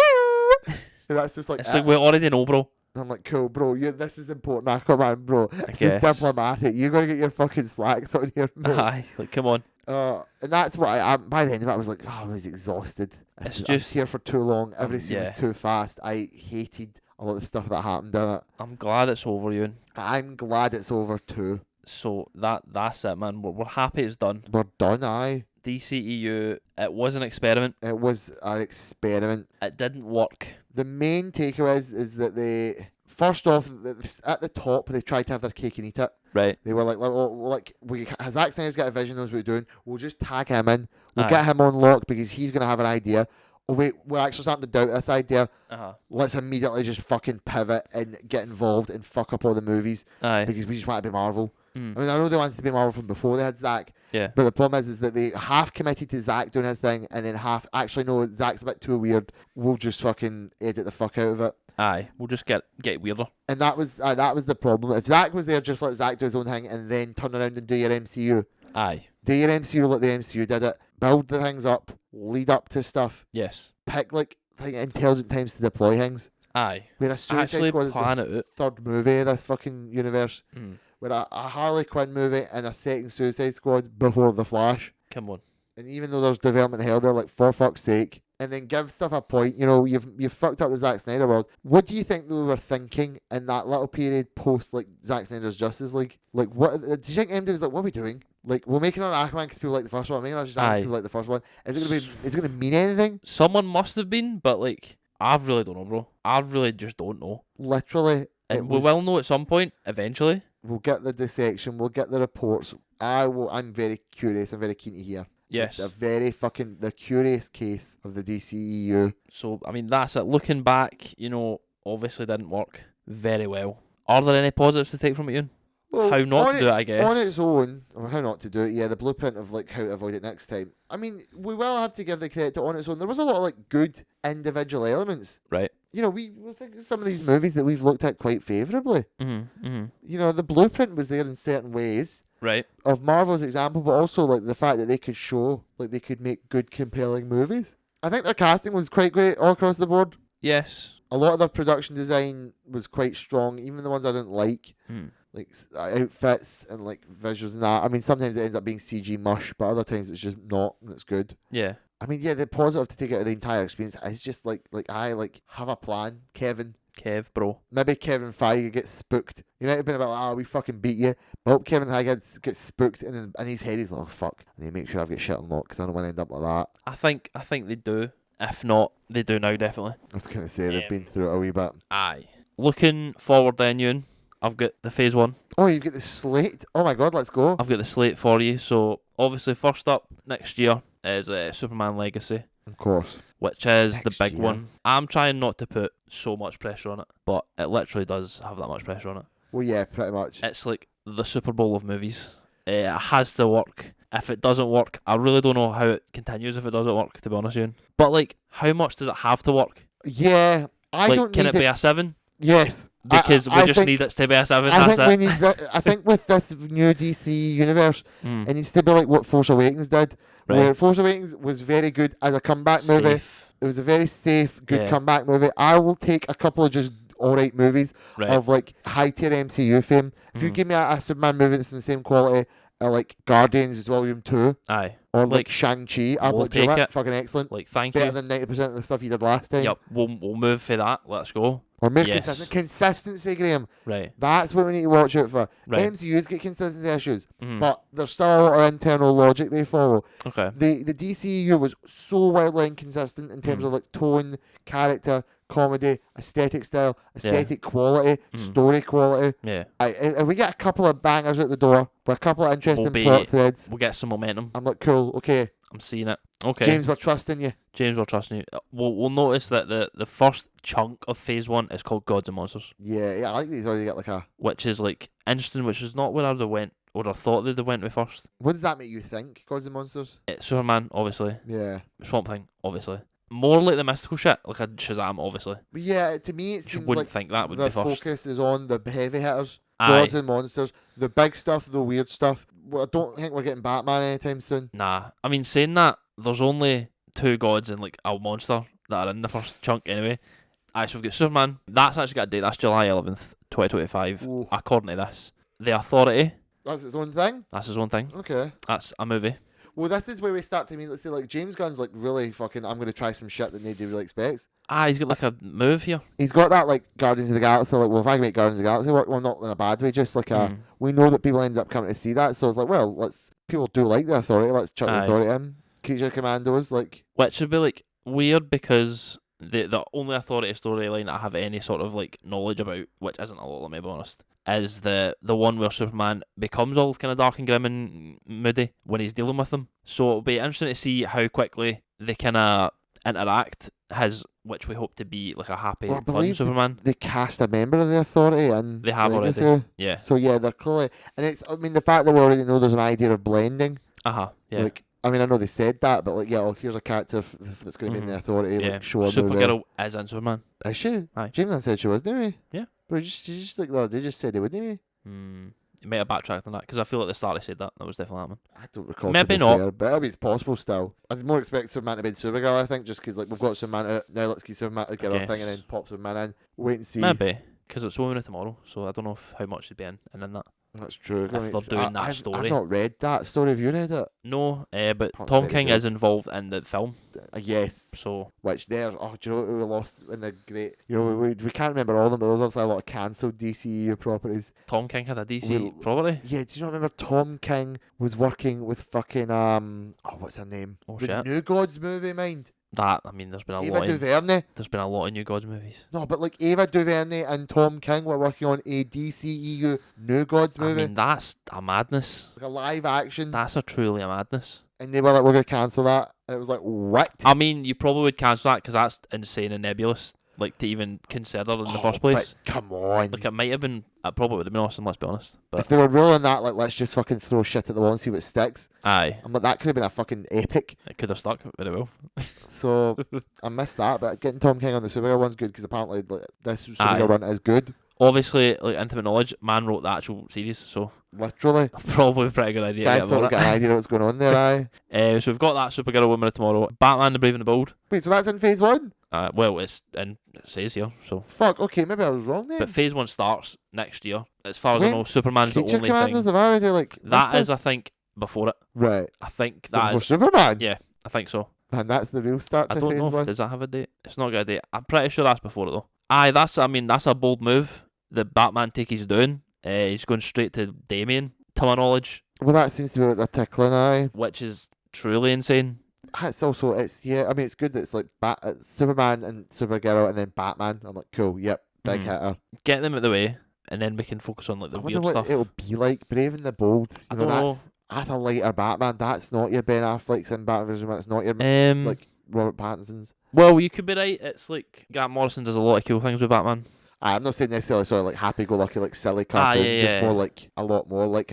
And that's just like, It's like we already know, bro. I'm like, cool, bro. This is important, Aquaman, bro. This is guess. diplomatic. You gotta get your fucking slacks on here, bro. Aye, like come on. And that's what I by the end of it, I was like, oh, I was exhausted. I It's was just- here for too long. Every scene was yeah. too fast. I hated a lot of the stuff that happened in it. I'm glad it's over, Ewan. I'm glad it's over too. So that's it, man. We're happy it's done. We're done, aye. DCEU, it was an experiment. It was an experiment. It didn't work. The main takeaway is that they, first off, at the top, they tried to have their cake and eat it. Right. They were like, Zack Snyder's got a vision, knows what he's doing. We'll just tag him in. We'll Aye. get him on lock because he's going to have an idea. Oh, wait, we're actually starting to doubt this idea. Uh-huh. Let's immediately just fucking pivot and get involved and fuck up all the movies Aye. because we just want to be Marvel. Mm. I mean, I know they wanted to be Marvel from before they had Zack, Yeah. but the problem is that they half committed to Zack doing his thing and then half actually no, Zack's a bit too weird. We'll just fucking edit the fuck out of it. Aye. We'll just get weirder. And that was the problem. If Zack was there, just let Zack do his own thing and then turn around and do your MCU. Aye. Do your MCU like the MCU did it. Build the things up, lead up to stuff. Yes. Pick like intelligent times to deploy things. Aye. Where a Suicide Actually Squad is plan the it out. third movie of this fucking universe. Where a Harley Quinn movie and a second Suicide Squad before The Flash. Come on. And even though there's development hell there, like, for fuck's sake, and then give stuff a point. You know, you've fucked up the Zack Snyder world. What do you think they were thinking in that little period post, like, Zack Snyder's Justice League? Like, what do you think MD was like? What are we doing? Like, we're making another Aquaman because people like the first one. Making another Shazam because people like the first one. Is it gonna mean anything? Someone must have been, but like, I really don't know, bro. I really just don't know. Literally, and we will know at some point eventually. We'll get the dissection. We'll get the reports. I'm very curious. I'm very keen to hear. Yes. It's a very the curious case of the DCEU. So, I mean, that's it. Looking back, you know, obviously didn't work very well. Are there any positives to take from it, Ewan? Well, how not to do it, I guess. On its own, or how not to do it, yeah, the blueprint of like how to avoid it next time. I mean, we will have to give the credit to on its own. There was a lot of like good individual elements. Right. You know, we think of some of these movies that we've looked at quite favourably. You know, the blueprint was there in certain ways. Right. Of Marvel's example, but also like the fact that they could show, like they could make good, compelling movies. I think their casting was quite great all across the board. Yes. A lot of their production design was quite strong, even the ones I didn't like. Like outfits and like visuals and that. I mean, sometimes it ends up being CG mush, but other times it's just not, and it's good. Yeah. I mean, yeah, the positive to take out of the entire experience is just like I have a plan, Kev, bro. Maybe Kevin Feige gets spooked. He might have been about, we fucking beat you. I hope Kevin Feige gets spooked, and in his head he's like, oh fuck, I need to make sure I've got shit unlocked because I don't want to end up like that. I think they do. If not, they do now, definitely. I was going to say, they've been through it a wee bit. Aye. Looking forward then, Ewan, I've got the phase 1. Oh, you've got the slate? Oh my god, let's go. I've got the slate for you. So, obviously, first up next year is Superman Legacy. Of course. Which is Next the big year. one. I'm trying not to put so much pressure on it, but it literally does have that much pressure on it. Well, yeah, pretty much. It's like the Super Bowl of movies. It has to work. If it doesn't work, I really don't know how it continues if it doesn't work, to be honest, Ewan. But, like, how much does it have to work? Yeah, Can it be a 7? Yes. Because we just need it to be a 7. I think with this new DC universe, it needs to be like what Force Awakens did. Right. Where Force Awakens was very good as a comeback movie. It was a very safe, good comeback movie. I will take a couple of just alright movies of like high tier MCU fame. If you give me a Superman movie that's in the same quality, like Guardians Volume 2. Aye. Or like Shang-Chi. We'll take it. Fucking excellent. Like, thank Better you. than 90% of the stuff you did last time. Yep, we'll move for that. Let's go. Or more consistent. Consistency, Graham. Right. That's what we need to watch out for. Right. MCU's get consistency issues, but there's still a lot of internal logic they follow. Okay. The DCEU was so wildly inconsistent in terms of like tone, character, comedy, aesthetic style, aesthetic quality, story quality. Yeah. And we get a couple of bangers out the door with a couple of interesting plot threads. We'll get some momentum. I'm like, cool, okay. I'm seeing it. Okay. James, we're trusting you. James, we're trusting you. We'll notice that the first chunk of phase 1 is called Gods and Monsters. Yeah, I like these already get like a... Which is like interesting, which is not where I went, or I thought they went with first. What does that make you think, Gods and Monsters? Superman, obviously. Yeah. Swamp Thing, obviously. More like the mystical shit, like a Shazam, obviously. But yeah, to me it seems you wouldn't like think that would the be first. focus is on the heavy hitters, Aye. Gods and Monsters, the big stuff, the weird stuff. Well, I don't think we're getting Batman anytime soon. Nah. I mean, saying that, there's only 2 gods and like a monster that are in the first chunk anyway. Aye, so we've got Superman. That's actually got a date. That's July 11th, 2025. Ooh. According to this. The Authority. That's its own thing? That's his own thing. Okay. That's a movie. Well, this is where we start to mean, let's say, like, James Gunn's, like, really fucking, I'm going to try some shit that nobody really expects. He's got, like, a move here. He's got that, like, Guardians of the Galaxy, like, well, if I can make Guardians of the Galaxy work, well, not in a bad way, just, like, we know that people ended up coming to see that, so it's like, well, people do like the Authority, let's chuck the Authority in. Creature Commandos, like... Which would be, like, weird, because the only Authority storyline I have any sort of, like, knowledge about, which isn't a lot, let me be honest, is the one where Superman becomes all kind of dark and grim and moody when he's dealing with them. So it'll be interesting to see how quickly they kind of interact, which we hope to be like a happy, fun Superman. They cast a member of the Authority and they have already. Yeah. So yeah, they're clearly, and it's, I mean, the fact that we already know there's an idea of blending. Yeah. Like, I mean, I know they said that, but like, yeah, well, here's a character that's going to be in the Authority. Yeah. Like, show Supergirl is in Superman. Is she? Aye. James said she was, didn't he? Yeah. But they just like, they just said they wouldn't he? He might have backtracked on that because I feel like the start he said that was definitely happening. I don't recall. Maybe not. Fair, but I mean, it's possible still. I'd more expect Superman to be in Supergirl, I think, just because like we've got Superman out, now let's get Superman to get our thing and then pop Superman in. Wait and see. Maybe, because it's Woman of Tomorrow, so I don't know how much he'd be in that. That's true. If they're doing that story. I've not read that story. Have you read it? No, but Tom King is involved in the film. Yes. So which there's do you know what we lost in the great? You know we can't remember all of them, but there was also a lot of cancelled DCEU properties. Tom King had a DC property. Yeah, do you not remember Tom King was working with fucking what's her name? The New Gods movie, mind. There's been a Ava lot. DuVernay. There's been a lot of New Gods movies. No, but like Ava DuVernay and Tom King were working on a DCEU New Gods movie. I mean, that's a madness. Like a live action. That's truly a madness. And they were like, we're going to cancel that. And it was like, what? I mean, you probably would cancel that because that's insane and nebulous, like, to even consider in the first place. But come on. Like, it probably would have been awesome, let's be honest. But if they were ruling that, like, let's just fucking throw shit at the wall and see what sticks. Aye. I'm like, that could have been a fucking epic. It could have stuck very well. So, I missed that, but getting Tom King on the Supergirl one's good because apparently like, this Supergirl run is good. Obviously, like, intimate knowledge, man wrote the actual series, so... Literally. Probably a pretty good idea. Guys sort of get an idea of what's going on there, aye. So we've got that Supergirl Woman of Tomorrow. Batman the Brave and the Bold. Wait, so that's in phase 1? Well, it says here, so... Fuck, okay, maybe I was wrong then. But phase 1 starts next year. As far as I know, Superman's the only Commanders thing. Have already, like, that is, I think, before it. Right. I think that before is... Superman? Yeah, I think so. And that's the real start to phase 1? I don't know does that have a date? It's not got a date. I'm pretty sure that's before it, though. Aye, that's a bold move that Batman he's doing. He's going straight to Damian, to my knowledge. Well, that seems to be like the tickling eye. Which is truly insane. It's also, it's good that it's like Superman and Supergirl and then Batman. I'm like, cool, yep, big hitter. Get them out the way, and then we can focus on like the weird stuff. It'll be like Brave and the Bold. I don't know. That's a lighter Batman. That's not your Ben Affleck's in Batman vs Superman. It's not your like Robert Pattinson's. Well, you could be right. It's like Grant Morrison does a lot of cool things with Batman. I'm not saying necessarily sort of like happy-go-lucky, like silly cartoon. Just more like a lot more like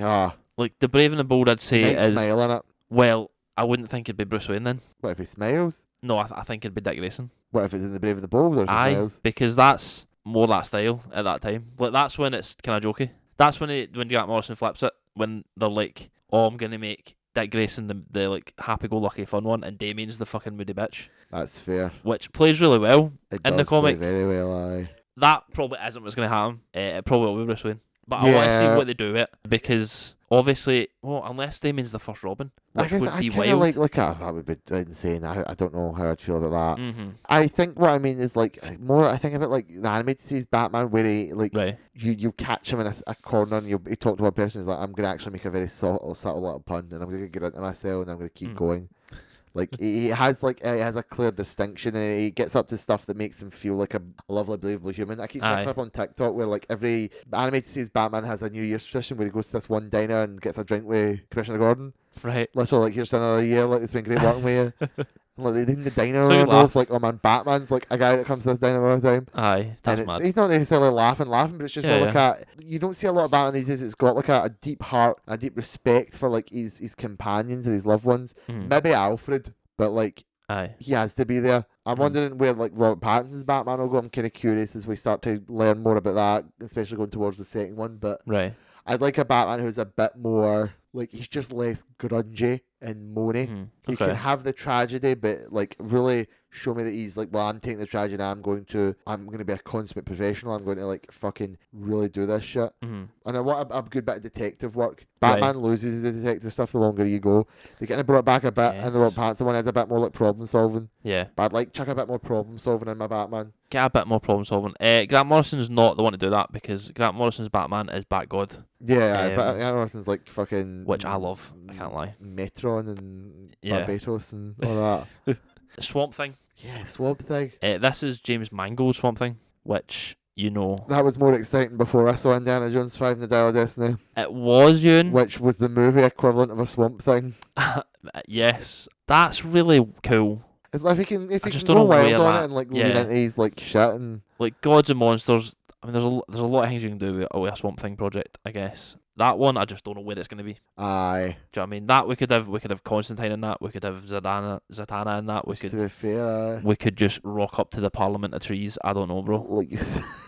like the Brave and the Bold. I'd say is smile in it. Well, I wouldn't think it'd be Bruce Wayne then. What if he smiles? No, I think it'd be Dick Grayson. What if it's in the Brave and the Bold or smiles? Because that's more that style at that time. Like that's when it's kind of jokey. That's when Grant Morrison flips it. When they're like, "Oh, I'm gonna make Dick Grayson the like happy-go-lucky fun one, and Damien's the fucking moody bitch." That's fair. Which plays really well in the comic. Play very well, aye. That probably isn't what's going to happen. It probably will be Bruce Wayne. But I want to see what they do it because obviously, unless Damien's the first Robin, which would be wild. That would be insane. I don't know how I'd feel about that. Mm-hmm. I think what I mean is like more. I think of it like the animated series Batman, where he like you catch him in a corner and he talk to one person. He's like, I'm gonna actually make a very subtle little pun, and I'm gonna get into my cell and I'm gonna keep going. Like he has a clear distinction, and he gets up to stuff that makes him feel like a lovely, believable human. I keep seeing a clip on TikTok where like every animated series Batman has a New Year's tradition where he goes to this one diner and gets a drink with Commissioner Gordon. Right. Literally, like, here's to another year. Like, it's been great working with you. Like, they in the diner, and it's like, oh man, Batman's like a guy that comes to this diner all the time. Aye, that's mad. He's not necessarily laughing, but it's just more like you don't see a lot of Batman these days. It's got like a deep heart, a deep respect for like his companions and his loved ones. Maybe Alfred, but like he has to be there. I'm wondering where like Robert Pattinson's Batman will go. I'm kind of curious as we start to learn more about that, especially going towards the second one. But I'd like a Batman who's a bit more like he's just less grungy and moany. He can have the tragedy, but like really show me that he's like, well, I'm taking the tragedy. I'm going to be a consummate professional. I'm going to like fucking really do this shit. And I want a good bit of detective work. Batman loses the detective stuff the longer you go. They kind of brought it back a bit, and the Robert Pattinson one has a bit more like problem solving. Yeah, but I'd like chuck a bit more problem solving in my Batman. Get a bit more problem solving. Grant Morrison's not the one to do that because Grant Morrison's Batman is Bat-God. Yeah, but Grant Morrison's like fucking, which I love. I can't lie. Metron and Barbados and all that. Swamp Thing. Yeah, Swamp Thing. This is James Mangold's Swamp Thing, which you know. That was more exciting before I saw Indiana Jones 5 and the Dial of Destiny. It was, Ewan. Which was the movie equivalent of a Swamp Thing. Yes, that's really cool. It's like if he can go wild on it and like lean into his like shit and like gods and monsters. I mean, there's a lot of things you can do with a Swamp Thing project, I guess. That one, I just don't know where it's going to be. Aye. Do you know what I mean? That we could have Constantine in that. We could have Zatanna in that. To be fair, we could just rock up to the Parliament of Trees. I don't know, bro. Like,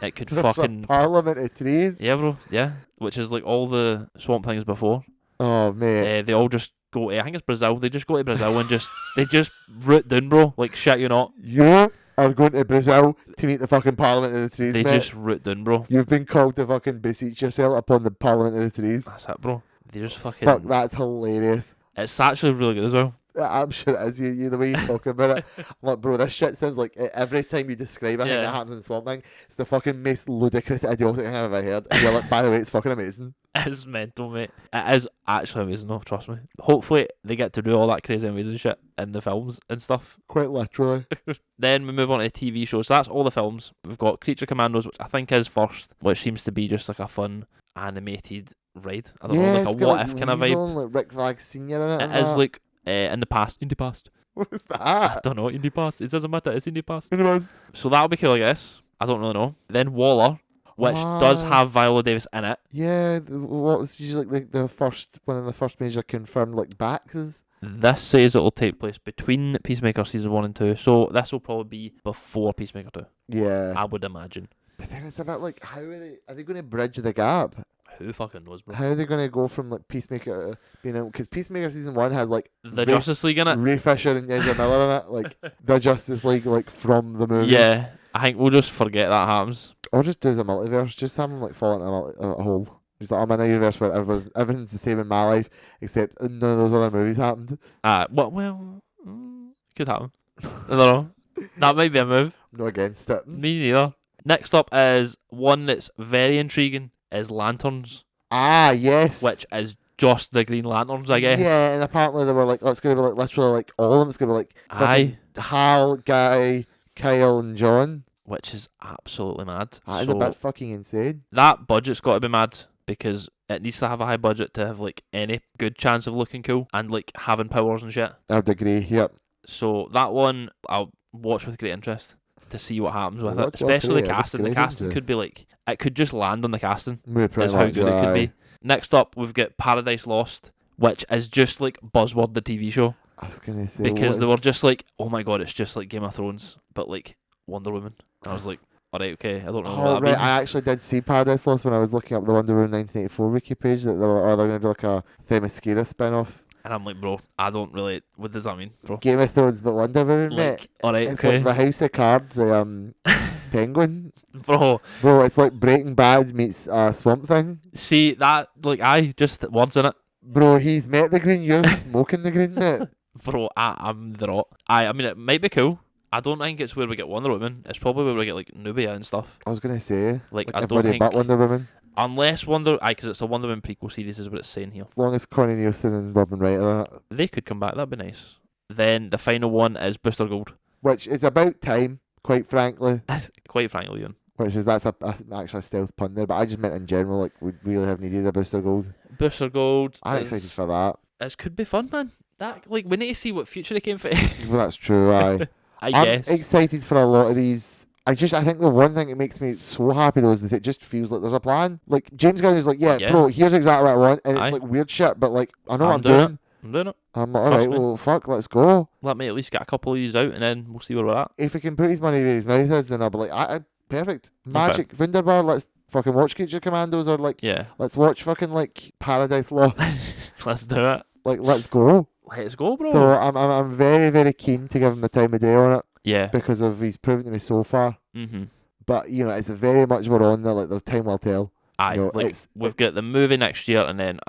it could there's fucking a Parliament of Trees. Yeah, bro. Yeah, which is like all the Swamp Things before. Oh mate, they all just go to, I think it's Brazil. They just go to Brazil and they just root down, bro. Like shit, you not. You are going to Brazil to meet the fucking Parliament of the Trees, They mate. just root down, bro. You've been called to fucking beseech yourself upon the Parliament of the Trees. That's it, bro. They just fucking. Fuck, that's hilarious. It's actually really good as well. I'm sure it is. You the way you talk about it. Like, bro, this shit sounds like every time you describe anything that happens in Swamp Thing, it's the fucking most ludicrous, idiotic thing I've ever heard. Well, like, by the way, it's fucking amazing. It's mental, mate. It is actually amazing, though, trust me. Hopefully, they get to do all that crazy, amazing shit in the films and stuff. Quite literally. Then we move on to TV shows. So that's all the films. We've got Creature Commandos, which I think is first, which seems to be just like a fun animated ride. I don't know, like a what if kind of vibe. Like Rick Flag Sr. in it. It is like in the past. What was that? I don't know. In the past. It doesn't matter. It's in the past. In the past. So that'll be cool, I guess. I don't really know. Then Waller, which does have Viola Davis in it. Yeah, what was usually like the first one of the first major confirmed like backs. This says it'll take place between Peacemaker season 1 and 2, so this will probably be before Peacemaker 2. Yeah, I would imagine. But then it's about like how are they going to bridge the gap? Who fucking knows, bro? How are they going to go from like Peacemaker to being out? Because Peacemaker season 1 has like the Justice League in it. Ray Fisher and Ezra Miller in it, like the Justice League, like from the movies. Yeah, I think we'll just forget that happens. Or just do the multiverse. Just have them like fall into a hole. Just like, I'm in a universe where everything's the same in my life, except none of those other movies happened. Could happen. I don't know. That might be a move. I'm not against it. Me neither. Next up is one that's very intriguing, is Lanterns. Ah, yes. Which is just the Green Lanterns, I guess. Yeah, and apparently they were like, oh, it's going to be like literally like all of them. It's going to be like fucking Hal, Guy, Kyle, and John. Which is absolutely mad. That is a bit fucking insane. That budget's got to be mad because it needs to have a high budget to have like any good chance of looking cool and like having powers and shit. I would agree, yep. So that one I'll watch with great interest to see what happens with it. Especially the casting. The casting could be like, it could just land on the casting. That's how good it could be. Next up, we've got Paradise Lost, which is just like Buzzword, the TV show. I was going to say, because they were just like, oh my god, it's just like Game of Thrones, but like Wonder Woman. And I was like, alright, okay, I don't know what that means. I actually did see Paradise Lost when I was looking up the Wonder Woman 1984 wiki page, that they were like, they're going to do like a Themyscira spin-off. And I'm like, bro, I don't really, what does that mean, bro? Game of Thrones, but Wonder Woman, like, mate. Alright, it's okay. Like the House of Cards, Penguin. Bro, it's like Breaking Bad meets Swamp Thing. See, that, like, just words in it. Bro, he's met the green, you're smoking the green, mate. Bro, I'm the rot. I mean, it might be cool. I don't think it's where we get Wonder Woman. It's probably where we get, like, Nubia and stuff. I was going to say. Like I don't think... but Wonder Woman. Unless because it's a Wonder Woman prequel series is what it's saying here. As long as Connie Nielsen and Robin Wright are in it. They could come back, that'd be nice. Then the final one is Booster Gold. Which is about time, quite frankly. Quite frankly, Ewan. That's actually a stealth pun there, but I just meant in general, like, we really have needed a Booster Gold. Booster Gold. I'm excited for that. It could be fun, man. That, like, we need to see what future they came for. Well, that's true, aye. I guess. I'm excited for a lot of these. I think the one thing that makes me so happy though is that it just feels like there's a plan. Like James Gunn is like, yeah, bro, here's exactly what I want, and it's like weird shit, but like I know what I'm doing. I'm doing it. I'm like, alright, well, fuck, let's go. Let me at least get a couple of these out, and then we'll see where we're at. If he can put his money where his mouth is, then I'll be like, perfect, magic, okay. Wunderbar. Let's fucking watch Creature Commandos, or like, let's watch fucking like Paradise Lost. Let's do it. Like, let's go. Let's go, bro. So I'm very, very keen to give him the time of day on it. Yeah. Because of he's proven to me so far. Mm-hmm. But, you know, it's very much we're on there, like, the time will tell. Aye, you know, like, we've got the movie next year, and then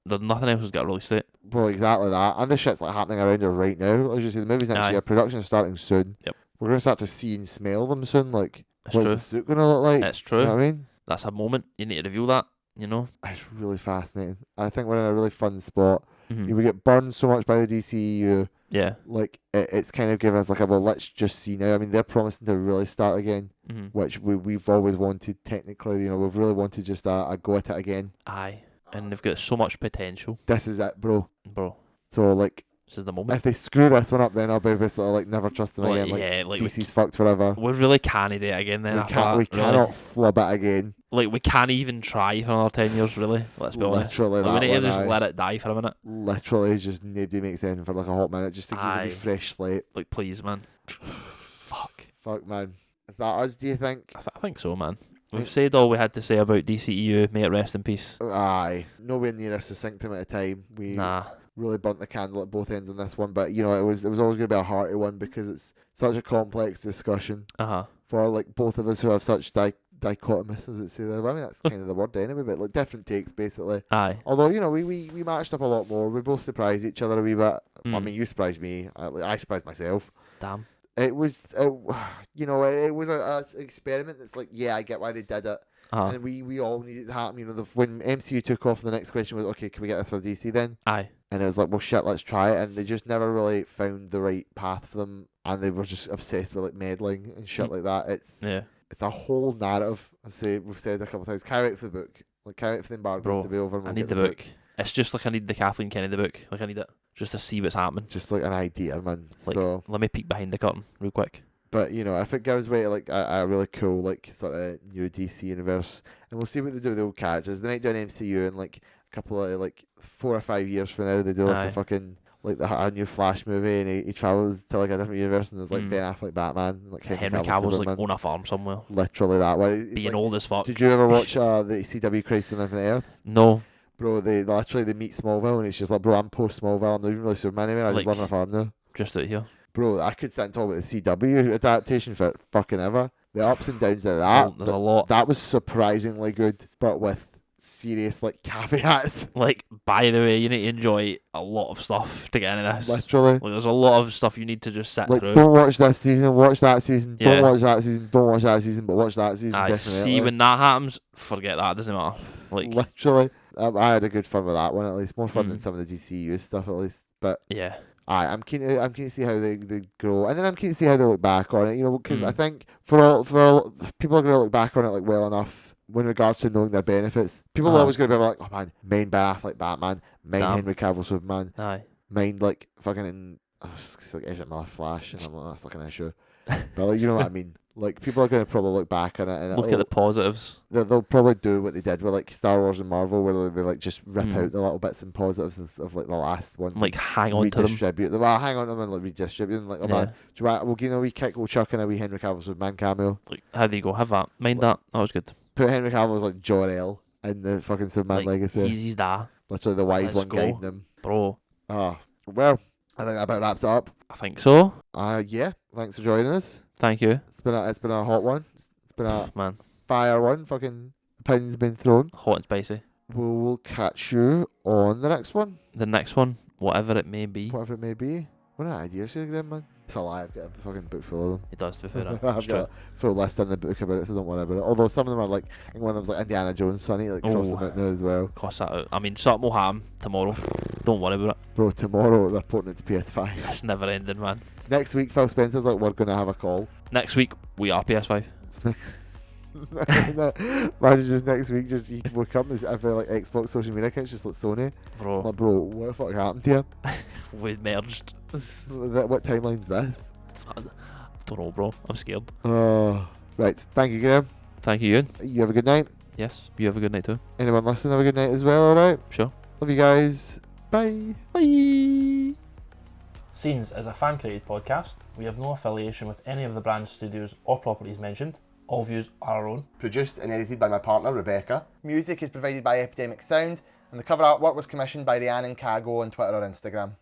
there's nothing else has got released yet. Well, exactly that. And this shit's, like, happening around here right now. As you say, the movie's next year, production's starting soon. Yep. We're going to start to see and smell them soon, like, That's what's true. the suit going to look like? It's true. You know what I mean? That's a moment. You need to reveal that, you know? It's really fascinating. I think we're in a really fun spot. Mm-hmm. We get burned so much by the DCEU. Yeah. Like, it's kind of given us, like, well, let's just see now. I mean, they're promising to really start again, which we've always wanted, technically. You know, we've really wanted just a go at it again. Aye. And they've got so much potential. This is it, bro. Bro. So, like, This is the moment. If they screw this one up, then I'll be basically like never trust them again. Like, yeah, like DC's fucked forever. We really can't do it again. Then we cannot flub it again. Like, we can't even try for another 10 years, really. Let's be honest. Literally, like, we need to just aye. let it die for a minute. Literally, just nobody makes anything for like a hot minute, just to give it a fresh slate. Like, please, man. Fuck, man. Is that us, do you think? I think so, man. We've said all we had to say about DCEU. May it rest in peace. Aye. Nowhere near a succinct amount of time. We really burnt the candle at both ends on this one, but, you know, it was always going to be a hearty one because it's such a complex discussion for, like, both of us who have such dichotomous, as it say there. I mean, that's kind of the word anyway, but like different takes basically. Aye. Although, you know, we matched up a lot more. We both surprised each other a wee bit. I mean, you surprised me. I surprised myself. Damn. It was, you know, it was a experiment that's like, yeah, I get why they did it. And we all needed it to happen. You know, when MCU took off, the next question was, okay, can we get this for DC then? Aye. And it was like, well, shit, let's try it. And they just never really found the right path for them. And they were just obsessed with like meddling and shit like that. It's a whole narrative. We've said a couple of times. Can't wait for the book. Like, can't wait for the embargoes to be over. And I need the book. It's just like I need the Kathleen Kennedy book. Like, I need it just to see what's happening. Just like an idea, man. Like, so let me peek behind the curtain real quick. But, you know, if it gives way to like a really cool like sort of new DC universe, and we'll see what they do with the old characters. They might do an MCU in like a couple of like 4 or 5 years from now. They do like a fucking like a new Flash movie, and he travels to like a different universe, and there's like Ben Affleck Batman, like Henry Cavill's like on a farm somewhere, literally that way. Being like, old as fuck. Did you ever watch the CW Crisis on Infinite Earths? No. Bro, they meet Smallville, and it's just like, bro, I'm post Smallville. I'm not even really Superman anymore. I just live on a farm now. Just out here. Bro, I could sit and talk about the CW adaptation for fucking ever. The ups and downs of that. There's a lot. That was surprisingly good, but with serious like caveats. Like, by the way, you need to enjoy a lot of stuff to get into this. Literally. Like, there's a lot of stuff you need to just sit through. Don't watch this season, watch that season. Yeah. Don't watch that season, don't watch that season, but watch that season. Definitely. See, when that happens, forget that. It doesn't matter. Like, literally. I had a good fun with that one, at least. More fun than some of the DCEU stuff, at least. But yeah. I'm keen to see how they grow, and then I'm keen to see how they look back on it. You know, because I think for all people are going to look back on it like well enough when regards to knowing their benefits. People are always going to be like, oh man, main Ben Affleck Batman, main Henry Cavill Superman, main like fucking like Ezra Miller Flash, and I'm like, that's like an issue. But like, you know what I mean. Like, people are going to probably look back on it and look at the positives. They'll probably do what they did with like Star Wars and Marvel, where they like just rip out the little bits and positives of like the last ones, like hang on to them. Well, hang on to them and like redistribute them. Like, oh man, do you want, we'll give a wee kick, we'll chuck in a wee Henry Cavill's Superman cameo. Like, how do you go? Have that. Mind that. That was good. Put Henry Cavill's like Jor-El in the fucking Superman legacy. He's that. Literally the wise one guiding them. Bro. Well, I think that about wraps it up. I think so. Yeah. Thanks for joining us. Thank you. It's been a hot one. It's been a man fire one. Fucking opinions been thrown. Hot and spicy. We'll catch you on the next one. The next one, whatever it may be. Whatever it may be. What an idea, should I get in, man? It's a lie. I've got a fucking book full of them. It does, to be fair. I've got a full list in the book about it, so don't worry about it. Although some of them are like, I think one of them's like Indiana Jones, so I need to like cross them out now as well. Cross that out. I mean, something will happen tomorrow. Don't worry about it. Bro, tomorrow they're putting it to PS5. It's never ending, man. Next week, Phil Spencer's like, we're going to have a call. Next week, we are PS5. Imagine just next week, just you wake up and every like Xbox social media account's just like Sony. Bro. Like, bro, what the fuck happened to you? We merged. What timeline's this? I don't know, bro. I'm scared. Right. Thank you, Graham. Thank you, Ewan. You have a good night. Yes, you have a good night too. Anyone listening, have a good night as well, alright? Sure. Love you guys. Bye. Bye. Scenes is a fan-created podcast. We have no affiliation with any of the brand studios or properties mentioned. All views are our own. Produced and edited by my partner, Rebecca. Music is provided by Epidemic Sound, and the cover artwork was commissioned by Rhiannon Kagoe on Twitter or Instagram.